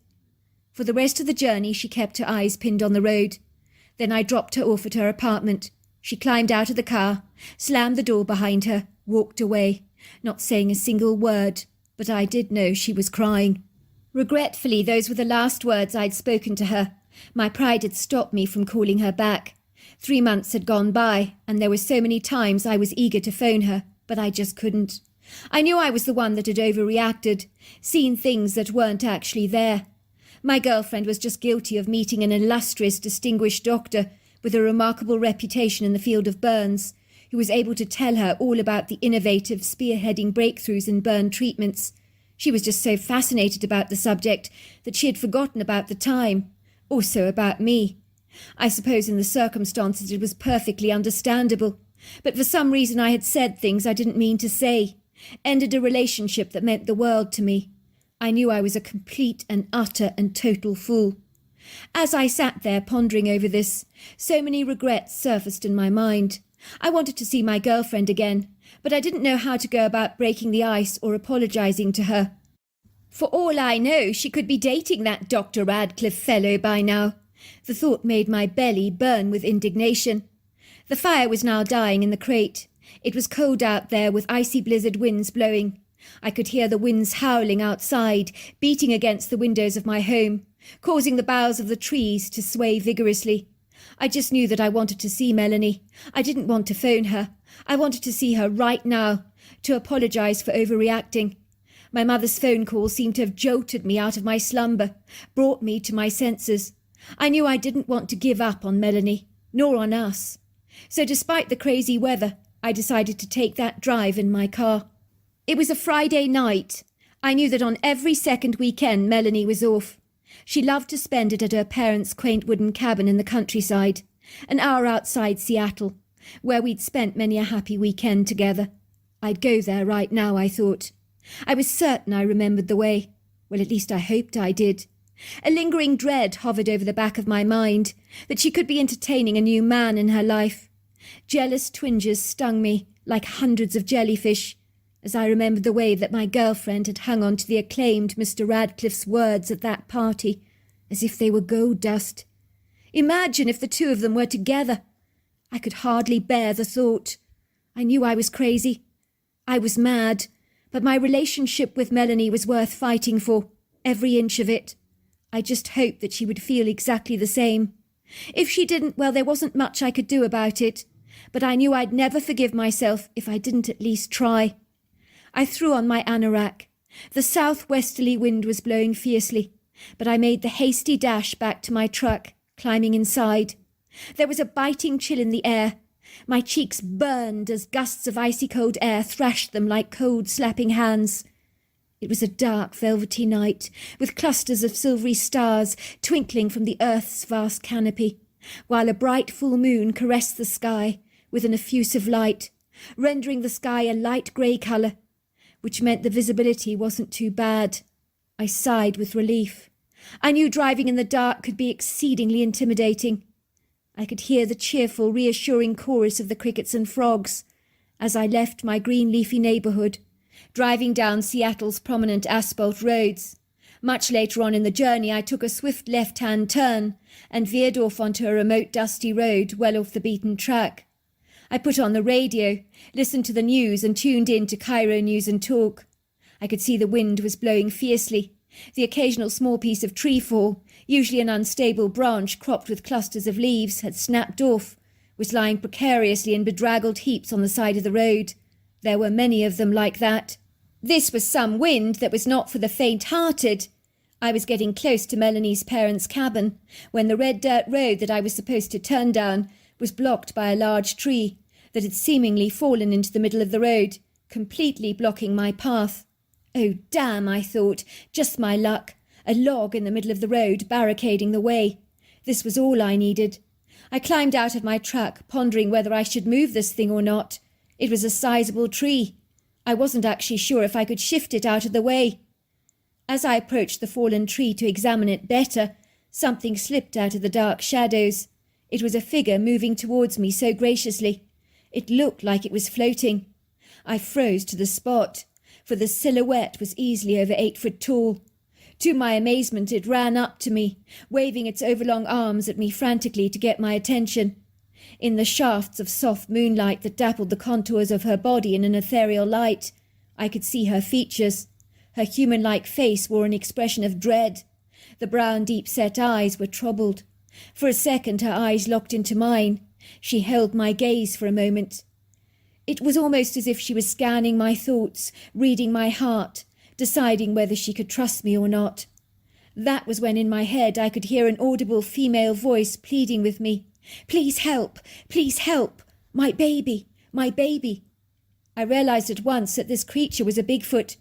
For the rest of the journey she kept her eyes pinned on the road. Then I dropped her off at her apartment. She climbed out of the car, slammed the door behind her, walked away, not saying a single word, but I did know she was crying. Regretfully, those were the last words I'd spoken to her. My pride had stopped me from calling her back. 3 months had gone by, and there were so many times I was eager to phone her, but I just couldn't. I knew I was the one that had overreacted, seen things that weren't actually there. My girlfriend was just guilty of meeting an illustrious, distinguished doctor with a remarkable reputation in the field of burns, who was able to tell her all about the innovative spearheading breakthroughs in burn treatments. She was just so fascinated about the subject that she had forgotten about the time, also about me. I suppose in the circumstances it was perfectly understandable, but for some reason I had said things I didn't mean to say, ended a relationship that meant the world to me. I knew I was a complete and utter and total fool. As I sat there pondering over this, so many regrets surfaced in my mind. I wanted to see my girlfriend again, but I didn't know how to go about breaking the ice or apologising to her. For all I know, she could be dating that Dr. Radcliffe fellow by now. The thought made my belly burn with indignation. The fire was now dying in the crate. It was cold out there with icy blizzard winds blowing. I could hear the winds howling outside, beating against the windows of my home, causing the boughs of the trees to sway vigorously. I just knew that I wanted to see Melanie. I didn't want to phone her. I wanted to see her right now, to apologise for overreacting. My mother's phone call seemed to have jolted me out of my slumber, brought me to my senses. I knew I didn't want to give up on Melanie, nor on us. So despite the crazy weather, I decided to take that drive in my car. It was a Friday night. I knew that on every second weekend Melanie was off. She loved to spend it at her parents' quaint wooden cabin in the countryside, an hour outside Seattle, where we'd spent many a happy weekend together. I'd go there right now, I thought. I was certain I remembered the way. Well, at least I hoped I did. A lingering dread hovered over the back of my mind, that she could be entertaining a new man in her life. Jealous twinges stung me like hundreds of jellyfish, as I remembered the way that my girlfriend had hung on to the acclaimed Mr. Radcliffe's words at that party, as if they were gold dust. Imagine if the two of them were together. I could hardly bear the thought. I knew I was crazy. I was mad, but my relationship with Melanie was worth fighting for, every inch of it. I just hoped that she would feel exactly the same. If she didn't, well, there wasn't much I could do about it, but I knew I'd never forgive myself if I didn't at least try. I threw on my anorak. The southwesterly wind was blowing fiercely, but I made the hasty dash back to my truck, climbing inside. There was a biting chill in the air. My cheeks burned as gusts of icy cold air thrashed them like cold slapping hands. It was a dark velvety night, with clusters of silvery stars twinkling from the earth's vast canopy, while a bright full moon caressed the sky with an effusive light, rendering the sky a light grey colour, which meant the visibility wasn't too bad. I sighed with relief. I knew driving in the dark could be exceedingly intimidating. I could hear the cheerful, reassuring chorus of the crickets and frogs as I left my green leafy neighbourhood, driving down Seattle's prominent asphalt roads. Much later on in the journey, I took a swift left-hand turn and veered off onto a remote dusty road well off the beaten track. I put on the radio, listened to the news and tuned in to Cairo News and Talk. I could see the wind was blowing fiercely. The occasional small piece of tree fall, usually an unstable branch cropped with clusters of leaves, had snapped off, was lying precariously in bedraggled heaps on the side of the road. There were many of them like that. This was some wind that was not for the faint-hearted. I was getting close to Melanie's parents' cabin when the red dirt road that I was supposed to turn down was blocked by a large tree that had seemingly fallen into the middle of the road, completely blocking my path. Oh, damn, I thought, just my luck. A log in the middle of the road barricading the way. This was all I needed. I climbed out of my truck, pondering whether I should move this thing or not. It was a sizable tree. I wasn't actually sure if I could shift it out of the way. As I approached the fallen tree to examine it better, something slipped out of the dark shadows. It was a figure moving towards me so graciously. It looked like it was floating. I froze to the spot, for the silhouette was easily over 8 foot tall. To my amazement, it ran up to me, waving its overlong arms at me frantically to get my attention. In the shafts of soft moonlight that dappled the contours of her body in an ethereal light, I could see her features. Her human-like face wore an expression of dread. The brown, deep-set eyes were troubled. For a second her eyes locked into mine. She held my gaze for a moment. It was almost as if she was scanning my thoughts, reading my heart, deciding whether she could trust me or not. That was when in my head I could hear an audible female voice pleading with me. Please help! Please help! My baby! My baby. I realised at once that this creature was a Bigfoot.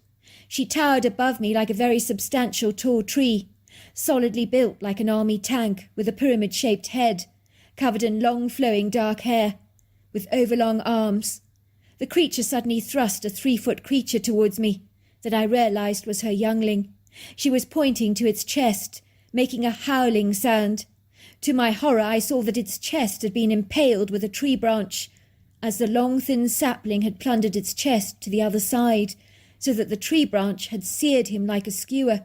She towered above me like a very substantial tall tree, solidly built like an army tank with a pyramid-shaped head, covered in long flowing dark hair, with overlong arms. The creature suddenly thrust a 3-foot creature towards me that I realised was her youngling. She was pointing to its chest, making a howling sound. To my horror, I saw that its chest had been impaled with a tree branch, as the long thin sapling had plundered its chest to the other side, so that the tree branch had seared him like a skewer.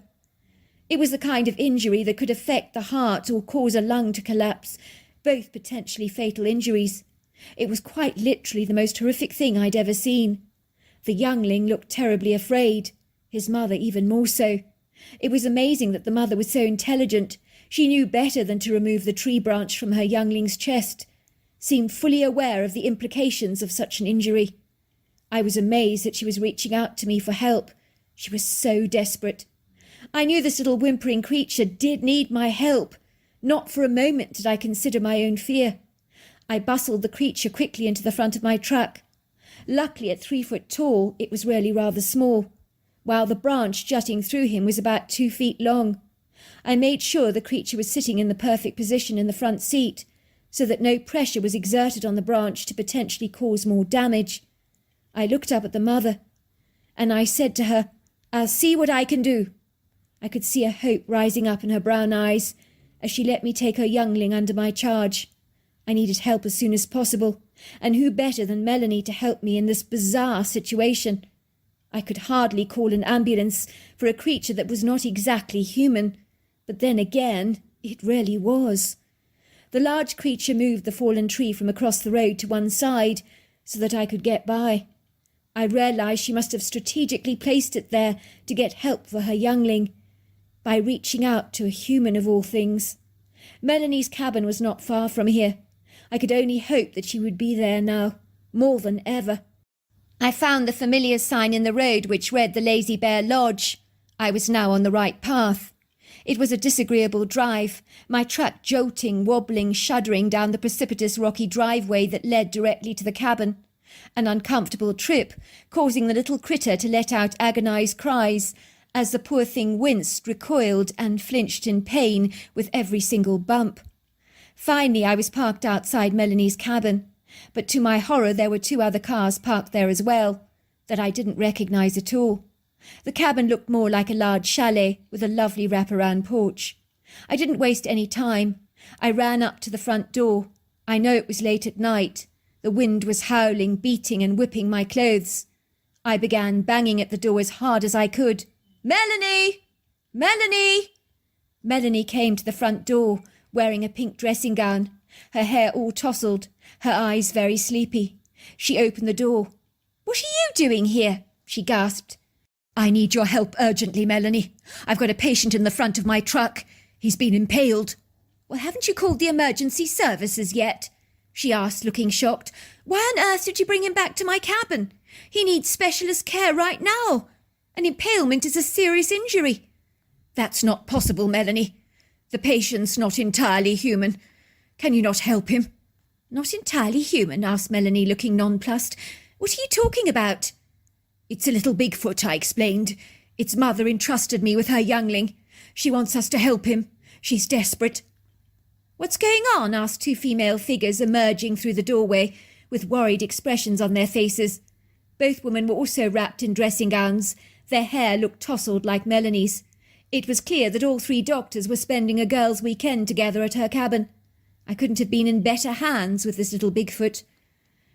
It was the kind of injury that could affect the heart or cause a lung to collapse, both potentially fatal injuries. It was quite literally the most horrific thing I'd ever seen. The youngling looked terribly afraid, his mother even more so. It was amazing that the mother was so intelligent. She knew better than to remove the tree branch from her youngling's chest, seemed fully aware of the implications of such an injury. I was amazed that she was reaching out to me for help. She was so desperate. I knew this little whimpering creature did need my help. Not for a moment did I consider my own fear. I bustled the creature quickly into the front of my truck. Luckily, at 3 foot tall, it was really rather small, while the branch jutting through him was about 2 feet long. I made sure the creature was sitting in the perfect position in the front seat, so that no pressure was exerted on the branch to potentially cause more damage. I looked up at the mother, and I said to her, "I'll see what I can do." I could see a hope rising up in her brown eyes as she let me take her youngling under my charge. I needed help as soon as possible, and who better than Melanie to help me in this bizarre situation? I could hardly call an ambulance for a creature that was not exactly human, but then again, it really was. The large creature moved the fallen tree from across the road to one side so that I could get by. I realised she must have strategically placed it there to get help for her youngling, by reaching out to a human of all things. Melanie's cabin was not far from here. I could only hope that she would be there now, more than ever. I found the familiar sign in the road which read the Lazy Bear Lodge. I was now on the right path. It was a disagreeable drive, my truck jolting, wobbling, shuddering down the precipitous rocky driveway that led directly to the cabin. An uncomfortable trip, causing the little critter to let out agonised cries, as the poor thing winced, recoiled, and flinched in pain with every single bump. Finally, I was parked outside Melanie's cabin, but to my horror there were 2 other cars parked there as well, that I didn't recognise at all. The cabin looked more like a large chalet with a lovely wraparound porch. I didn't waste any time. I ran up to the front door. I know it was late at night. The wind was howling, beating and whipping my clothes. I began banging at the door as hard as I could. "Melanie! Melanie!" Melanie came to the front door, wearing a pink dressing gown, her hair all tousled, her eyes very sleepy. She opened the door. "What are you doing here?" she gasped. "I need your help urgently, Melanie. I've got a patient in the front of my truck. He's been impaled." "Well, haven't you called the emergency services yet?" she asked, looking shocked. "Why on earth did you bring him back to my cabin? He needs specialist care right now. An impalement is a serious injury." "That's not possible, Melanie. The patient's not entirely human. Can you not help him?" "Not entirely human?" asked Melanie, looking nonplussed. "What are you talking about?" "It's a little Bigfoot," I explained. "Its mother entrusted me with her youngling. She wants us to help him. She's desperate." "What's going on?" asked 2 female figures emerging through the doorway, with worried expressions on their faces. Both women were also wrapped in dressing gowns. Their hair looked tousled like Melanie's. It was clear that all 3 doctors were spending a girls' weekend together at her cabin. I couldn't have been in better hands with this little Bigfoot.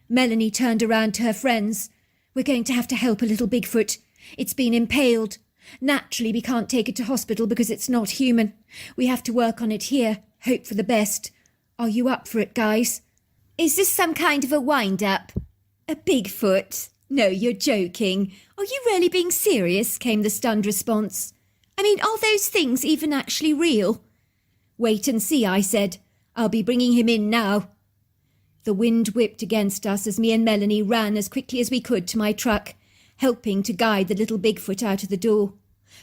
Melanie turned around to her friends. "We're going to have to help a little Bigfoot. It's been impaled. Naturally, we can't take it to hospital because it's not human. We have to work on it here, hope for the best. Are you up for it, guys?" "Is this some kind of a wind-up?" "A Bigfoot? No, you're joking. Are you really being serious?" came the stunned response. "I mean, are those things even actually real?" "Wait and see," I said. "I'll be bringing him in now." The wind whipped against us as me and Melanie ran as quickly as we could to my truck, helping to guide the little Bigfoot out of the door.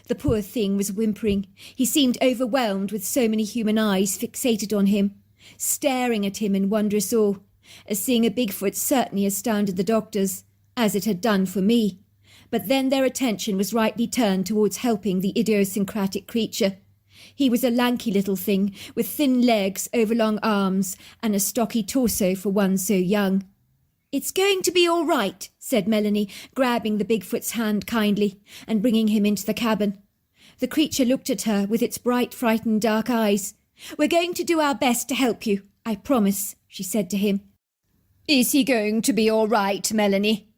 The poor thing was whimpering. He seemed overwhelmed with so many human eyes fixated on him, staring at him in wondrous awe. as seeing a Bigfoot certainly astounded the doctors, as it had done for me. But then their attention was rightly turned towards helping the idiosyncratic creature. He was a lanky little thing, with thin legs, overlong arms, and a stocky torso for one so young. "It's going to be all right," said Melanie, grabbing the Bigfoot's hand kindly and bringing him into the cabin. The creature looked at her with its bright, frightened dark eyes. "We're going to do our best to help you, I promise," she said to him. "Is he going to be all right, Melanie?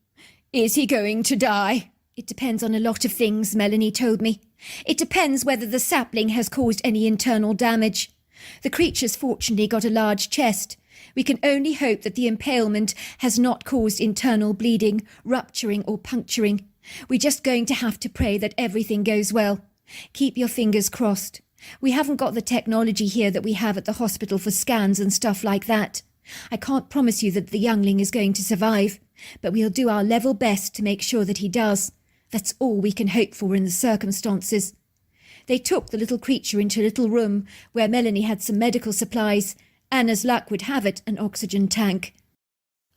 Is he going to die?" "It depends on a lot of things," Melanie told me. "It depends whether the sapling has caused any internal damage. The creature's fortunately got a large chest. We can only hope that the impalement has not caused internal bleeding, rupturing or puncturing. We're just going to have to pray that everything goes well. Keep your fingers crossed. We haven't got the technology here that we have at the hospital for scans and stuff like that. I can't promise you that the youngling is going to survive, but we'll do our level best to make sure that he does. That's all we can hope for in the circumstances." They took the little creature into a little room where Melanie had some medical supplies, and as luck would have it, an oxygen tank.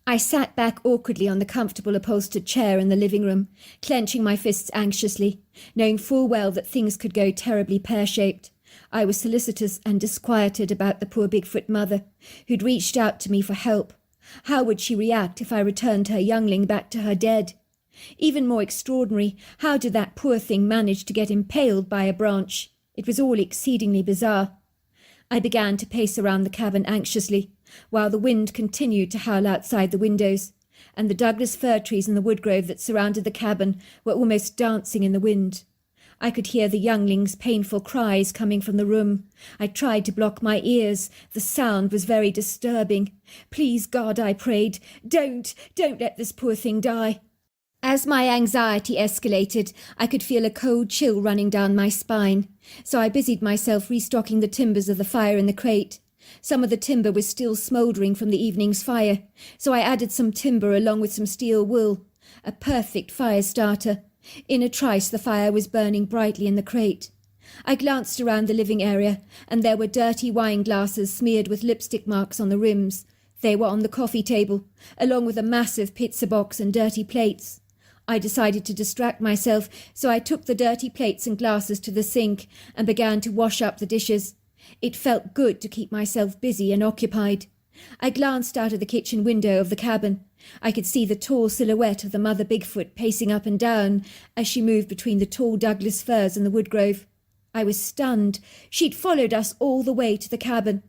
I sat back awkwardly on the comfortable upholstered chair in the living room, clenching my fists anxiously, knowing full well that things could go terribly pear-shaped. I was solicitous and disquieted about the poor Bigfoot mother, who'd reached out to me for help. How would she react if I returned her youngling back to her dead? Even more extraordinary, how did that poor thing manage to get impaled by a branch? It was all exceedingly bizarre. I began to pace around the cabin anxiously, while the wind continued to howl outside the windows, and the Douglas fir trees in the woodgrove that surrounded the cabin were almost dancing in the wind. I could hear the youngling's painful cries coming from the room. I tried to block my ears. The sound was very disturbing. "Please, God," I prayed, don't let this poor thing die." As my anxiety escalated, I could feel a cold chill running down my spine, so I busied myself restocking the timbers of the fire in the crate. Some of the timber was still smouldering from the evening's fire, so I added some timber along with some steel wool. A perfect fire starter. In a trice the fire was burning brightly in the crate. I glanced around the living area, and there were dirty wine glasses smeared with lipstick marks on the rims. They were on the coffee table, along with a massive pizza box and dirty plates. I decided to distract myself, so I took the dirty plates and glasses to the sink and began to wash up the dishes. It felt good to keep myself busy and occupied. I glanced out of the kitchen window of the cabin. I could see the tall silhouette of the mother Bigfoot pacing up and down as she moved between the tall Douglas firs and the woodgrove. I was stunned. She'd followed us all the way to the cabin.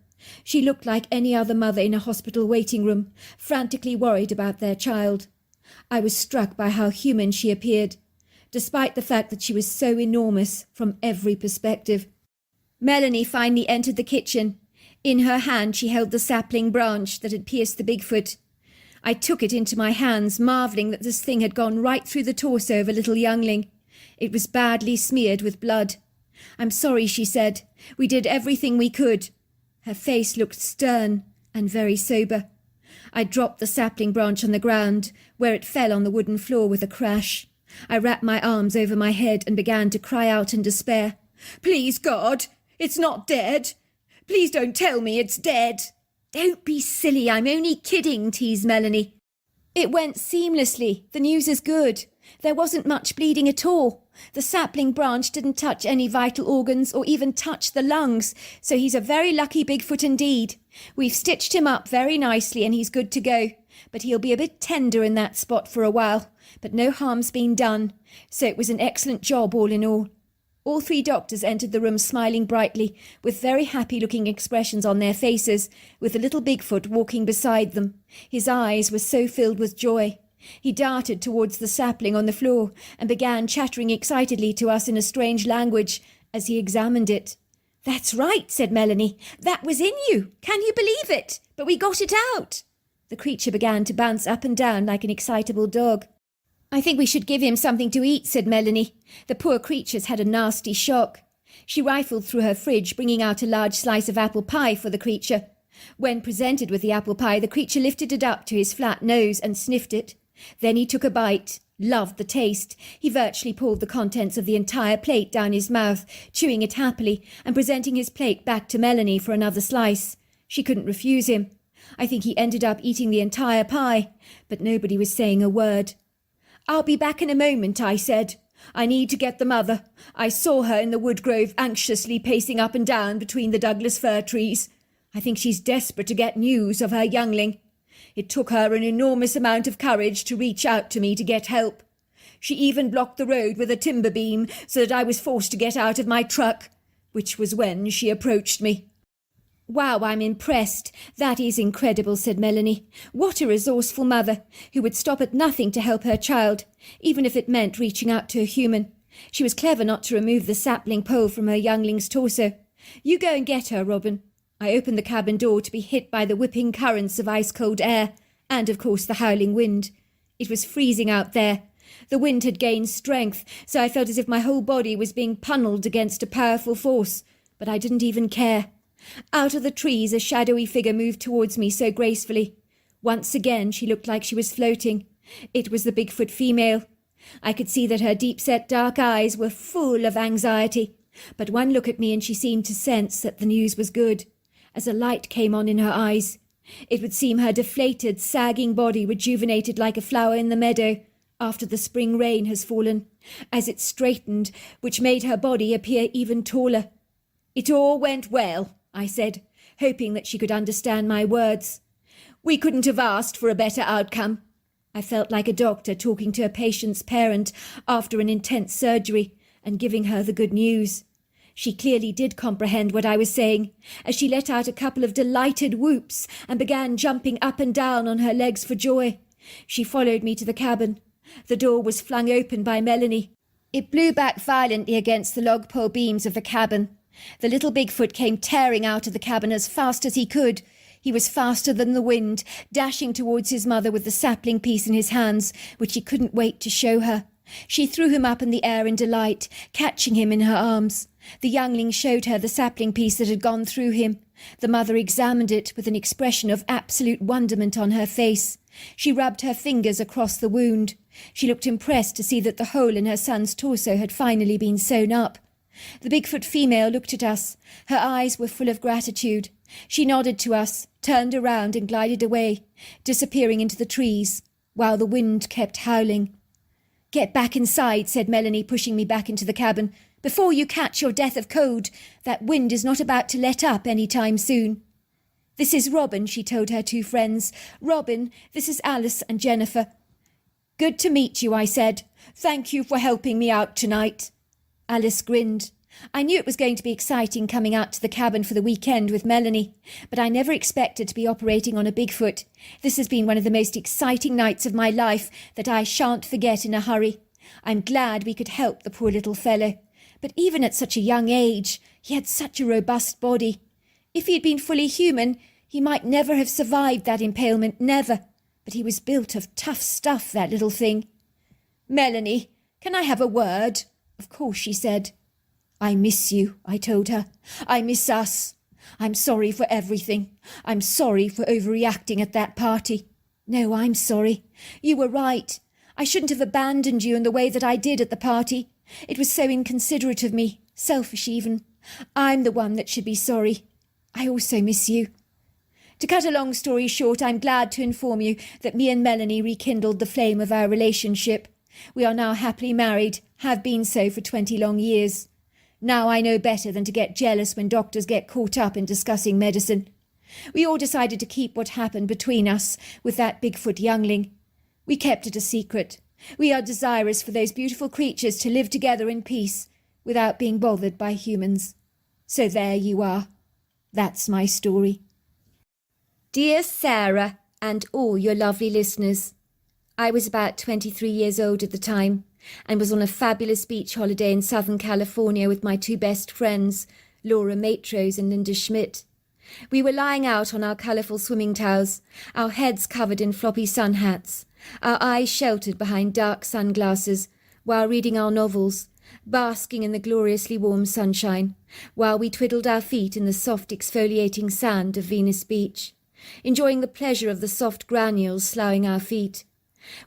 She looked like any other mother in a hospital waiting room, frantically worried about their child. I was struck by how human she appeared, despite the fact that she was so enormous from every perspective. Melanie finally entered the kitchen. In her hand she held the sapling branch that had pierced the Bigfoot. I took it into my hands, marvelling that this thing had gone right through the torso of a little youngling. It was badly smeared with blood. "I'm sorry," she said. "We did everything we could." Her face looked stern and very sober. I dropped the sapling branch on the ground, where it fell on the wooden floor with a crash. I wrapped my arms over my head and began to cry out in despair. "Please, God, it's not dead. Please don't tell me it's dead." "Don't be silly, I'm only kidding," teased Melanie. "It went seamlessly. The news is good. There wasn't much bleeding at all. The sapling branch didn't touch any vital organs or even touch the lungs, so he's a very lucky Bigfoot indeed. We've stitched him up very nicely and he's good to go, but he'll be a bit tender in that spot for a while. But no harm's been done, so it was an excellent job all in all." All three doctors entered the room smiling brightly, with very happy-looking expressions on their faces, with the little Bigfoot walking beside them. His eyes were so filled with joy. He darted towards the sapling on the floor and began chattering excitedly to us in a strange language as he examined it. "That's right," said Melanie. "That was in you. Can you believe it? But we got it out." The creature began to bounce up and down like an excitable dog. "I think we should give him something to eat," said Melanie. "The poor creature's had a nasty shock." She rifled through her fridge, bringing out a large slice of apple pie for the creature. When presented with the apple pie, the creature lifted it up to his flat nose and sniffed it. Then he took a bite, loved the taste. He virtually poured the contents of the entire plate down his mouth, chewing it happily and presenting his plate back to Melanie for another slice. She couldn't refuse him. I think he ended up eating the entire pie, but nobody was saying a word. "I'll be back in a moment," I said. "I need to get the mother. I saw her in the wood grove anxiously pacing up and down between the Douglas fir trees. I think she's desperate to get news of her youngling. It took her an enormous amount of courage to reach out to me to get help. She even blocked the road with a timber beam so that I was forced to get out of my truck, which was when she approached me." "Wow, I'm impressed. That is incredible," said Melanie. "What a resourceful mother, who would stop at nothing to help her child, even if it meant reaching out to a human. She was clever not to remove the sapling pole from her youngling's torso. You go and get her, Robin." I opened the cabin door to be hit by the whipping currents of ice-cold air, and of course the howling wind. It was freezing out there. The wind had gained strength, so I felt as if my whole body was being punnelled against a powerful force, but I didn't even care. Out of the trees, a shadowy figure moved towards me so gracefully. Once again, she looked like she was floating. It was the Bigfoot female. I could see that her deep-set dark eyes were full of anxiety, but one look at me and she seemed to sense that the news was good, as a light came on in her eyes. It would seem her deflated, sagging body rejuvenated like a flower in the meadow after the spring rain has fallen, as it straightened, which made her body appear even taller. "It all went well," I said, hoping that she could understand my words. "We couldn't have asked for a better outcome." I felt like a doctor talking to a patient's parent after an intense surgery and giving her the good news. She clearly did comprehend what I was saying, as she let out a couple of delighted whoops and began jumping up and down on her legs for joy. She followed me to the cabin. The door was flung open by Melanie. It blew back violently against the log pole beams of the cabin. The little Bigfoot came tearing out of the cabin as fast as he could. He was faster than the wind, dashing towards his mother with the sapling piece in his hands, which he couldn't wait to show her. She threw him up in the air in delight, catching him in her arms. The youngling showed her the sapling piece that had gone through him. The mother examined it with an expression of absolute wonderment on her face. She rubbed her fingers across the wound. She looked impressed to see that the hole in her son's torso had finally been sewn up. The Bigfoot female looked at us. Her eyes were full of gratitude. She nodded to us, turned around and glided away, disappearing into the trees, while the wind kept howling. "Get back inside," said Melanie, pushing me back into the cabin, "before you catch your death of cold. That wind is not about to let up any time soon." "This is Robin," she told her two friends. "Robin, this is Alice and Jennifer." "Good to meet you," I said. "Thank you for helping me out tonight." Alice grinned. I knew it was going to be exciting coming out to the cabin for the weekend with Melanie, but I never expected to be operating on a Bigfoot. This has been one of the most exciting nights of my life that I shan't forget in a hurry. I'm glad we could help the poor little fellow. But even at such a young age, he had such a robust body. If he had been fully human, he might never have survived that impalement, never. But he was built of tough stuff, that little thing. "Melanie, can I have a word?" "Of course," she said. "I miss you," I told her. "I miss us. I'm sorry for everything. I'm sorry for overreacting at that party." "No, I'm sorry. You were right. I shouldn't have abandoned you in the way that I did at the party. It was so inconsiderate of me, selfish even. I'm the one that should be sorry. I also miss you." To cut a long story short, I'm glad to inform you that me and Melanie rekindled the flame of our relationship. We are now happily married, have been so for 20 long years. Now I know better than to get jealous when doctors get caught up in discussing medicine. We all decided to keep what happened between us with that Bigfoot youngling. We kept it a secret. We are desirous for those beautiful creatures to live together in peace without being bothered by humans. So there you are. That's my story. Dear Sarah and all your lovely listeners, I was about 23 years old at the time and was on a fabulous beach holiday in Southern California with my two best friends, Laura Matrose and Linda Schmidt. We were lying out on our colourful swimming towels, our heads covered in floppy sun hats, our eyes sheltered behind dark sunglasses, while reading our novels, basking in the gloriously warm sunshine, while we twiddled our feet in the soft exfoliating sand of Venice Beach, enjoying the pleasure of the soft granules sloughing our feet.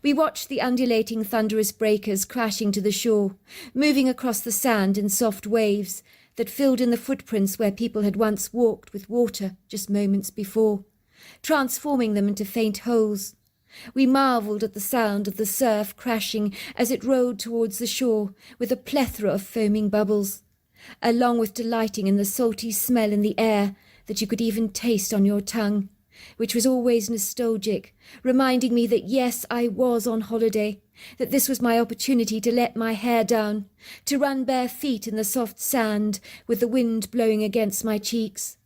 We watched the undulating thunderous breakers crashing to the shore, moving across the sand in soft waves that filled in the footprints where people had once walked with water just moments before, transforming them into faint holes. We marvelled at the sound of the surf crashing as it rolled towards the shore with a plethora of foaming bubbles, along with delighting in the salty smell in the air that you could even taste on your tongue, which was always nostalgic, reminding me that yes, I was on holiday, that this was my opportunity to let my hair down, to run bare feet in the soft sand with the wind blowing against my cheeks,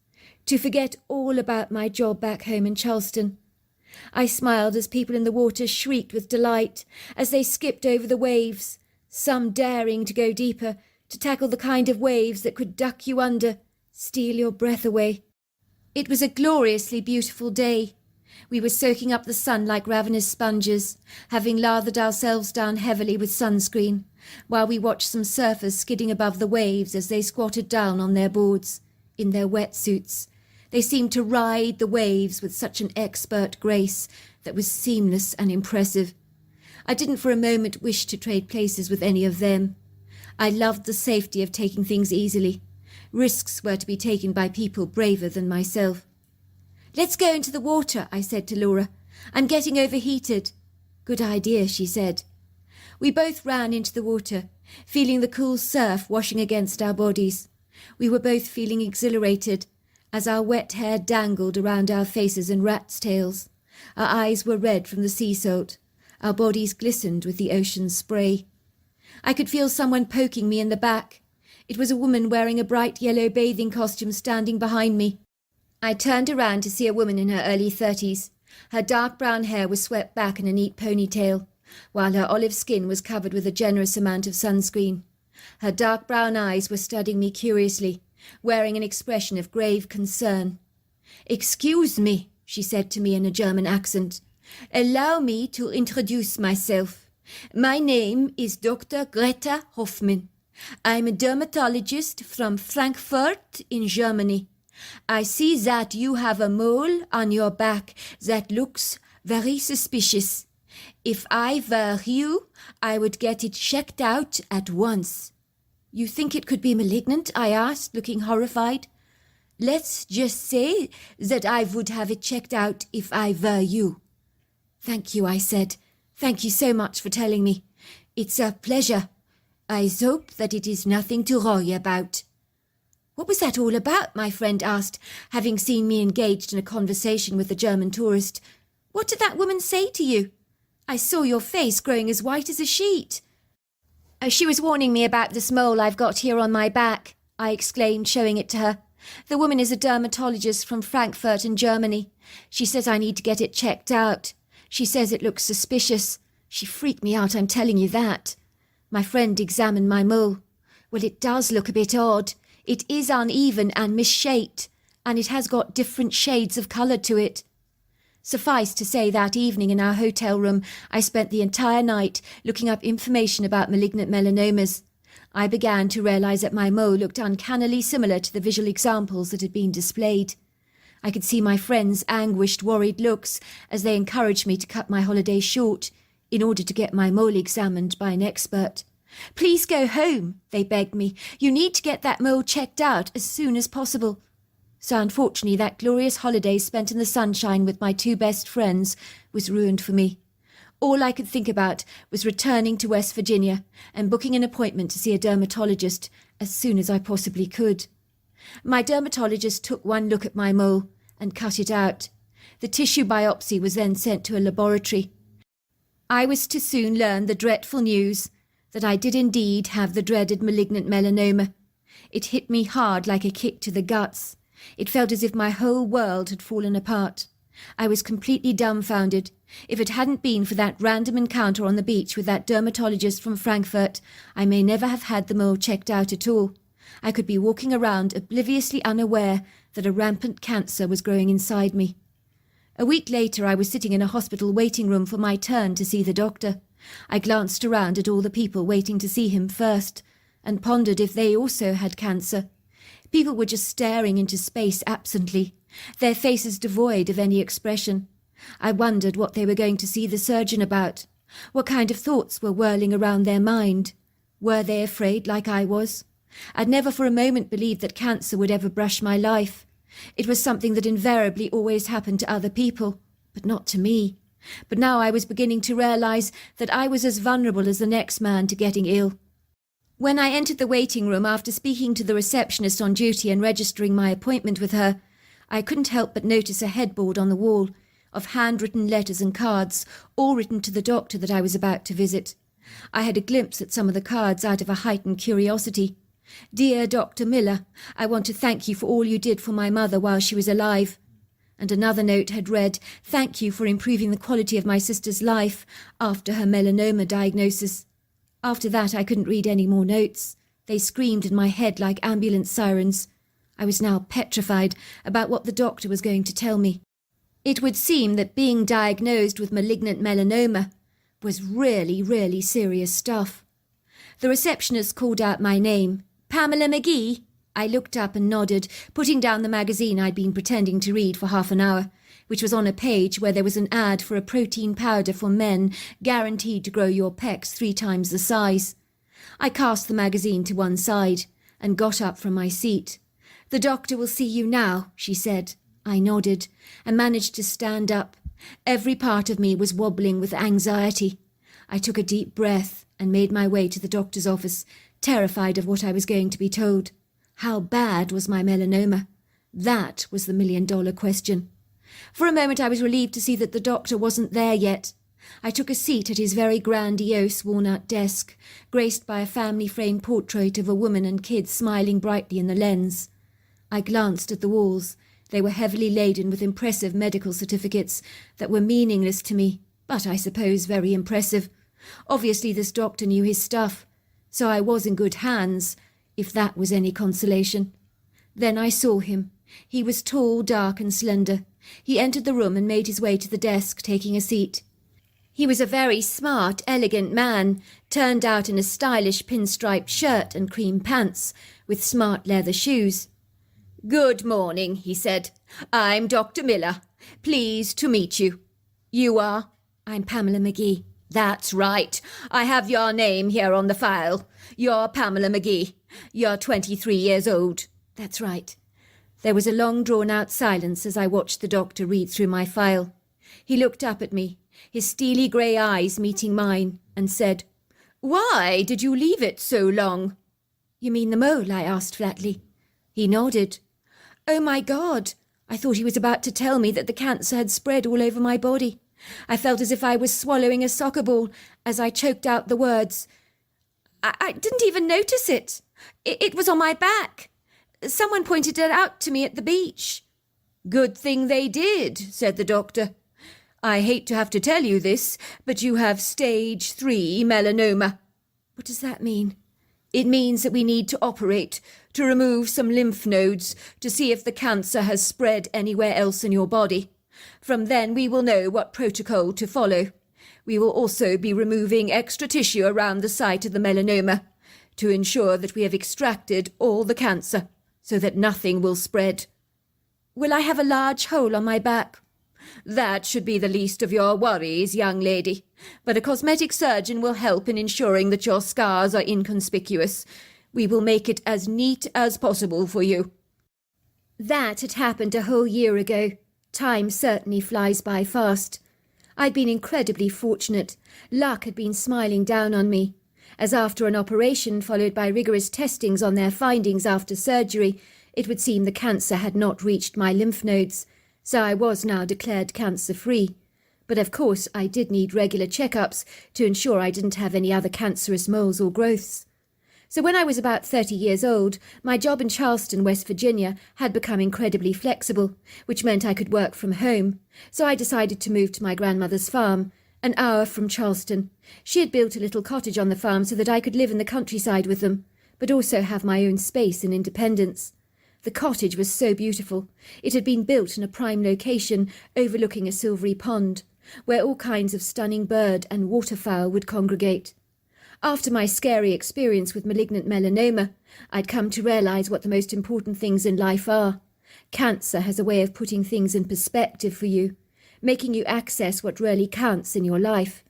to forget all about my job back home in Charleston. I smiled as people in the water shrieked with delight as they skipped over the waves, some daring to go deeper, to tackle the kind of waves that could duck you under, steal your breath away. It was a gloriously beautiful day. We were soaking up the sun like ravenous sponges, having lathered ourselves down heavily with sunscreen, while we watched some surfers skidding above the waves as they squatted down on their boards, in their wetsuits. They seemed to ride the waves with such an expert grace that was seamless and impressive. I didn't for a moment wish to trade places with any of them. I loved the safety of taking things easily. Risks were to be taken by people braver than myself. "Let's go into the water," I said to Laura. "I'm getting overheated." "Good idea," she said. We both ran into the water, feeling the cool surf washing against our bodies. We were both feeling exhilarated, as our wet hair dangled around our faces in rats' tails. Our eyes were red from the sea salt. Our bodies glistened with the ocean's spray. I could feel someone poking me in the back. It was a woman wearing a bright yellow bathing costume standing behind me. I turned around to see a woman in her early 30s. Her dark brown hair was swept back in a neat ponytail, while her olive skin was covered with a generous amount of sunscreen. Her dark brown eyes were studying me curiously, wearing an expression of grave concern. "Excuse me," she said to me in a German accent. "Allow me to introduce myself. My name is Dr. Greta Hoffmann. I'm a dermatologist from Frankfurt in Germany. I see that you have a mole on your back that looks very suspicious. If I were you, I would get it checked out at once." "You think it could be malignant?" I asked, looking horrified. "Let's just say that I would have it checked out if I were you." "Thank you," I said. "Thank you so much for telling me. It's a pleasure. I hope that it is nothing to worry about." "What was that all about?" my friend asked, having seen me engaged in a conversation with the German tourist. "What did that woman say to you? I saw your face growing as white as a sheet." "She was warning me about this mole I've got here on my back," I exclaimed, showing it to her. "The woman is a dermatologist from Frankfurt in Germany. She says I need to get it checked out. She says it looks suspicious. She freaked me out, I'm telling you that." My friend examined my mole. "Well, it does look a bit odd. It is uneven and misshaped, and it has got different shades of colour to it." Suffice to say, that evening in our hotel room, I spent the entire night looking up information about malignant melanomas. I began to realise that my mole looked uncannily similar to the visual examples that had been displayed. I could see my friends' anguished, worried looks as they encouraged me to cut my holiday short in order to get my mole examined by an expert. "Please go home," they begged me. "You need to get that mole checked out as soon as possible." So unfortunately, that glorious holiday spent in the sunshine with my two best friends was ruined for me. All I could think about was returning to West Virginia and booking an appointment to see a dermatologist as soon as I possibly could. My dermatologist took one look at my mole and cut it out. The tissue biopsy was then sent to a laboratory. I was to soon learn the dreadful news that I did indeed have the dreaded malignant melanoma. It hit me hard like a kick to the guts. It felt as if my whole world had fallen apart. I was completely dumbfounded. If it hadn't been for that random encounter on the beach with that dermatologist from Frankfurt, I may never have had the mole checked out at all. I could be walking around obliviously unaware that a rampant cancer was growing inside me. A week later, I was sitting in a hospital waiting room for my turn to see the doctor. I glanced around at all the people waiting to see him first, and pondered if they also had cancer. People were just staring into space absently, their faces devoid of any expression. I wondered what they were going to see the surgeon about. What kind of thoughts were whirling around their mind? Were they afraid like I was? I'd never for a moment believed that cancer would ever brush my life. It was something that invariably always happened to other people, but not to me. But now I was beginning to realize that I was as vulnerable as the next man to getting ill. When I entered the waiting room after speaking to the receptionist on duty and registering my appointment with her, I couldn't help but notice a headboard on the wall of handwritten letters and cards, all written to the doctor that I was about to visit. I had a glimpse at some of the cards out of a heightened curiosity. "Dear Dr. Miller, I want to thank you for all you did for my mother while she was alive." And another note had read, "Thank you for improving the quality of my sister's life after her melanoma diagnosis." After that I couldn't read any more notes. They screamed in my head like ambulance sirens. I was now petrified about what the doctor was going to tell me. It would seem that being diagnosed with malignant melanoma was really, really serious stuff. The receptionist called out my name. "Pamela McGee?" I looked up and nodded, putting down the magazine I'd been pretending to read for half an hour, which was on a page where there was an ad for a protein powder for men guaranteed to grow your pecs 3 times the size. I cast the magazine to one side and got up from my seat. "The doctor will see you now," she said. I nodded and managed to stand up. Every part of me was wobbling with anxiety. I took a deep breath and made my way to the doctor's office, terrified of what I was going to be told. How bad was my melanoma? That was the million-dollar question. For a moment I was relieved to see that the doctor wasn't there yet. I took a seat at his very grandiose, worn-out desk, graced by a family-framed portrait of a woman and kids smiling brightly in the lens. I glanced at the walls. They were heavily laden with impressive medical certificates that were meaningless to me, but I suppose very impressive. Obviously this doctor knew his stuff, so I was in good hands, if that was any consolation. Then I saw him. He was tall, dark and slender. He entered the room and made his way to the desk, taking a seat. He was a very smart, elegant man, turned out in a stylish pinstriped shirt and cream pants, with smart leather shoes. "Good morning," he said. "I'm Dr. Miller. Pleased to meet you." "You are?" "I'm Pamela McGee." "That's right. I have your name here on the file. You're Pamela McGee. You're 23 years old." "That's right." There was a long drawn-out silence as I watched the doctor read through my file. He looked up at me, his steely grey eyes meeting mine, and said, "Why did you leave it so long?" "You mean the mole?" I asked flatly. He nodded. Oh my God! I thought he was about to tell me that the cancer had spread all over my body. I felt as if I was swallowing a soccer ball as I choked out the words. I didn't even notice it. It was on my back. Someone pointed it out to me at the beach. "Good thing they did," said the doctor. "I hate to have to tell you this, but you have stage 3 melanoma." "What does that mean?" "It means that we need to operate to remove some lymph nodes to see if the cancer has spread anywhere else in your body. From then we will know what protocol to follow. We will also be removing extra tissue around the site of the melanoma to ensure that we have extracted all the cancer so that nothing will spread." "Will I have a large hole on my back?" "That should be the least of your worries, young lady, but a cosmetic surgeon will help in ensuring that your scars are inconspicuous. We will make it as neat as possible for you." That had happened a whole year ago. Time certainly flies by fast. I'd been incredibly fortunate. Luck had been smiling down on me, as after an operation followed by rigorous testings on their findings after surgery, it would seem the cancer had not reached my lymph nodes, so I was now declared cancer-free. But of course I did need regular checkups to ensure I didn't have any other cancerous moles or growths. So when I was about 30 years old, my job in Charleston, West Virginia, had become incredibly flexible, which meant I could work from home. So I decided to move to my grandmother's farm, an hour from Charleston. She had built a little cottage on the farm so that I could live in the countryside with them, but also have my own space and independence. The cottage was so beautiful. It had been built in a prime location overlooking a silvery pond, where all kinds of stunning bird and waterfowl would congregate. After my scary experience with malignant melanoma, I'd come to realize what the most important things in life are. Cancer has a way of putting things in perspective for you, making you access what really counts in your life.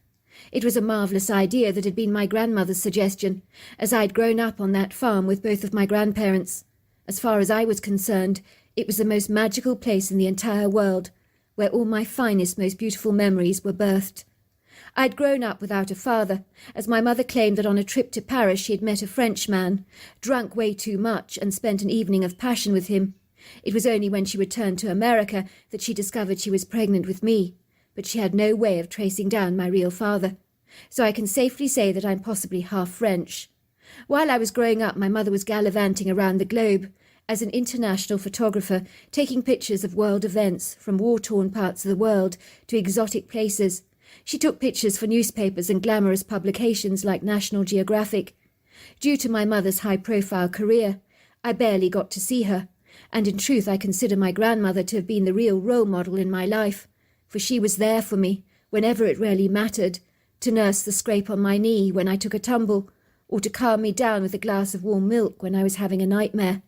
It was a marvellous idea that had been my grandmother's suggestion, as I'd grown up on that farm with both of my grandparents. As far as I was concerned, It was the most magical place in the entire world, where all my finest, most beautiful memories were birthed. I'd grown up without a father, as my mother claimed that on a trip to Paris she had met a Frenchman, drunk way too much, and spent an evening of passion with him. It was only when she returned to America that she discovered she was pregnant with me, but she had no way of tracing down my real father. So I can safely say that I'm possibly half French. While I was growing up, my mother was gallivanting around the globe as an international photographer, taking pictures of world events from war-torn parts of the world to exotic places. She took pictures for newspapers and glamorous publications like National Geographic. Due to my mother's high-profile career, I barely got to see her, and in truth I consider my grandmother to have been the real role model in my life, for she was there for me, whenever it really mattered, to nurse the scrape on my knee when I took a tumble, or to calm me down with a glass of warm milk when I was having a nightmare.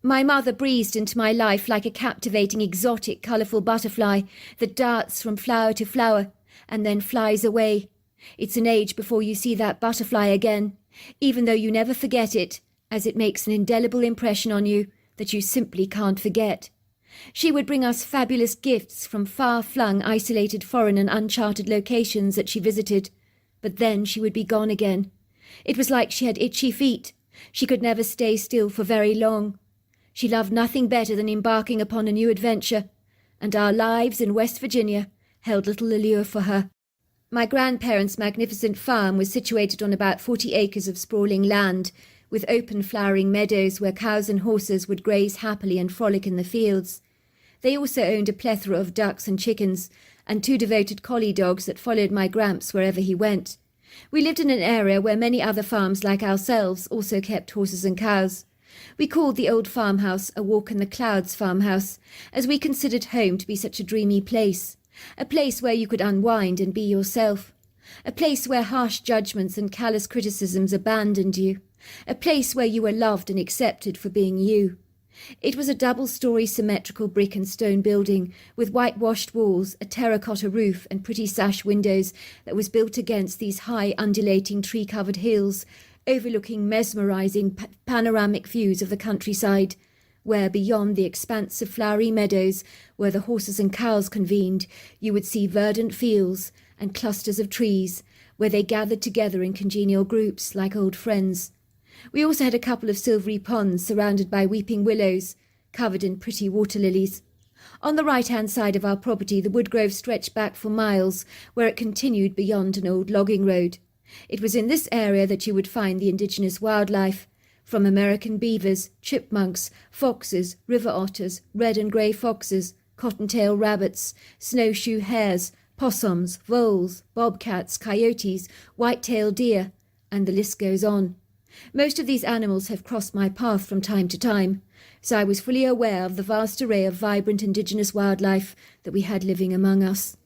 My mother breezed into my life like a captivating, exotic, colourful butterfly that darts from flower to flower and then flies away. It's an age before you see that butterfly again, even though you never forget it, as it makes an indelible impression on you that you simply can't forget. She would bring us fabulous gifts from far-flung, isolated foreign and uncharted locations that she visited, but then she would be gone again. It was like she had itchy feet. She could never stay still for very long. She loved nothing better than embarking upon a new adventure, and our lives in West Virginia held little allure for her. My grandparents' magnificent farm was situated on about 40 acres of sprawling land, with open flowering meadows where cows and horses would graze happily and frolic in the fields. They also owned a plethora of ducks and chickens, and 2 devoted collie dogs that followed my Gramps wherever he went. We lived in an area where many other farms like ourselves also kept horses and cows. We called the old farmhouse a walk in the clouds farmhouse, as we considered home to be such a dreamy place, a place where you could unwind and be yourself, a place where harsh judgments and callous criticisms abandoned you, a place where you were loved and accepted for being you. It was a double-storey symmetrical brick and stone building with whitewashed walls, a terracotta roof and pretty sash windows that was built against these high undulating tree-covered hills, overlooking mesmerising panoramic views of the countryside, where beyond the expanse of flowery meadows where the horses and cows convened, you would see verdant fields and clusters of trees, where they gathered together in congenial groups like old friends. We also had a couple of silvery ponds surrounded by weeping willows, covered in pretty water lilies. On the right-hand side of our property the woodgrove stretched back for miles, where it continued beyond an old logging road. It was in this area that you would find the indigenous wildlife, from American beavers, chipmunks, foxes, river otters, red and grey foxes, cottontail rabbits, snowshoe hares, possums, voles, bobcats, coyotes, white-tailed deer, and the list goes on. Most of these animals have crossed my path from time to time, so I was fully aware of the vast array of vibrant indigenous wildlife that we had living among us.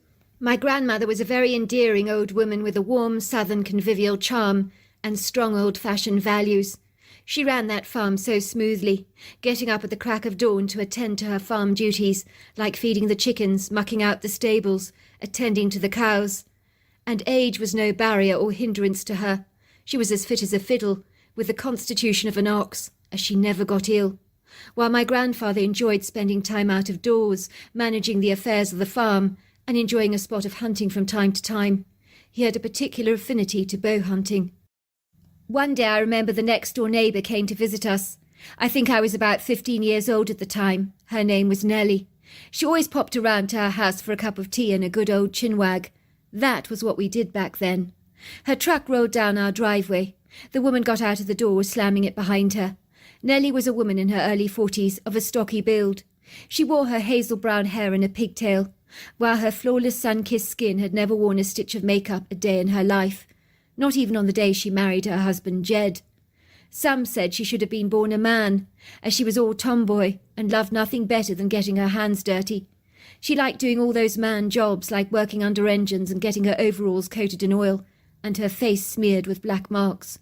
My grandmother was a very endearing old woman with a warm, southern convivial charm and strong old-fashioned values. She ran that farm so smoothly, getting up at the crack of dawn to attend to her farm duties, like feeding the chickens, mucking out the stables, attending to the cows. And age was no barrier or hindrance to her. She was as fit as a fiddle, with the constitution of an ox, as she never got ill. While my grandfather enjoyed spending time out of doors, managing the affairs of the farm, and enjoying a spot of hunting from time to time, he had a particular affinity to bow hunting. One day I remember the next-door neighbour came to visit us. I think I was about 15 years old at the time. Her name was Nellie. She always popped around to our house for a cup of tea and a good old chinwag. That was what we did back then. Her truck rolled down our driveway. The woman got out of the door, slamming it behind her. Nellie was a woman in her early 40s, of a stocky build. She wore her hazel-brown hair in a pigtail, while her flawless sun-kissed skin had never worn a stitch of makeup a day in her life, not even on the day she married her husband Jed. Some said she should have been born a man, as she was all tomboy and loved nothing better than getting her hands dirty. She liked doing all those man jobs like working under engines and getting her overalls coated in oil, and her face smeared with black marks.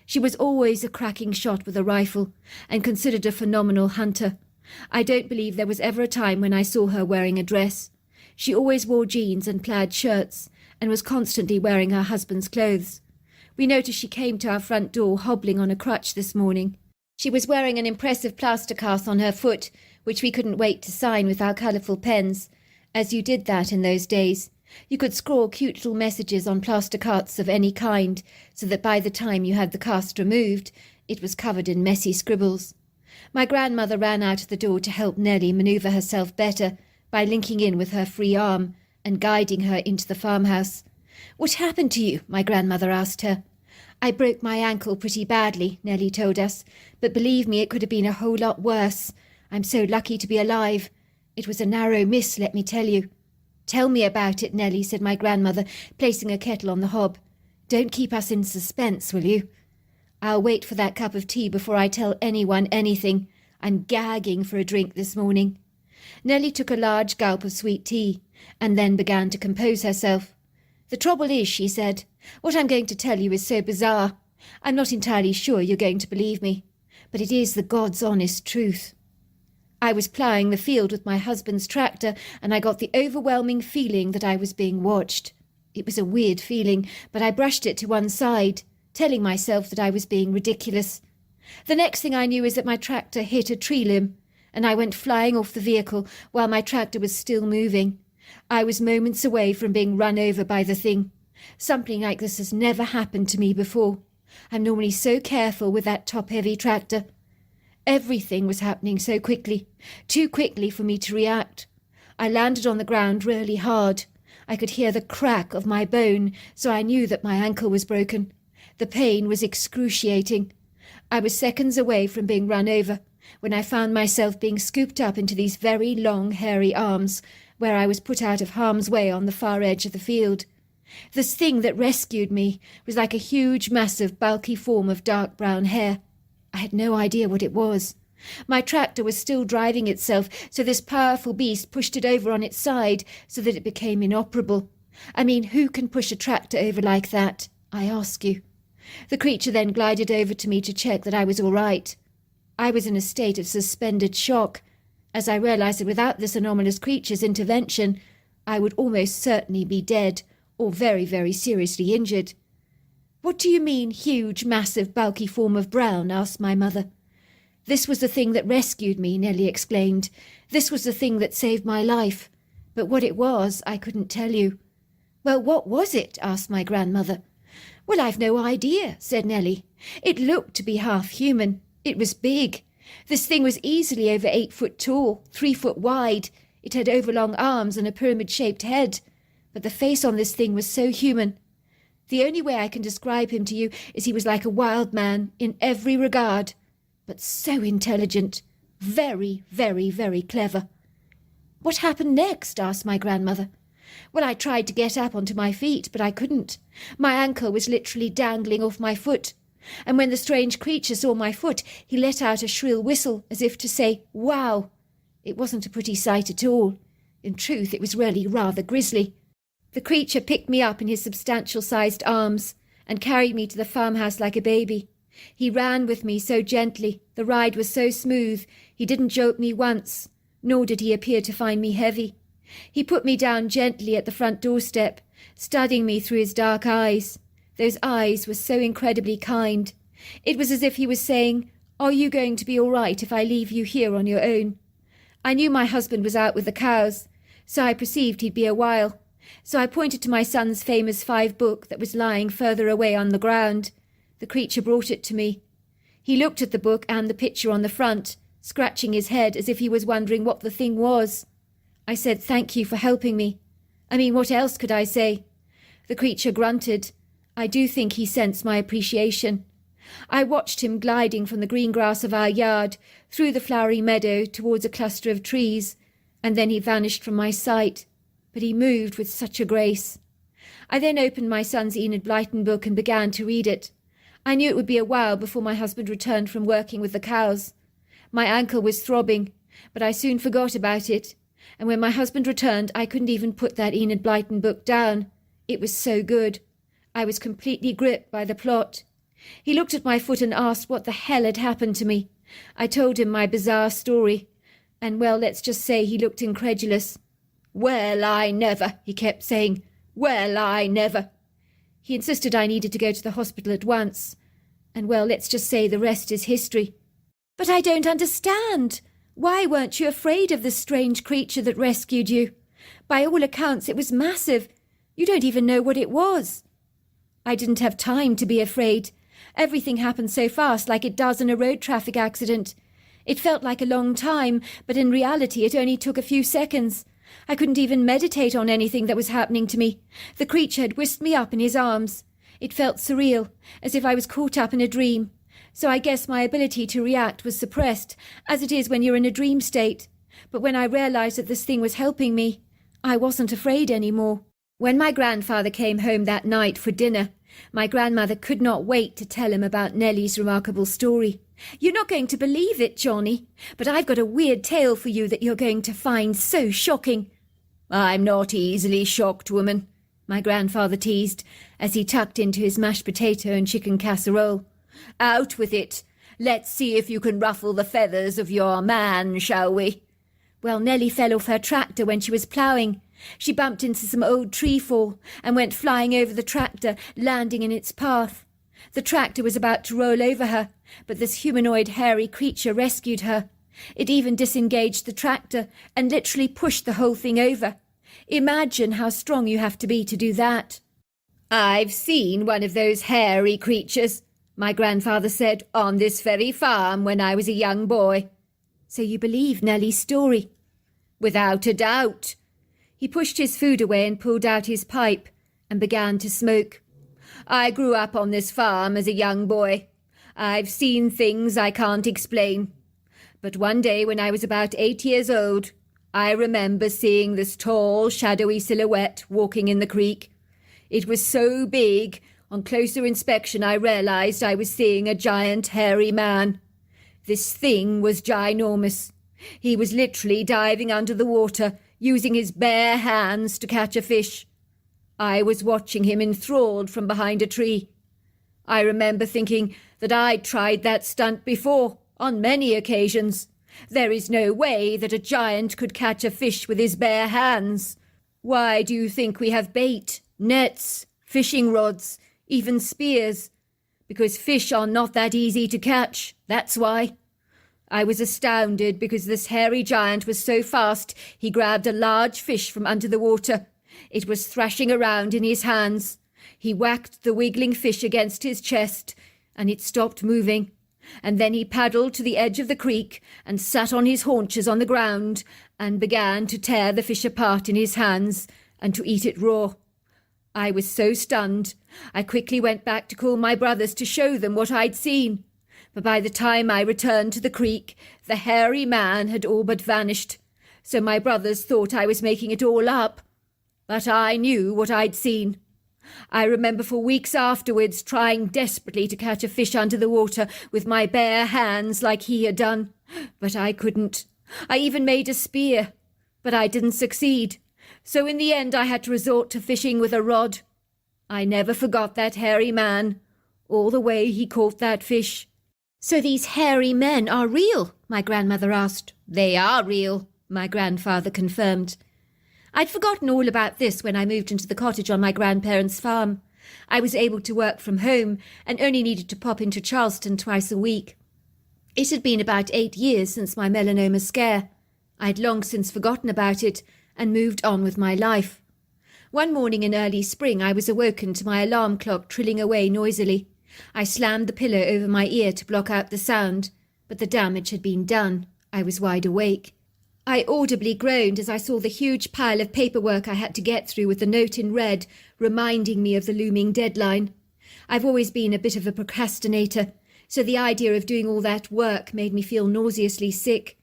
She was always a cracking shot with a rifle, and considered a phenomenal hunter. I don't believe there was ever a time when I saw her wearing a dress. She always wore jeans and plaid shirts, and was constantly wearing her husband's clothes. We noticed she came to our front door hobbling on a crutch this morning. She was wearing an impressive plaster cast on her foot, which we couldn't wait to sign with our colourful pens, as you did that in those days. You could scrawl cute little messages on plaster carts of any kind, so that by the time you had the cast removed, it was covered in messy scribbles. My grandmother ran out of the door to help Nellie manoeuvre herself better by linking in with her free arm and guiding her into the farmhouse. "What happened to you?" my grandmother asked her. "I broke my ankle pretty badly," Nellie told us, "but believe me, it could have been a whole lot worse. I'm so lucky to be alive. It was a narrow miss, let me tell you." "Tell me about it, Nellie," said my grandmother, placing a kettle on the hob. "Don't keep us in suspense, will you?" "I'll wait for that cup of tea before I tell anyone anything. I'm gagging for a drink this morning." Nellie took a large gulp of sweet tea, and then began to compose herself. "The trouble is," she said, "what I'm going to tell you is so bizarre. I'm not entirely sure you're going to believe me, but it is the God's honest truth. I was ploughing the field with my husband's tractor, and I got the overwhelming feeling that I was being watched. It was a weird feeling, but I brushed it to one side, telling myself that I was being ridiculous. The next thing I knew is that my tractor hit a tree limb, and I went flying off the vehicle while my tractor was still moving. I was moments away from being run over by the thing. Something like this has never happened to me before. I'm normally so careful with that top-heavy tractor. Everything was happening so quickly, too quickly for me to react. I landed on the ground really hard. I could hear the crack of my bone, so I knew that my ankle was broken. The pain was excruciating. I was seconds away from being run over when I found myself being scooped up into these very long, hairy arms, where I was put out of harm's way on the far edge of the field. This thing that rescued me was like a huge, massive, bulky form of dark brown hair. I had no idea what it was. My tractor was still driving itself, so this powerful beast pushed it over on its side so that it became inoperable. I mean, who can push a tractor over like that, I ask you? The creature then glided over to me to check that I was all right. I was in a state of suspended shock, as I realized that without this anomalous creature's intervention, I would almost certainly be dead or very, very seriously injured. "What do you mean, huge, massive, bulky form of brown?" asked my mother. "This was the thing that rescued me," Nellie exclaimed. "This was the thing that saved my life. But what it was, I couldn't tell you." "Well, what was it?" asked my grandmother. "Well, I've no idea," said Nellie. "It looked to be half human. It was big. This thing was easily over 8 foot tall, 3 foot wide. It had overlong arms and a pyramid-shaped head. But the face on this thing was so human. The only way I can describe him to you is he was like a wild man in every regard, but so intelligent, very, very, very clever." "What happened next?" asked my grandmother. "Well, I tried to get up onto my feet, but I couldn't. My ankle was literally dangling off my foot. And when the strange creature saw my foot, he let out a shrill whistle, as if to say, 'Wow!' It wasn't a pretty sight at all. In truth, it was really rather grisly. The creature picked me up in his substantial-sized arms and carried me to the farmhouse like a baby. He ran with me so gently, the ride was so smooth, he didn't jolt me once, nor did he appear to find me heavy. He put me down gently at the front doorstep, studying me through his dark eyes. Those eyes were so incredibly kind. It was as if he was saying, 'Are you going to be all right if I leave you here on your own?' I knew my husband was out with the cows, so I perceived he'd be a while. So I pointed to my son's famous 5 book that was lying further away on the ground. The creature brought it to me. He looked at the book and the picture on the front, scratching his head as if he was wondering what the thing was. I said, 'Thank you for helping me.' I mean, what else could I say? The creature grunted. I do think he sensed my appreciation. I watched him gliding from the green grass of our yard, through the flowery meadow towards a cluster of trees, and then he vanished from my sight. But he moved with such a grace. I then opened my son's Enid Blyton book and began to read it. I knew it would be a while before my husband returned from working with the cows. My ankle was throbbing, but I soon forgot about it, and when my husband returned I couldn't even put that Enid Blyton book down. It was so good. I was completely gripped by the plot. He looked at my foot and asked what the hell had happened to me. I told him my bizarre story, and well, let's just say he looked incredulous. "Well, I never," he kept saying. "Well, I never." He insisted I needed to go to the hospital at once. And well, let's just say the rest is history. "But I don't understand. Why weren't you afraid of the strange creature that rescued you? By all accounts, it was massive. You don't even know what it was." I didn't have time to be afraid. Everything happened so fast, like it does in a road traffic accident. It felt like a long time, but in reality it only took a few seconds. I couldn't even meditate on anything that was happening to me. The creature had whisked me up in his arms. It felt surreal, as if I was caught up in a dream. So I guess my ability to react was suppressed, as it is when you're in a dream state. But when I realized that this thing was helping me, I wasn't afraid anymore. When my grandfather came home that night for dinner, my grandmother could not wait to tell him about Nellie's remarkable story. "You're not going to believe it, Johnny, but I've got a weird tale for you that you're going to find so shocking." "I'm not easily shocked, woman," my grandfather teased, as he tucked into his mashed potato and chicken casserole. "Out with it. Let's see if you can ruffle the feathers of your man, shall we?" "Well, Nellie fell off her tractor when she was ploughing. She bumped into some old tree fall and went flying over the tractor, landing in its path. The tractor was about to roll over her, but this humanoid hairy creature rescued her. It even disengaged the tractor and literally pushed the whole thing over. Imagine how strong you have to be to do that." "I've seen one of those hairy creatures," my grandfather said, "on this very farm when I was a young boy." "So you believe Nellie's story?" "Without a doubt." He pushed his food away and pulled out his pipe and began to smoke. "I grew up on this farm as a young boy. I've seen things I can't explain. But one day when I was about 8 years old, I remember seeing this tall, shadowy silhouette walking in the creek. It was so big, on closer inspection I realized I was seeing a giant hairy man. This thing was ginormous. He was literally diving under the water, using his bare hands to catch a fish. I was watching him enthralled from behind a tree. I remember thinking that I'd tried that stunt before, on many occasions. There is no way that a giant could catch a fish with his bare hands. Why do you think we have bait, nets, fishing rods, even spears? Because fish are not that easy to catch, that's why. I was astounded because this hairy giant was so fast he grabbed a large fish from under the water. It was thrashing around in his hands. He whacked the wiggling fish against his chest, and it stopped moving. And then he paddled to the edge of the creek and sat on his haunches on the ground and began to tear the fish apart in his hands and to eat it raw. I was so stunned, I quickly went back to call my brothers to show them what I'd seen. But by the time I returned to the creek, the hairy man had all but vanished. So my brothers thought I was making it all up. But I knew what I'd seen. I remember for weeks afterwards trying desperately to catch a fish under the water with my bare hands like he had done. But I couldn't. I even made a spear. But I didn't succeed. So in the end I had to resort to fishing with a rod. I never forgot that hairy man, all the way he caught that fish. "So these hairy men are real?" my grandmother asked. "They are real," my grandfather confirmed. I'd forgotten all about this when I moved into the cottage on my grandparents' farm. I was able to work from home and only needed to pop into Charleston twice a week. It had been about 8 years since my melanoma scare. I'd long since forgotten about it and moved on with my life. One morning in early spring I was awoken to my alarm clock trilling away noisily. I slammed the pillow over my ear to block out the sound, but the damage had been done. I was wide awake. I audibly groaned as I saw the huge pile of paperwork I had to get through with the note in red, reminding me of the looming deadline. I've always been a bit of a procrastinator, so the idea of doing all that work made me feel nauseously sick.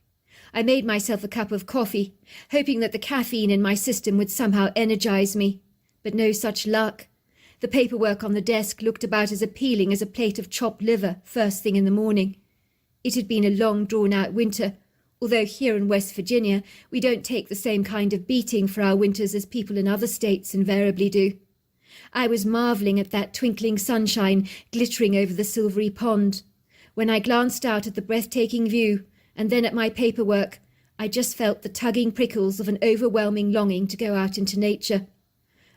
I made myself a cup of coffee, hoping that the caffeine in my system would somehow energize me, but no such luck. The paperwork on the desk looked about as appealing as a plate of chopped liver first thing in the morning. It had been a long, drawn-out winter, although here in West Virginia we don't take the same kind of beating for our winters as people in other states invariably do. I was marvelling at that twinkling sunshine glittering over the silvery pond. When I glanced out at the breathtaking view, and then at my paperwork, I just felt the tugging prickles of an overwhelming longing to go out into nature.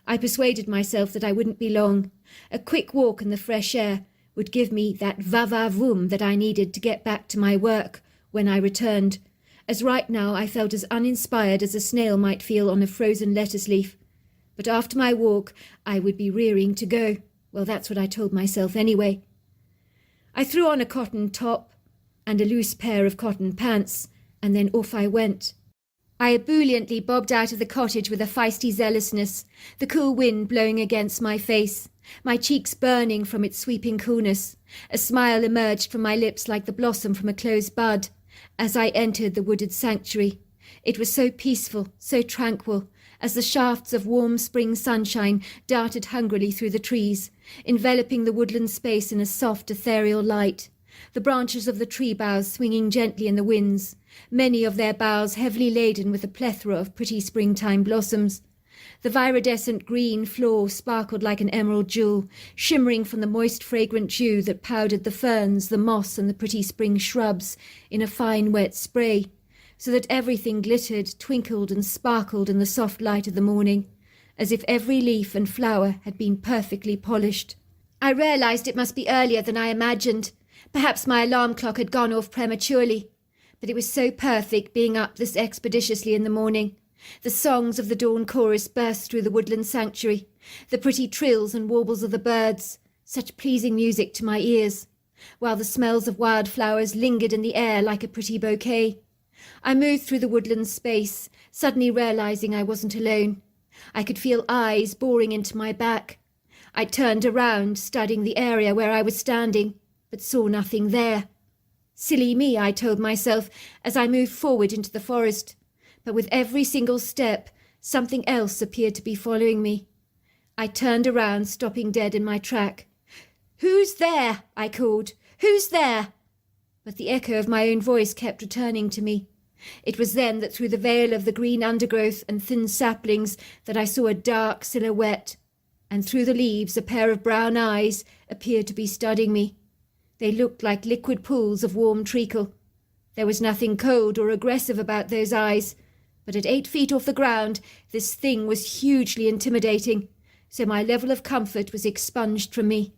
I persuaded myself that I wouldn't be long. A quick walk in the fresh air would give me that va-va-voom that I needed to get back to my work when I returned, as right now I felt as uninspired as a snail might feel on a frozen lettuce leaf. But after my walk, I would be rearing to go. Well, that's what I told myself anyway. I threw on a cotton top and a loose pair of cotton pants, and then off I went. I ebulliently bobbed out of the cottage with a feisty zealousness, the cool wind blowing against my face, my cheeks burning from its sweeping coolness. A smile emerged from my lips like the blossom from a closed bud as I entered the wooded sanctuary. It was so peaceful, so tranquil, as the shafts of warm spring sunshine darted hungrily through the trees, enveloping the woodland space in a soft ethereal light. The branches of the tree boughs swinging gently in the winds, many of their boughs heavily laden with a plethora of pretty springtime blossoms. The viridescent green floor sparkled like an emerald jewel, shimmering from the moist fragrant dew that powdered the ferns, the moss and the pretty spring shrubs in a fine wet spray, so that everything glittered, twinkled and sparkled in the soft light of the morning, as if every leaf and flower had been perfectly polished. I realized it must be earlier than I imagined. Perhaps my alarm clock had gone off prematurely, but it was so perfect being up this expeditiously in the morning. The songs of the dawn chorus burst through the woodland sanctuary, the pretty trills and warbles of the birds, such pleasing music to my ears, while the smells of wildflowers lingered in the air like a pretty bouquet. I moved through the woodland space, suddenly realizing I wasn't alone. I could feel eyes boring into my back. I turned around, studying the area where I was standing, but saw nothing there. Silly me, I told myself, as I moved forward into the forest. But with every single step, something else appeared to be following me. I turned around, stopping dead in my track. "Who's there?" I called. "Who's there?" But the echo of my own voice kept returning to me. It was then that through the veil of the green undergrowth and thin saplings that I saw a dark silhouette, and through the leaves a pair of brown eyes appeared to be studying me. They looked like liquid pools of warm treacle. There was nothing cold or aggressive about those eyes, but at 8 feet off the ground, this thing was hugely intimidating, so my level of comfort was expunged from me.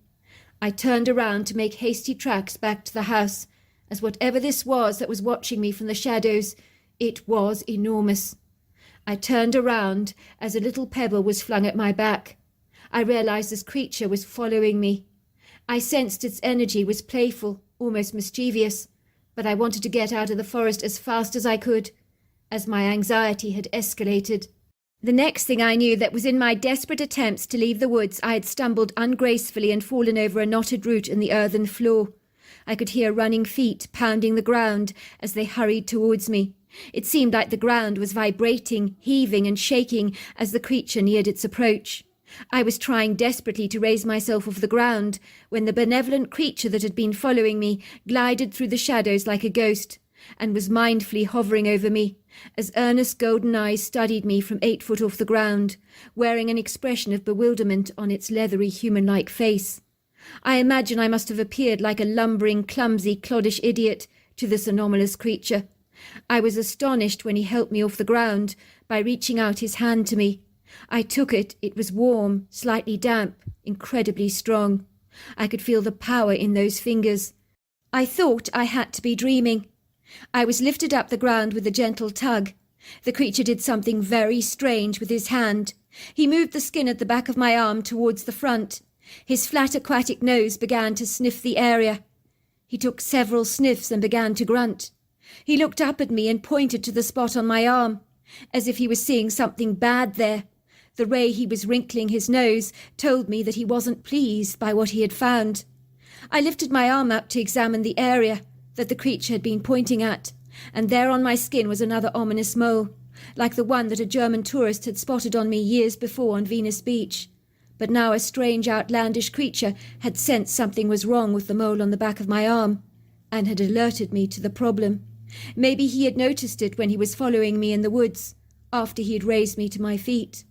I turned around to make hasty tracks back to the house, as whatever this was that was watching me from the shadows, it was enormous. I turned around as a little pebble was flung at my back. I realized this creature was following me. I sensed its energy was playful, almost mischievous, but I wanted to get out of the forest as fast as I could, as my anxiety had escalated. The next thing I knew, that was in my desperate attempts to leave the woods, I had stumbled ungracefully and fallen over a knotted root in the earthen floor. I could hear running feet pounding the ground as they hurried towards me. It seemed like the ground was vibrating, heaving and shaking as the creature neared its approach. I was trying desperately to raise myself off the ground when the benevolent creature that had been following me glided through the shadows like a ghost, and was mindfully hovering over me, as earnest golden eyes studied me from 8 foot off the ground, wearing an expression of bewilderment on its leathery human-like face. I imagine I must have appeared like a lumbering, clumsy, cloddish idiot to this anomalous creature. I was astonished when he helped me off the ground by reaching out his hand to me. I took it. It was warm, slightly damp, incredibly strong. I could feel the power in those fingers. I thought I had to be dreaming. I was lifted up the ground with a gentle tug. The creature did something very strange with his hand. He moved the skin at the back of my arm towards the front. His flat aquatic nose began to sniff the area. He took several sniffs and began to grunt. He looked up at me and pointed to the spot on my arm, as if he was seeing something bad there. The way he was wrinkling his nose told me that he wasn't pleased by what he had found. I lifted my arm up to examine the area that the creature had been pointing at, and there on my skin was another ominous mole, like the one that a German tourist had spotted on me years before on Venice Beach. But now a strange outlandish creature had sensed something was wrong with the mole on the back of my arm, and had alerted me to the problem. Maybe he had noticed it when he was following me in the woods, after he had raised me to my feet.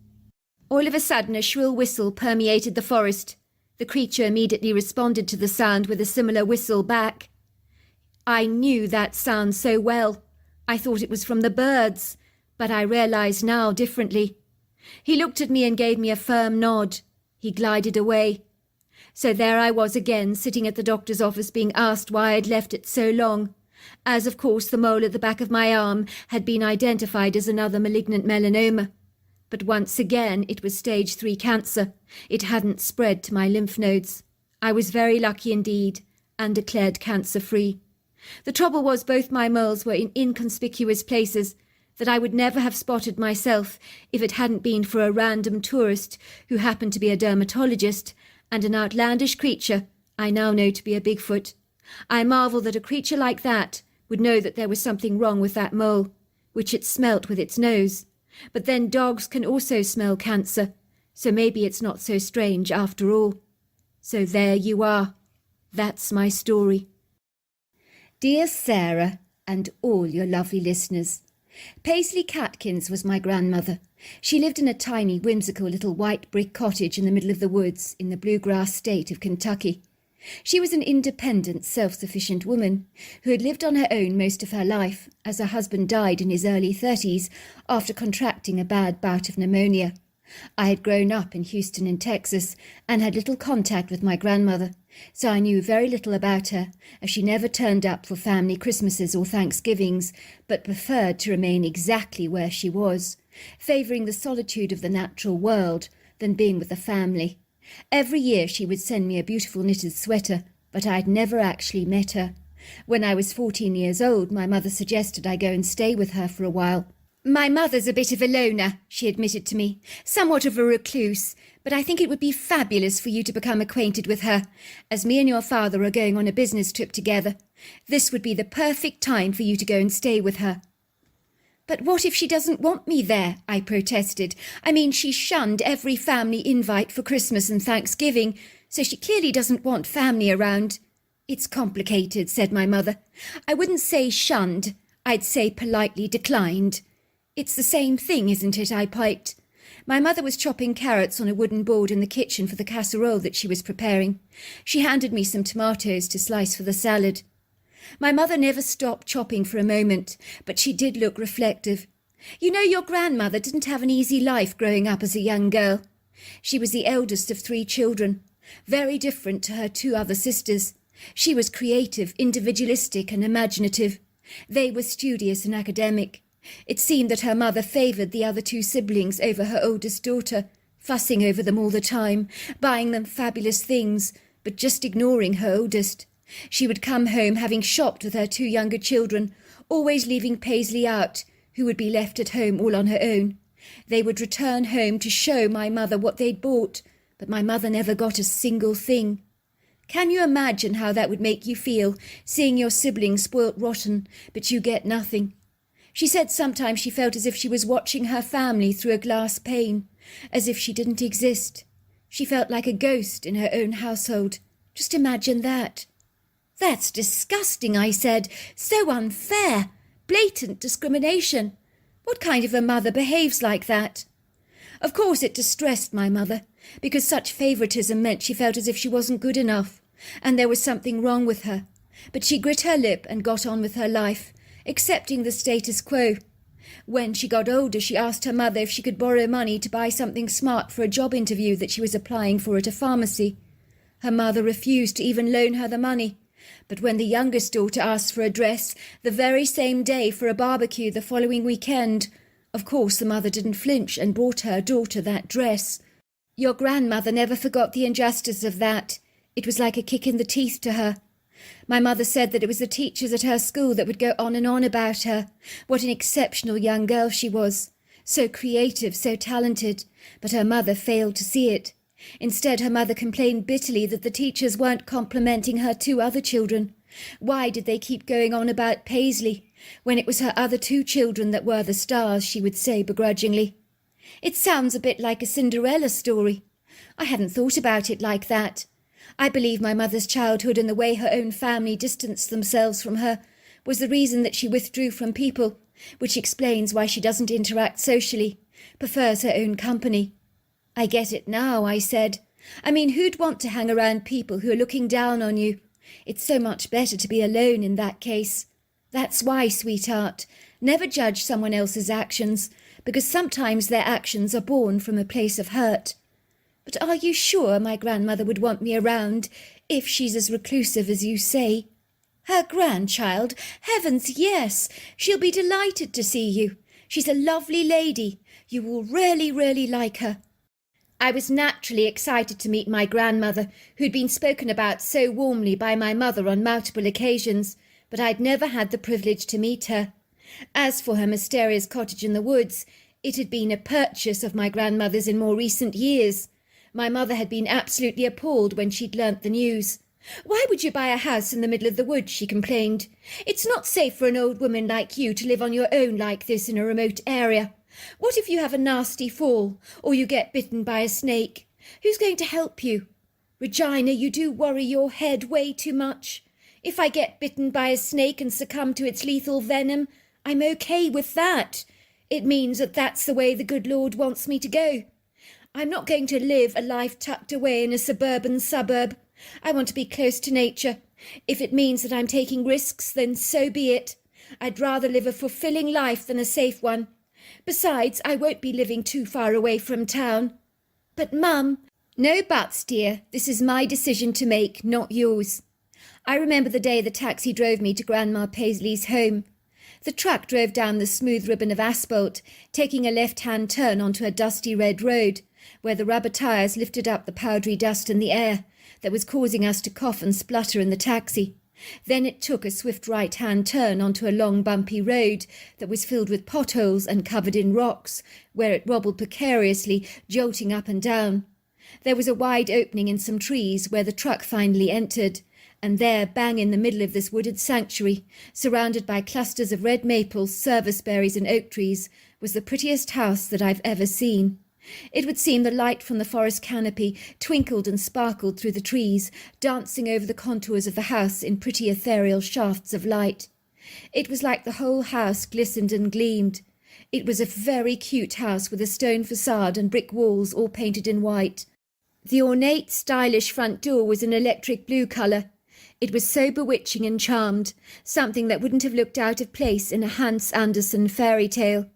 All of a sudden a shrill whistle permeated the forest. The creature immediately responded to the sound with a similar whistle back. I knew that sound so well. I thought it was from the birds, but I realized now differently. He looked at me and gave me a firm nod. He glided away. So there I was again, sitting at the doctor's office being asked why I'd left it so long. as of course the mole at the back of my arm had been identified as another malignant melanoma. But once again it was stage 3 cancer. It hadn't spread to my lymph nodes. I was very lucky indeed, and declared cancer-free. The trouble was both my moles were in inconspicuous places that I would never have spotted myself if it hadn't been for a random tourist who happened to be a dermatologist and an outlandish creature I now know to be a Bigfoot. I marvel that a creature like that would know that there was something wrong with that mole, which it smelt with its nose. But then dogs can also smell cancer, so maybe it's not so strange after all. So there you are. That's my story. Dear Sarah, and all your lovely listeners, Paisley Catkins was my grandmother. She lived in a tiny, whimsical little white brick cottage in the middle of the woods in the bluegrass state of Kentucky. She was an independent, self-sufficient woman who had lived on her own most of her life, as her husband died in his early 30s after contracting a bad bout of pneumonia. I had grown up in Houston in Texas and had little contact with my grandmother, so I knew very little about her, as she never turned up for family Christmases or Thanksgivings, but preferred to remain exactly where she was, favouring the solitude of the natural world than being with the family. Every year she would send me a beautiful knitted sweater, but I had never actually met her. When I was 14 years old, my mother suggested I go and stay with her for a while. My mother's a bit of a loner, she admitted to me, somewhat of a recluse, but I think it would be fabulous for you to become acquainted with her, as me and your father are going on a business trip together. This would be the perfect time for you to go and stay with her. But what if she doesn't want me there? I protested. I mean, she shunned every family invite for Christmas and Thanksgiving, so she clearly doesn't want family around. It's complicated, said my mother. I wouldn't say shunned, I'd say politely declined. It's the same thing, isn't it? I piped. My mother was chopping carrots on a wooden board in the kitchen for the casserole that she was preparing. She handed me some tomatoes to slice for the salad. My mother never stopped chopping for a moment, but she did look reflective. You know, your grandmother didn't have an easy life growing up as a young girl. She was the eldest of 3 children, very different to her 2 other sisters. She was creative, individualistic and imaginative. They were studious and academic. It seemed that her mother favoured the other 2 siblings over her oldest daughter, fussing over them all the time, buying them fabulous things, but just ignoring her oldest. She would come home having shopped with her 2 younger children, always leaving Paisley out, who would be left at home all on her own. They would return home to show my mother what they'd bought, but my mother never got a single thing. Can you imagine how that would make you feel, seeing your siblings spoilt rotten, but you get nothing? She said sometimes she felt as if she was watching her family through a glass pane, as if she didn't exist. She felt like a ghost in her own household. Just imagine that. That's disgusting, I said. So unfair. Blatant discrimination. What kind of a mother behaves like that? Of course it distressed my mother, because such favouritism meant she felt as if she wasn't good enough, and there was something wrong with her. But she grit her lip and got on with her life, accepting the status quo. When she got older, she asked her mother if she could borrow money to buy something smart for a job interview that she was applying for at a pharmacy. Her mother refused to even loan her the money. But when the youngest daughter asked for a dress the very same day for a barbecue the following weekend, of course the mother didn't flinch and bought her daughter that dress. Your grandmother never forgot the injustice of that. It was like a kick in the teeth to her. My mother said that it was the teachers at her school that would go on and on about her. What an exceptional young girl she was. So creative, so talented. But her mother failed to see it. Instead, her mother complained bitterly that the teachers weren't complimenting her 2 other children. Why did they keep going on about Paisley, when it was her other 2 children that were the stars, she would say begrudgingly. It sounds a bit like a Cinderella story. I hadn't thought about it like that. I believe my mother's childhood and the way her own family distanced themselves from her was the reason that she withdrew from people, which explains why she doesn't interact socially, prefers her own company. I get it now, I said. I mean, who'd want to hang around people who are looking down on you? It's so much better to be alone in that case. That's why, sweetheart, never judge someone else's actions, because sometimes their actions are born from a place of hurt. But are you sure my grandmother would want me around if she's as reclusive as you say? Her grandchild? Heavens, yes. She'll be delighted to see you. She's a lovely lady. You will really, really like her. I was naturally excited to meet my grandmother, who'd been spoken about so warmly by my mother on multiple occasions, but I'd never had the privilege to meet her. As for her mysterious cottage in the woods, it had been a purchase of my grandmother's in more recent years. My mother had been absolutely appalled when she'd learnt the news. "Why would you buy a house in the middle of the woods?" she complained. "It's not safe for an old woman like you to live on your own like this in a remote area. What if you have a nasty fall, or you get bitten by a snake? Who's going to help you? Regina, you do worry your head way too much. If I get bitten by a snake and succumb to its lethal venom, I'm okay with that. It means that that's the way the good Lord wants me to go. I'm not going to live a life tucked away in a suburban suburb. I want to be close to nature. If it means that I'm taking risks, then so be it. I'd rather live a fulfilling life than a safe one. Besides, I won't be living too far away from town." "But, Mum—" "No buts, dear. This is my decision to make, not yours." I remember the day the taxi drove me to Grandma Paisley's home. The truck drove down the smooth ribbon of asphalt, taking a left-hand turn onto a dusty red road, where the rubber tyres lifted up the powdery dust in the air that was causing us to cough and splutter in the taxi. Then it took a swift right-hand turn onto a long bumpy road that was filled with potholes and covered in rocks, where it wobbled precariously, jolting up and down. There was a wide opening in some trees where the truck finally entered, and there, bang in the middle of this wooded sanctuary, surrounded by clusters of red maples, serviceberries and oak trees, was the prettiest house that I've ever seen. It would seem the light from the forest canopy twinkled and sparkled through the trees, dancing over the contours of the house in pretty ethereal shafts of light. It was like the whole house glistened and gleamed. It was a very cute house with a stone facade and brick walls all painted in white. The ornate, stylish front door was an electric blue colour. It was so bewitching and charmed, something that wouldn't have looked out of place in a Hans Andersen fairy tale.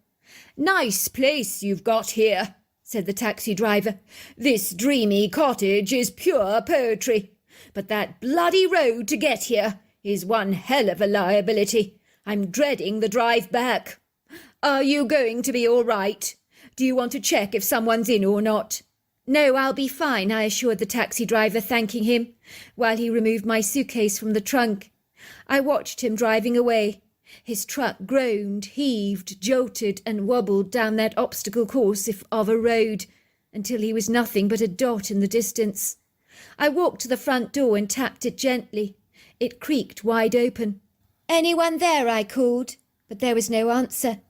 "Nice place you've got here," said the taxi driver. "This dreamy cottage is pure poetry. But that bloody road to get here is one hell of a liability. I'm dreading the drive back. Are you going to be all right? Do you want to check if someone's in or not?" "No, I'll be fine," I assured the taxi driver, thanking him, while he removed my suitcase from the trunk. I watched him driving away. His truck groaned, heaved, jolted and wobbled down that obstacle course of a road, until he was nothing but a dot in the distance. I walked to the front door and tapped it gently. It creaked wide open. "Anyone there?" I called, but there was no answer.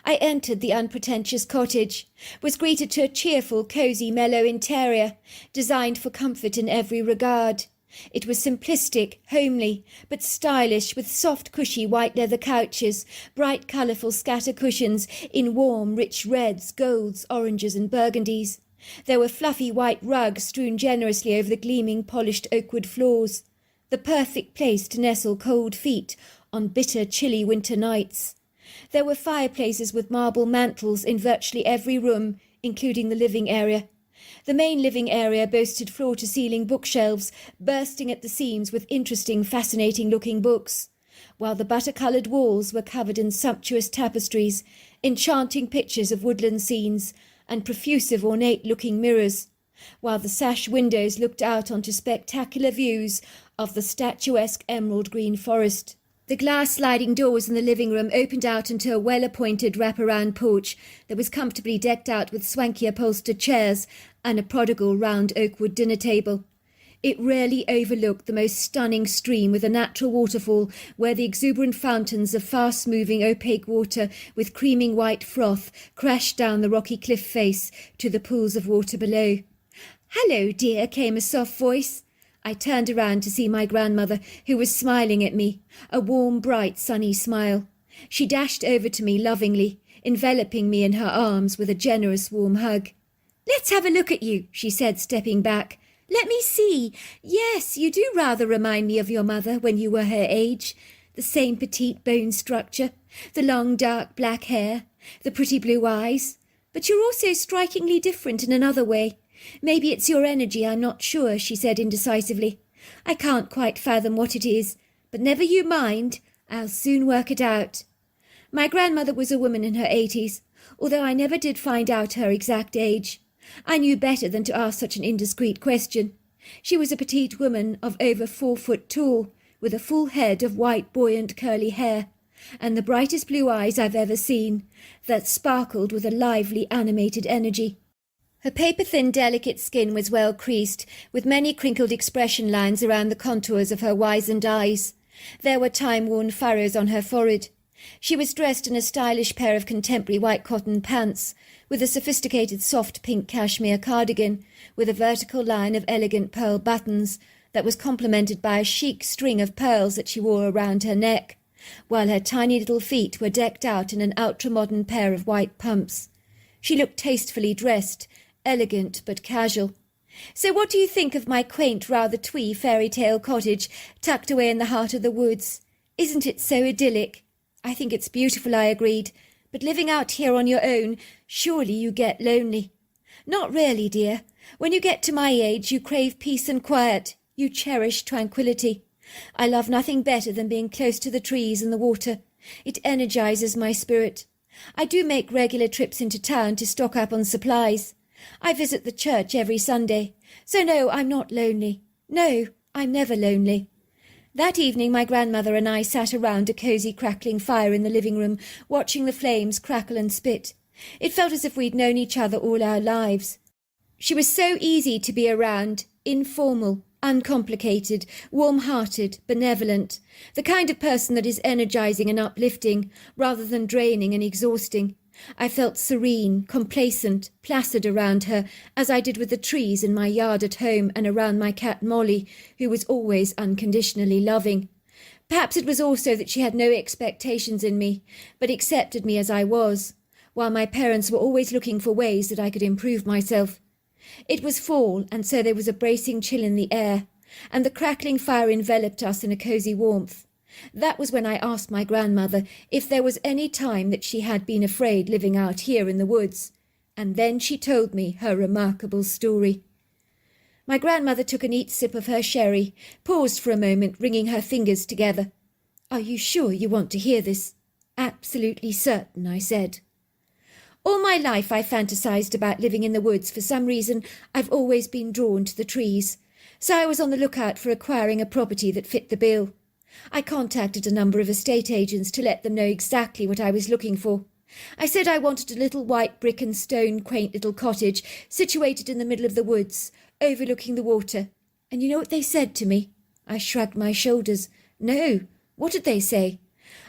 I entered the unpretentious cottage, was greeted to a cheerful, cosy, mellow interior, designed for comfort in every regard. It was simplistic, homely, but stylish, with soft, cushy white leather couches, bright, colourful scatter cushions in warm, rich reds, golds, oranges and burgundies. There were fluffy white rugs strewn generously over the gleaming, polished oakwood floors. The perfect place to nestle cold feet on bitter, chilly winter nights. There were fireplaces with marble mantels in virtually every room, including the living area. The main living area boasted floor-to-ceiling bookshelves, bursting at the seams with interesting, fascinating-looking books, while the butter-coloured walls were covered in sumptuous tapestries, enchanting pictures of woodland scenes, and profusive, ornate-looking mirrors, while the sash windows looked out onto spectacular views of the statuesque emerald-green forest. The glass sliding doors in the living room opened out into a well-appointed wraparound porch that was comfortably decked out with swanky upholstered chairs and a prodigal round oakwood dinner table. It really overlooked the most stunning stream with a natural waterfall where the exuberant fountains of fast-moving opaque water with creaming white froth crashed down the rocky cliff face to the pools of water below. "Hello, dear," came a soft voice. I turned around to see my grandmother, who was smiling at me, a warm, bright, sunny smile. She dashed over to me lovingly, enveloping me in her arms with a generous, warm hug. "Let's have a look at you," she said, stepping back. "Let me see. Yes, you do rather remind me of your mother when you were her age. The same petite bone structure, the long, dark black hair, the pretty blue eyes. But you're also strikingly different in another way. Maybe it's your energy, I'm not sure," she said indecisively. "I can't quite fathom what it is, But never you mind, I'll soon work it out. My grandmother was a woman in her 80s, although I never did find out her exact age. I knew better than to ask such an indiscreet question. She was a petite woman of over 4 foot tall, with a full head of white, buoyant, curly hair, and the brightest blue eyes I've ever seen, that sparkled with a lively, animated energy. Her paper-thin, delicate skin was well creased, with many crinkled expression lines around the contours of her wizened eyes. There were time-worn furrows on her forehead. She was dressed in a stylish pair of contemporary white cotton pants, with a sophisticated soft pink cashmere cardigan, with a vertical line of elegant pearl buttons that was complemented by a chic string of pearls that she wore around her neck, while her tiny little feet were decked out in an ultra-modern pair of white pumps. She looked tastefully dressed, elegant but casual. So what do you think of my quaint, rather twee fairy-tale cottage tucked away in the heart of the woods? Isn't it so idyllic? I think it's beautiful, I agreed, but living out here on your own, surely you get lonely. Not really, dear. When you get to my age, you crave peace and quiet. You cherish tranquility. I love nothing better than being close to the trees and the water. It energizes my spirit. I do make regular trips into town to stock up on supplies. I visit the church every Sunday. So no, I'm not lonely. No, I'm never lonely. That evening my grandmother and I sat around a cosy crackling fire in the living room, watching the flames crackle and spit. It felt as if we'd known each other all our lives. She was so easy to be around, informal, uncomplicated, warm-hearted, benevolent, the kind of person that is energizing and uplifting, rather than draining and exhausting. I felt serene, complacent, placid around her, as I did with the trees in my yard at home and around my cat Molly, who was always unconditionally loving. Perhaps it was also that she had no expectations in me, but accepted me as I was, while my parents were always looking for ways that I could improve myself. It was fall, and so there was a bracing chill in the air, and the crackling fire enveloped us in a cosy warmth. That was when I asked my grandmother if there was any time that she had been afraid living out here in the woods, and then she told me her remarkable story. My grandmother took a neat sip of her sherry, paused for a moment, wringing her fingers together. "Are you sure you want to hear this?" "Absolutely certain," I said. All my life I fantasized about living in the woods. For some reason, I've always been drawn to the trees, so I was on the lookout for acquiring a property that fit the bill. I contacted a number of estate agents to let them know exactly what I was looking for. I said I wanted a little white brick and stone quaint little cottage situated in the middle of the woods, overlooking the water. And you know what they said to me? I shrugged my shoulders. No. What did they say?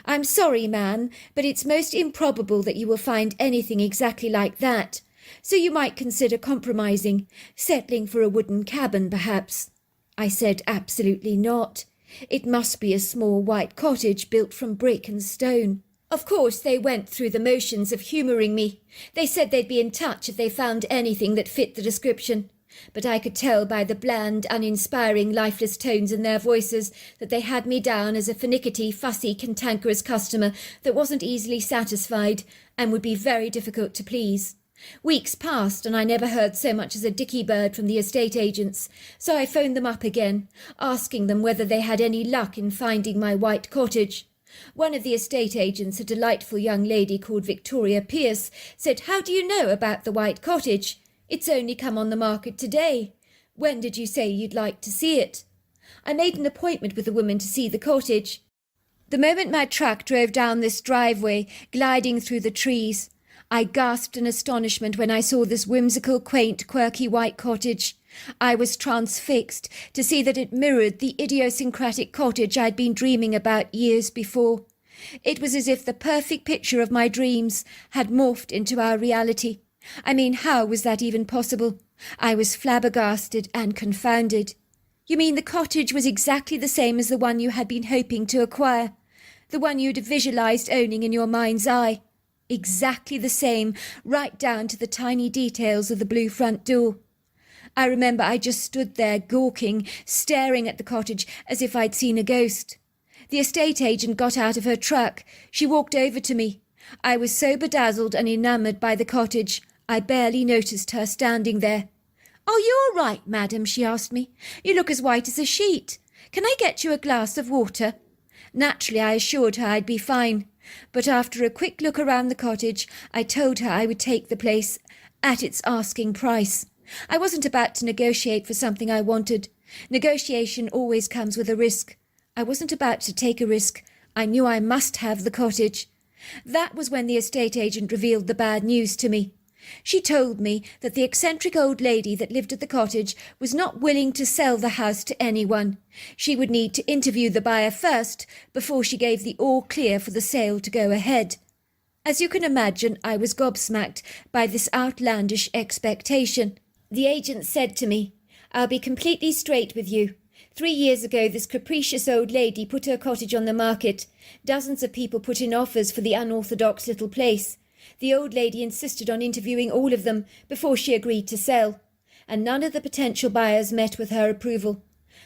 "I'm sorry, man, but it's most improbable that you will find anything exactly like that. So you might consider compromising, settling for a wooden cabin, perhaps." I said absolutely not. It must be a small white cottage built from brick and stone. Of course, they went through the motions of humouring me. They said they'd be in touch if they found anything that fit the description. But I could tell by the bland, uninspiring, lifeless tones in their voices that they had me down as a finicky, fussy, cantankerous customer that wasn't easily satisfied and would be very difficult to please. Weeks passed and I never heard so much as a dicky bird from the estate agents, so I phoned them up again, asking them whether they had any luck in finding my white cottage. One of the estate agents, a delightful young lady called Victoria Pierce, said, "How do you know about the white cottage? It's only come on the market today. When did you say you'd like to see it?" I made an appointment with the woman to see the cottage. The moment my truck drove down this driveway, gliding through the trees, I gasped in astonishment when I saw this whimsical, quaint, quirky white cottage. I was transfixed to see that it mirrored the idiosyncratic cottage I'd been dreaming about years before. It was as if the perfect picture of my dreams had morphed into our reality. I mean, how was that even possible? I was flabbergasted and confounded. "You mean the cottage was exactly the same as the one you had been hoping to acquire? The one you'd visualized owning in your mind's eye?" "Exactly the same, right down to the tiny details of the blue front door." I remember I just stood there gawking, staring at the cottage as if I'd seen a ghost. The estate agent got out of her truck. She walked over to me. I was so bedazzled and enamoured by the cottage, I barely noticed her standing there. "Are you all right, madam?" she asked me. "You look as white as a sheet. Can I get you a glass of water?" Naturally, I assured her I'd be fine, but after a quick look around the cottage, I told her I would take the place at its asking price. I wasn't about to negotiate for something I wanted. Negotiation always comes with a risk. I wasn't about to take a risk. I knew I must have the cottage. That was when the estate agent revealed the bad news to me. She told me that the eccentric old lady that lived at the cottage was not willing to sell the house to anyone. She would need to interview the buyer first before she gave the all clear for the sale to go ahead. As you can imagine, I was gobsmacked by this outlandish expectation. The agent said to me, "I'll be completely straight with you. 3 years ago, this capricious old lady put her cottage on the market. Dozens of people put in offers for the unorthodox little place. The old lady insisted on interviewing all of them before she agreed to sell, and none of the potential buyers met with her approval.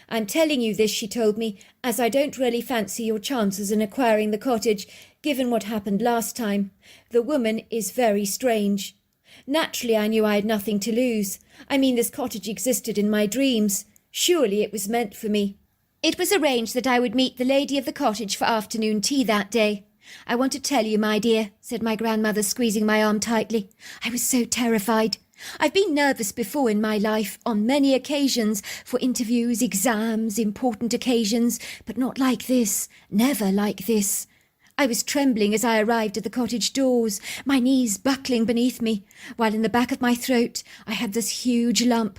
I'm telling you this," she told me, "as I don't really fancy your chances in acquiring the cottage, given what happened last time. The woman is very strange." Naturally, I knew I had nothing to lose. I mean, this cottage existed in my dreams. Surely it was meant for me. It was arranged that I would meet the lady of the cottage for afternoon tea that day. "I want to tell you, my dear," said my grandmother, squeezing my arm tightly. I was so terrified. I've been nervous before in my life, on many occasions, for interviews, exams, important occasions, but not like this, never like this. I was trembling as I arrived at the cottage doors, my knees buckling beneath me, while in the back of my throat I had this huge lump.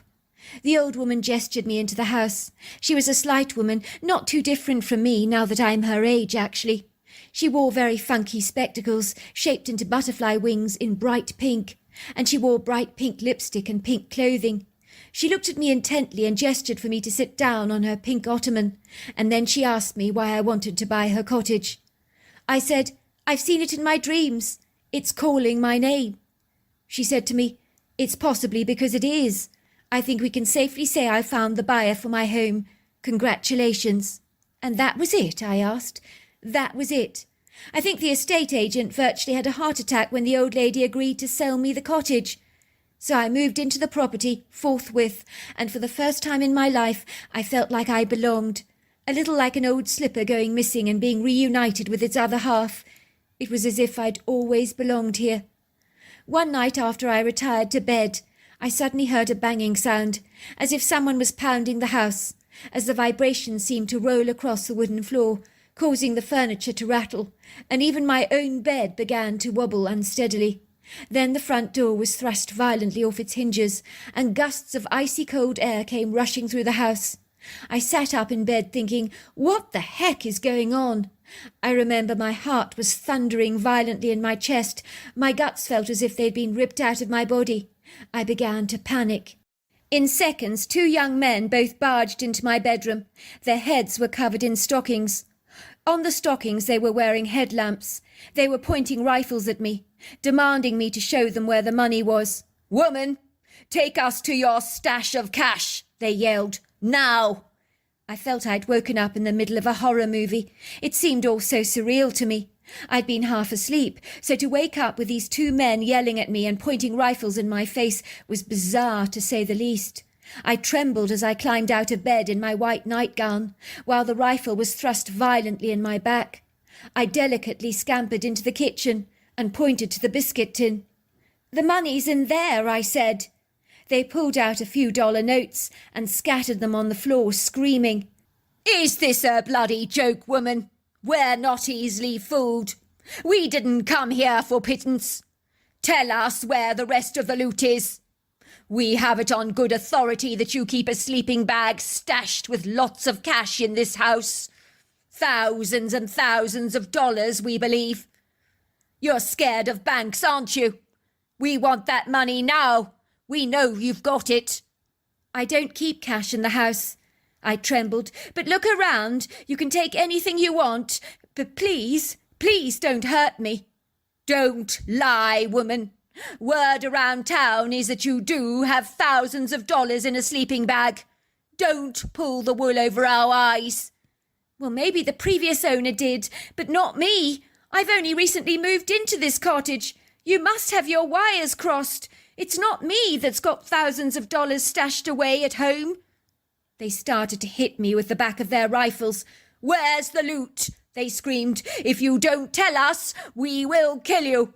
The old woman gestured me into the house. She was a slight woman, not too different from me now that I'm her age, actually. She wore very funky spectacles, shaped into butterfly wings in bright pink, and she wore bright pink lipstick and pink clothing. She looked at me intently and gestured for me to sit down on her pink ottoman, and then she asked me why I wanted to buy her cottage. I said, "I've seen it in my dreams. It's calling my name." She said to me, "It's possibly because it is. I think we can safely say I found the buyer for my home. Congratulations." "And that was it?" I asked. "That was it. I think the estate agent virtually had a heart attack when the old lady agreed to sell me the cottage. So I moved into the property forthwith, and for the first time in my life I felt like I belonged. A little like an old slipper going missing and being reunited with its other half. It was as if I'd always belonged here. One night after I retired to bed, I suddenly heard a banging sound, as if someone was pounding the house, as the vibrations seemed to roll across the wooden floor, causing the furniture to rattle, and even my own bed began to wobble unsteadily. Then the front door was thrust violently off its hinges, and gusts of icy cold air came rushing through the house. I sat up in bed thinking, what the heck is going on? I remember my heart was thundering violently in my chest. My guts felt as if they'd been ripped out of my body. I began to panic. In seconds, 2 young men both barged into my bedroom. Their heads were covered in stockings. On the stockings they were wearing headlamps. They were pointing rifles at me, demanding me to show them where the money was. "Woman, take us to your stash of cash," they yelled. "Now!" I felt I'd woken up in the middle of a horror movie. It seemed all so surreal to me. I'd been half asleep, so to wake up with these 2 men yelling at me and pointing rifles in my face was bizarre, to say the least. I trembled as I climbed out of bed in my white nightgown, while the rifle was thrust violently in my back. I delicately scampered into the kitchen and pointed to the biscuit tin. "The money's in there," I said. They pulled out a few dollar notes and scattered them on the floor, screaming, "Is this a bloody joke, woman? We're not easily fooled. We didn't come here for pittance. Tell us where the rest of the loot is. We have it on good authority that you keep a sleeping bag stashed with lots of cash in this house. Thousands and thousands of dollars, we believe. You're scared of banks, aren't you? We want that money now. We know you've got it." "I don't keep cash in the house." I trembled. "But look around. You can take anything you want. But please, please don't hurt me." "Don't lie, woman. Word around town is that you do have thousands of dollars in a sleeping bag. Don't pull the wool over our eyes." "Well, maybe the previous owner did, but not me. I've only recently moved into this cottage. You must have your wires crossed. It's not me that's got thousands of dollars stashed away at home." They started to hit me with the back of their rifles. "Where's the loot? they screamed. "If you don't tell us, we will kill you."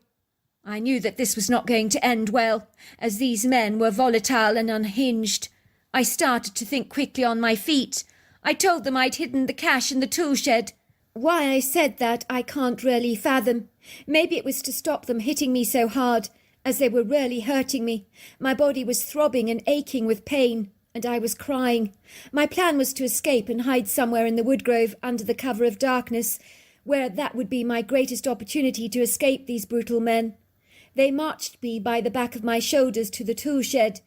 I knew that this was not going to end well, as these men were volatile and unhinged. I started to think quickly on my feet. I told them I'd hidden the cash in the tool shed. Why I said that I can't really fathom. Maybe it was to stop them hitting me so hard, as they were really hurting me. My body was throbbing and aching with pain, and I was crying. My plan was to escape and hide somewhere in the woodgrove under the cover of darkness, where that would be my greatest opportunity to escape these brutal men. They marched me by the back of my shoulders to the tool shed.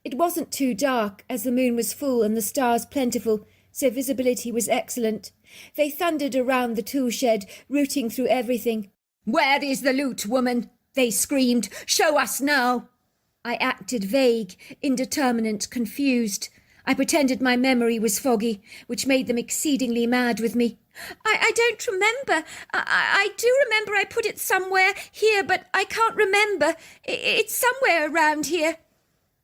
It wasn't too dark, as the moon was full and the stars plentiful, so visibility was excellent. They thundered around the tool shed, rooting through everything. "Where is the loot, woman?" they screamed. "Show us now." I acted vague, indeterminate, confused. I pretended my memory was foggy, which made them exceedingly mad with me. I don't remember. I do remember I put it somewhere here, but I can't remember. It's somewhere around here."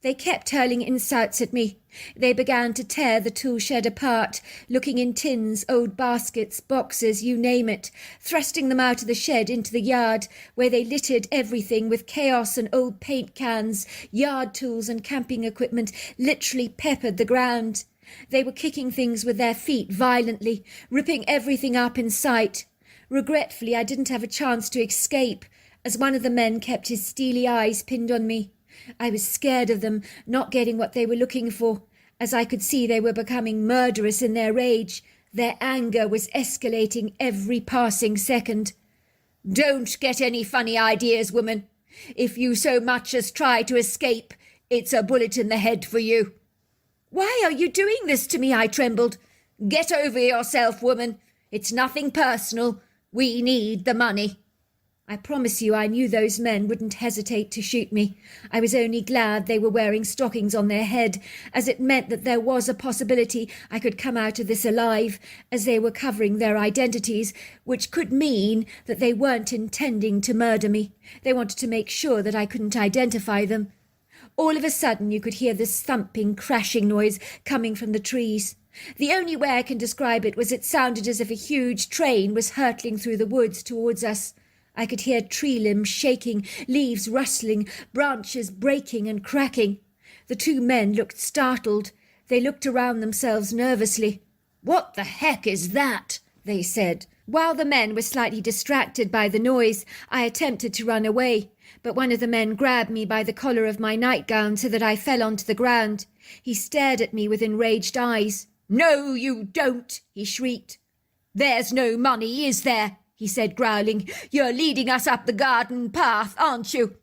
They kept hurling insults at me. They began to tear the tool shed apart, looking in tins, old baskets, boxes, you name it, thrusting them out of the shed into the yard, where they littered everything with chaos and old paint cans, yard tools and camping equipment, literally peppered the ground. They were kicking things with their feet violently, ripping everything up in sight. Regretfully, I didn't have a chance to escape, as one of the men kept his steely eyes pinned on me. I was scared of them not getting what they were looking for, as I could see they were becoming murderous in their rage. Their anger was escalating every passing second. "Don't get any funny ideas, woman. If you so much as try to escape, it's a bullet in the head for you." "Why are you doing this to me?" I trembled. "Get over yourself, woman. It's nothing personal. We need the money." I promise you I knew those men wouldn't hesitate to shoot me. I was only glad they were wearing stockings on their head, as it meant that there was a possibility I could come out of this alive, as they were covering their identities, which could mean that they weren't intending to murder me. They wanted to make sure that I couldn't identify them. All of a sudden you could hear this thumping, crashing noise coming from the trees. The only way I can describe it was it sounded as if a huge train was hurtling through the woods towards us. I could hear tree limbs shaking, leaves rustling, branches breaking and cracking. The two men looked startled. They looked around themselves nervously. "What the heck is that?" they said. While the men were slightly distracted by the noise, I attempted to run away, but one of the men grabbed me by the collar of my nightgown so that I fell onto the ground. He stared at me with enraged eyes. "No, you don't," he shrieked. "There's no money, is there?" he said, growling. "You're leading us up the garden path, aren't you?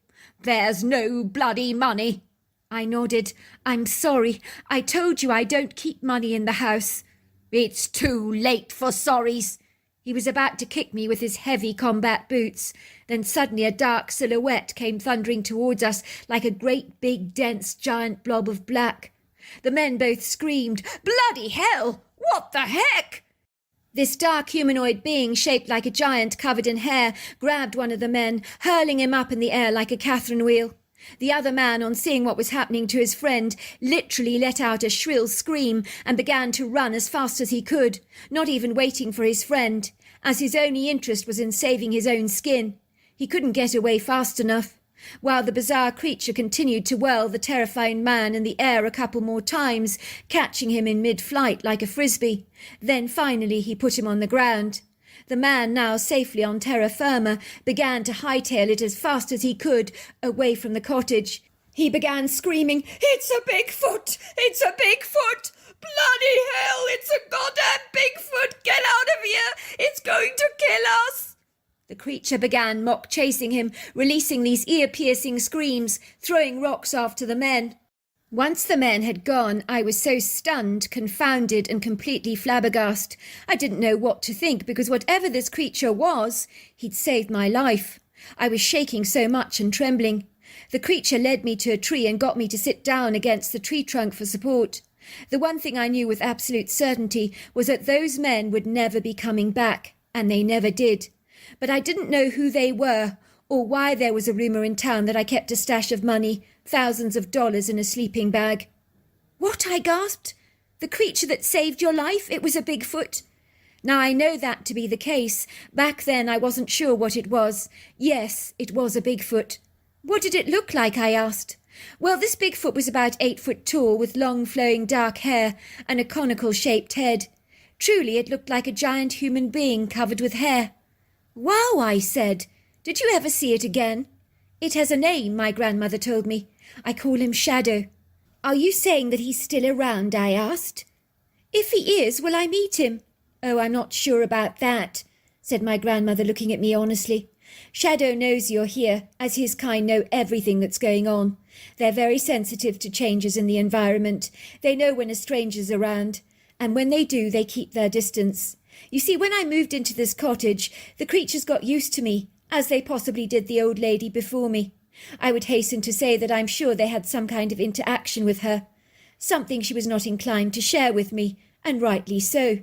There's no bloody money." I nodded. "I'm sorry. I told you I don't keep money in the house." "It's too late for sorries." He was about to kick me with his heavy combat boots. Then suddenly a dark silhouette came thundering towards us like a great big dense giant blob of black. The men both screamed, "Bloody hell! What the heck?" This dark humanoid being, shaped like a giant covered in hair, grabbed one of the men, hurling him up in the air like a Catherine wheel. The other man, on seeing what was happening to his friend, literally let out a shrill scream and began to run as fast as he could, not even waiting for his friend, as his only interest was in saving his own skin. He couldn't get away fast enough. While the bizarre creature continued to whirl the terrifying man in the air a couple more times, catching him in mid-flight like a frisbee. Then finally he put him on the ground. The man, now safely on terra firma, began to hightail it as fast as he could, away from the cottage. He began screaming, "It's a Bigfoot! It's a Bigfoot! Bloody hell! It's a goddamn Bigfoot! Get out of here! It's going to kill us!" The creature began mock-chasing him, releasing these ear-piercing screams, throwing rocks after the men. Once the men had gone, I was so stunned, confounded, and completely flabbergasted. I didn't know what to think, because whatever this creature was, he'd saved my life. I was shaking so much and trembling. The creature led me to a tree and got me to sit down against the tree trunk for support. The one thing I knew with absolute certainty was that those men would never be coming back, and they never did. But I didn't know who they were, or why there was a rumour in town that I kept a stash of money, thousands of dollars in a sleeping bag. "What?" I gasped. "The creature that saved your life? It was a Bigfoot?" Now I know that to be the case. Back then I wasn't sure what it was. Yes, it was a Bigfoot. What did it look like? I asked. Well, this Bigfoot was about 8 foot tall, with long flowing dark hair and a conical-shaped head. Truly, it looked like a giant human being covered with hair. Wow, I said. Did you ever see it again? It has a name, my grandmother told me. I call him Shadow. Are you saying that he's still around? I asked. If he is, will I meet him? Oh, I'm not sure about that, said my grandmother, looking at me honestly. Shadow knows you're here, as his kind know everything that's going on. They're very sensitive to changes in the environment. They know when a stranger's around, and when they do, they keep their distance. You see, when I moved into this cottage, the creatures got used to me, as they possibly did the old lady before me. I would hasten to say that I'm sure they had some kind of interaction with her, something she was not inclined to share with me, and rightly so.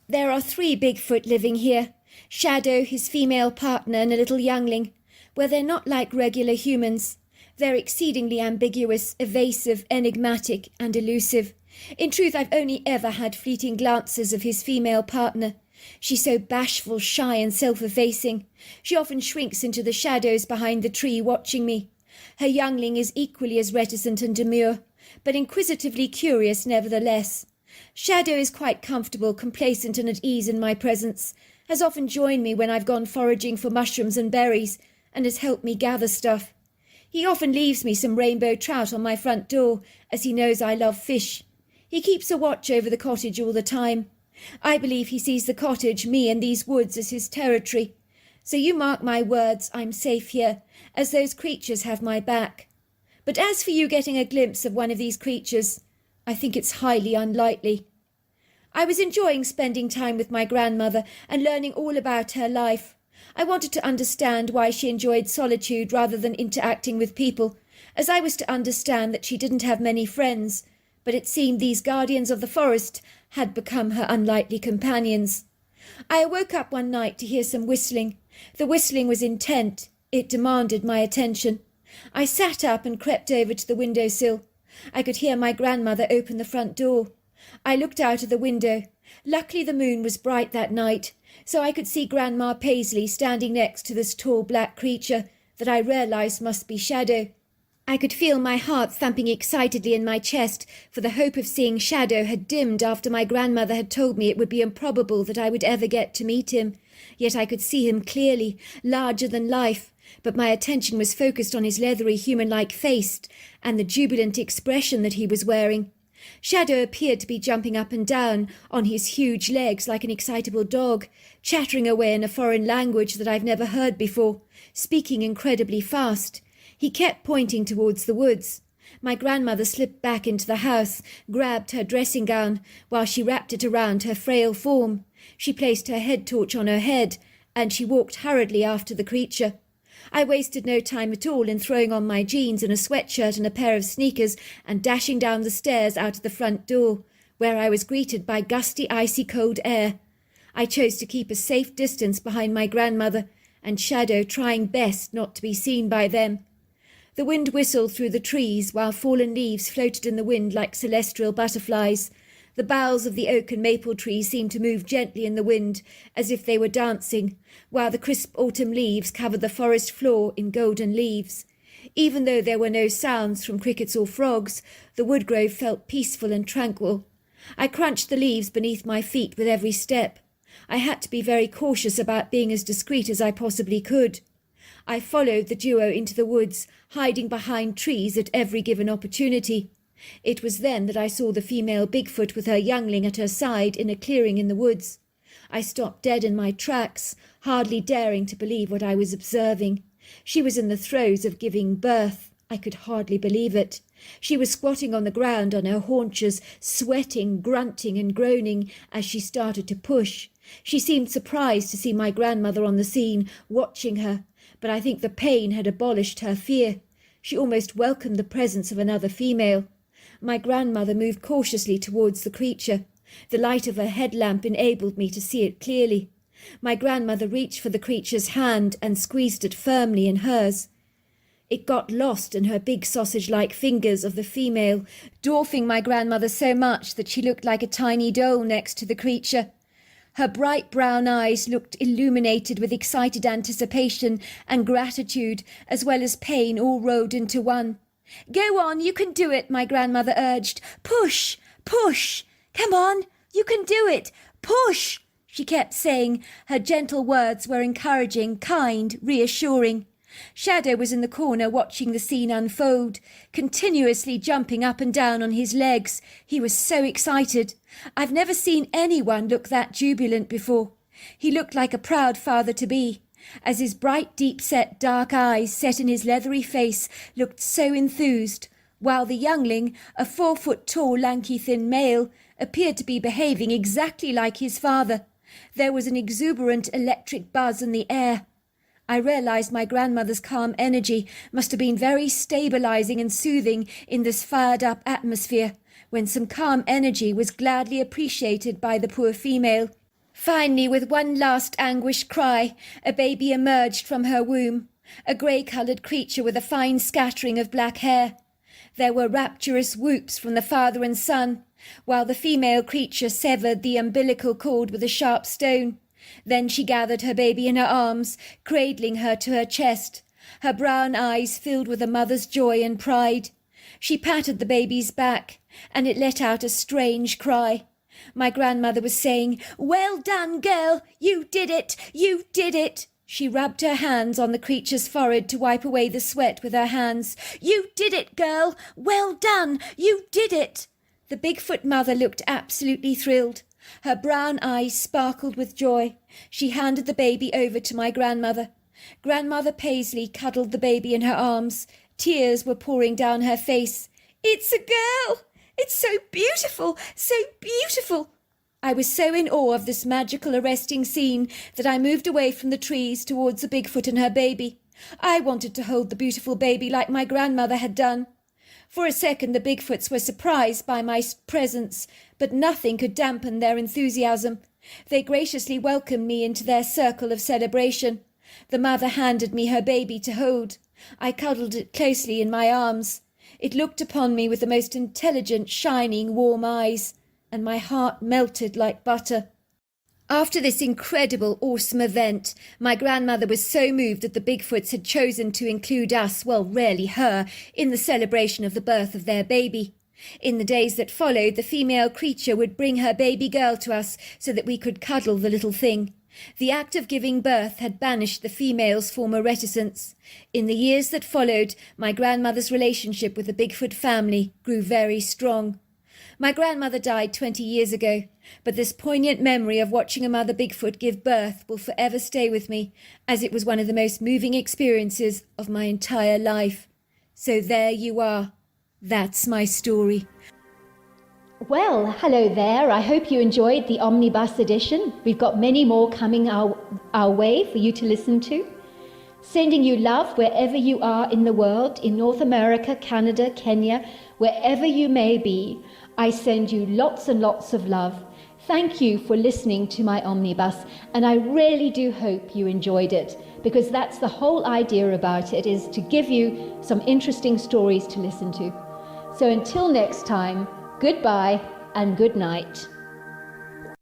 There are 3 Bigfoot living here. Shadow, his female partner, and a little youngling. Well, they're not like regular humans. They're exceedingly ambiguous, evasive, enigmatic, and elusive. In truth, I've only ever had fleeting glances of his female partner. She's so bashful, shy, and self-effacing. She often shrinks into the shadows behind the tree, watching me. Her youngling is equally as reticent and demure, but inquisitively curious nevertheless. Shadow is quite comfortable, complacent, and at ease in my presence, has often joined me when I've gone foraging for mushrooms and berries, and has helped me gather stuff. He often leaves me some rainbow trout on my front door, as he knows I love fish. He keeps a watch over the cottage all the time. I believe he sees the cottage, me, and these woods as his territory. So you mark my words, I'm safe here, as those creatures have my back. But as for you getting a glimpse of one of these creatures, I think it's highly unlikely. I was enjoying spending time with my grandmother and learning all about her life. I wanted to understand why she enjoyed solitude rather than interacting with people, as I was to understand that she didn't have many friends, but it seemed these guardians of the forest had become her unlikely companions. I awoke up one night to hear some whistling. The whistling was intent. It demanded my attention. I sat up and crept over to the windowsill. I could hear my grandmother open the front door. I looked out of the window. Luckily the moon was bright that night, so I could see Grandma Paisley standing next to this tall black creature that I realized must be Shadow. I could feel my heart thumping excitedly in my chest, for the hope of seeing Shadow had dimmed after my grandmother had told me it would be improbable that I would ever get to meet him. Yet I could see him clearly, larger than life, but my attention was focused on his leathery human-like face and the jubilant expression that he was wearing. Shadow appeared to be jumping up and down on his huge legs like an excitable dog, chattering away in a foreign language that I've never heard before, speaking incredibly fast. He kept pointing towards the woods. My grandmother slipped back into the house, grabbed her dressing gown, while she wrapped it around her frail form. She placed her head torch on her head, and she walked hurriedly after the creature. I wasted no time at all in throwing on my jeans and a sweatshirt and a pair of sneakers and dashing down the stairs out of the front door, where I was greeted by gusty, icy cold air. I chose to keep a safe distance behind my grandmother and Shadow, trying best not to be seen by them. The wind whistled through the trees, while fallen leaves floated in the wind like celestial butterflies. The boughs of the oak and maple trees seemed to move gently in the wind, as if they were dancing, while the crisp autumn leaves covered the forest floor in golden leaves. Even though there were no sounds from crickets or frogs, the woodgrove felt peaceful and tranquil. I crunched the leaves beneath my feet with every step. I had to be very cautious about being as discreet as I possibly could. I followed the duo into the woods, hiding behind trees at every given opportunity. It was then that I saw the female Bigfoot with her youngling at her side in a clearing in the woods. I stopped dead in my tracks, hardly daring to believe what I was observing. She was in the throes of giving birth. I could hardly believe it. She was squatting on the ground on her haunches, sweating, grunting and groaning as she started to push. She seemed surprised to see my grandmother on the scene, watching her, but I think the pain had abolished her fear. She almost welcomed the presence of another female. My grandmother moved cautiously towards the creature. The light of her headlamp enabled me to see it clearly. My grandmother reached for the creature's hand and squeezed it firmly in hers. It got lost in her big sausage-like fingers of the female, dwarfing my grandmother so much that she looked like a tiny doll next to the creature. Her bright brown eyes looked illuminated with excited anticipation and gratitude, as well as pain, all rolled into one. "Go on, you can do it," my grandmother urged. "Push, push. Come on, you can do it. Push," she kept saying. Her gentle words were encouraging, kind, reassuring. Shadow was in the corner watching the scene unfold, continuously jumping up and down on his legs. He was so excited. I've never seen anyone look that jubilant before. He looked like a proud father-to-be, as his bright, deep-set dark eyes set in his leathery face looked so enthused, while the youngling, a 4-foot-tall, lanky, thin male, appeared to be behaving exactly like his father. There was an exuberant electric buzz in the air. I realized my grandmother's calm energy must have been very stabilizing and soothing in this fired-up atmosphere, when some calm energy was gladly appreciated by the poor female. Finally, with one last anguished cry, a baby emerged from her womb, a grey-coloured creature with a fine scattering of black hair. There were rapturous whoops from the father and son, while the female creature severed the umbilical cord with a sharp stone. Then she gathered her baby in her arms, cradling her to her chest, her brown eyes filled with a mother's joy and pride. She patted the baby's back, and it let out a strange cry. My grandmother was saying, "Well done, girl! You did it! You did it!" She rubbed her hands on the creature's forehead to wipe away the sweat with her hands. "You did it, girl! Well done! You did it!" The Bigfoot mother looked absolutely thrilled. Her brown eyes sparkled with joy. She handed the baby over to my grandmother. Grandmother Paisley cuddled the baby in her arms. Tears were pouring down her face. "It's a girl! It's so beautiful! So beautiful!" I was so in awe of this magical, arresting scene that I moved away from the trees towards the Bigfoot and her baby. I wanted to hold the beautiful baby like my grandmother had done. For a second the Bigfoots were surprised by my presence, but nothing could dampen their enthusiasm. They graciously welcomed me into their circle of celebration. The mother handed me her baby to hold. I cuddled it closely in my arms. It looked upon me with the most intelligent, shining, warm eyes, and my heart melted like butter. After this incredible, awesome event, my grandmother was so moved that the Bigfoots had chosen to include us, well, rarely her, in the celebration of the birth of their baby. In the days that followed, the female creature would bring her baby girl to us so that we could cuddle the little thing. The act of giving birth had banished the female's former reticence. In the years that followed, my grandmother's relationship with the Bigfoot family grew very strong. My grandmother died 20 years ago, but this poignant memory of watching a mother Bigfoot give birth will forever stay with me, as it was one of the most moving experiences of my entire life. So there you are. That's my story. Well, hello there. I hope you enjoyed the Omnibus edition. We've got many more coming our way for you to listen to. Sending you love wherever you are in the world, in North America, Canada, Kenya, wherever you may be. I send you lots and lots of love. Thank you for listening to my Omnibus, and I really do hope you enjoyed it, because that's the whole idea about it, is to give you some interesting stories to listen to. So until next time, goodbye and good night.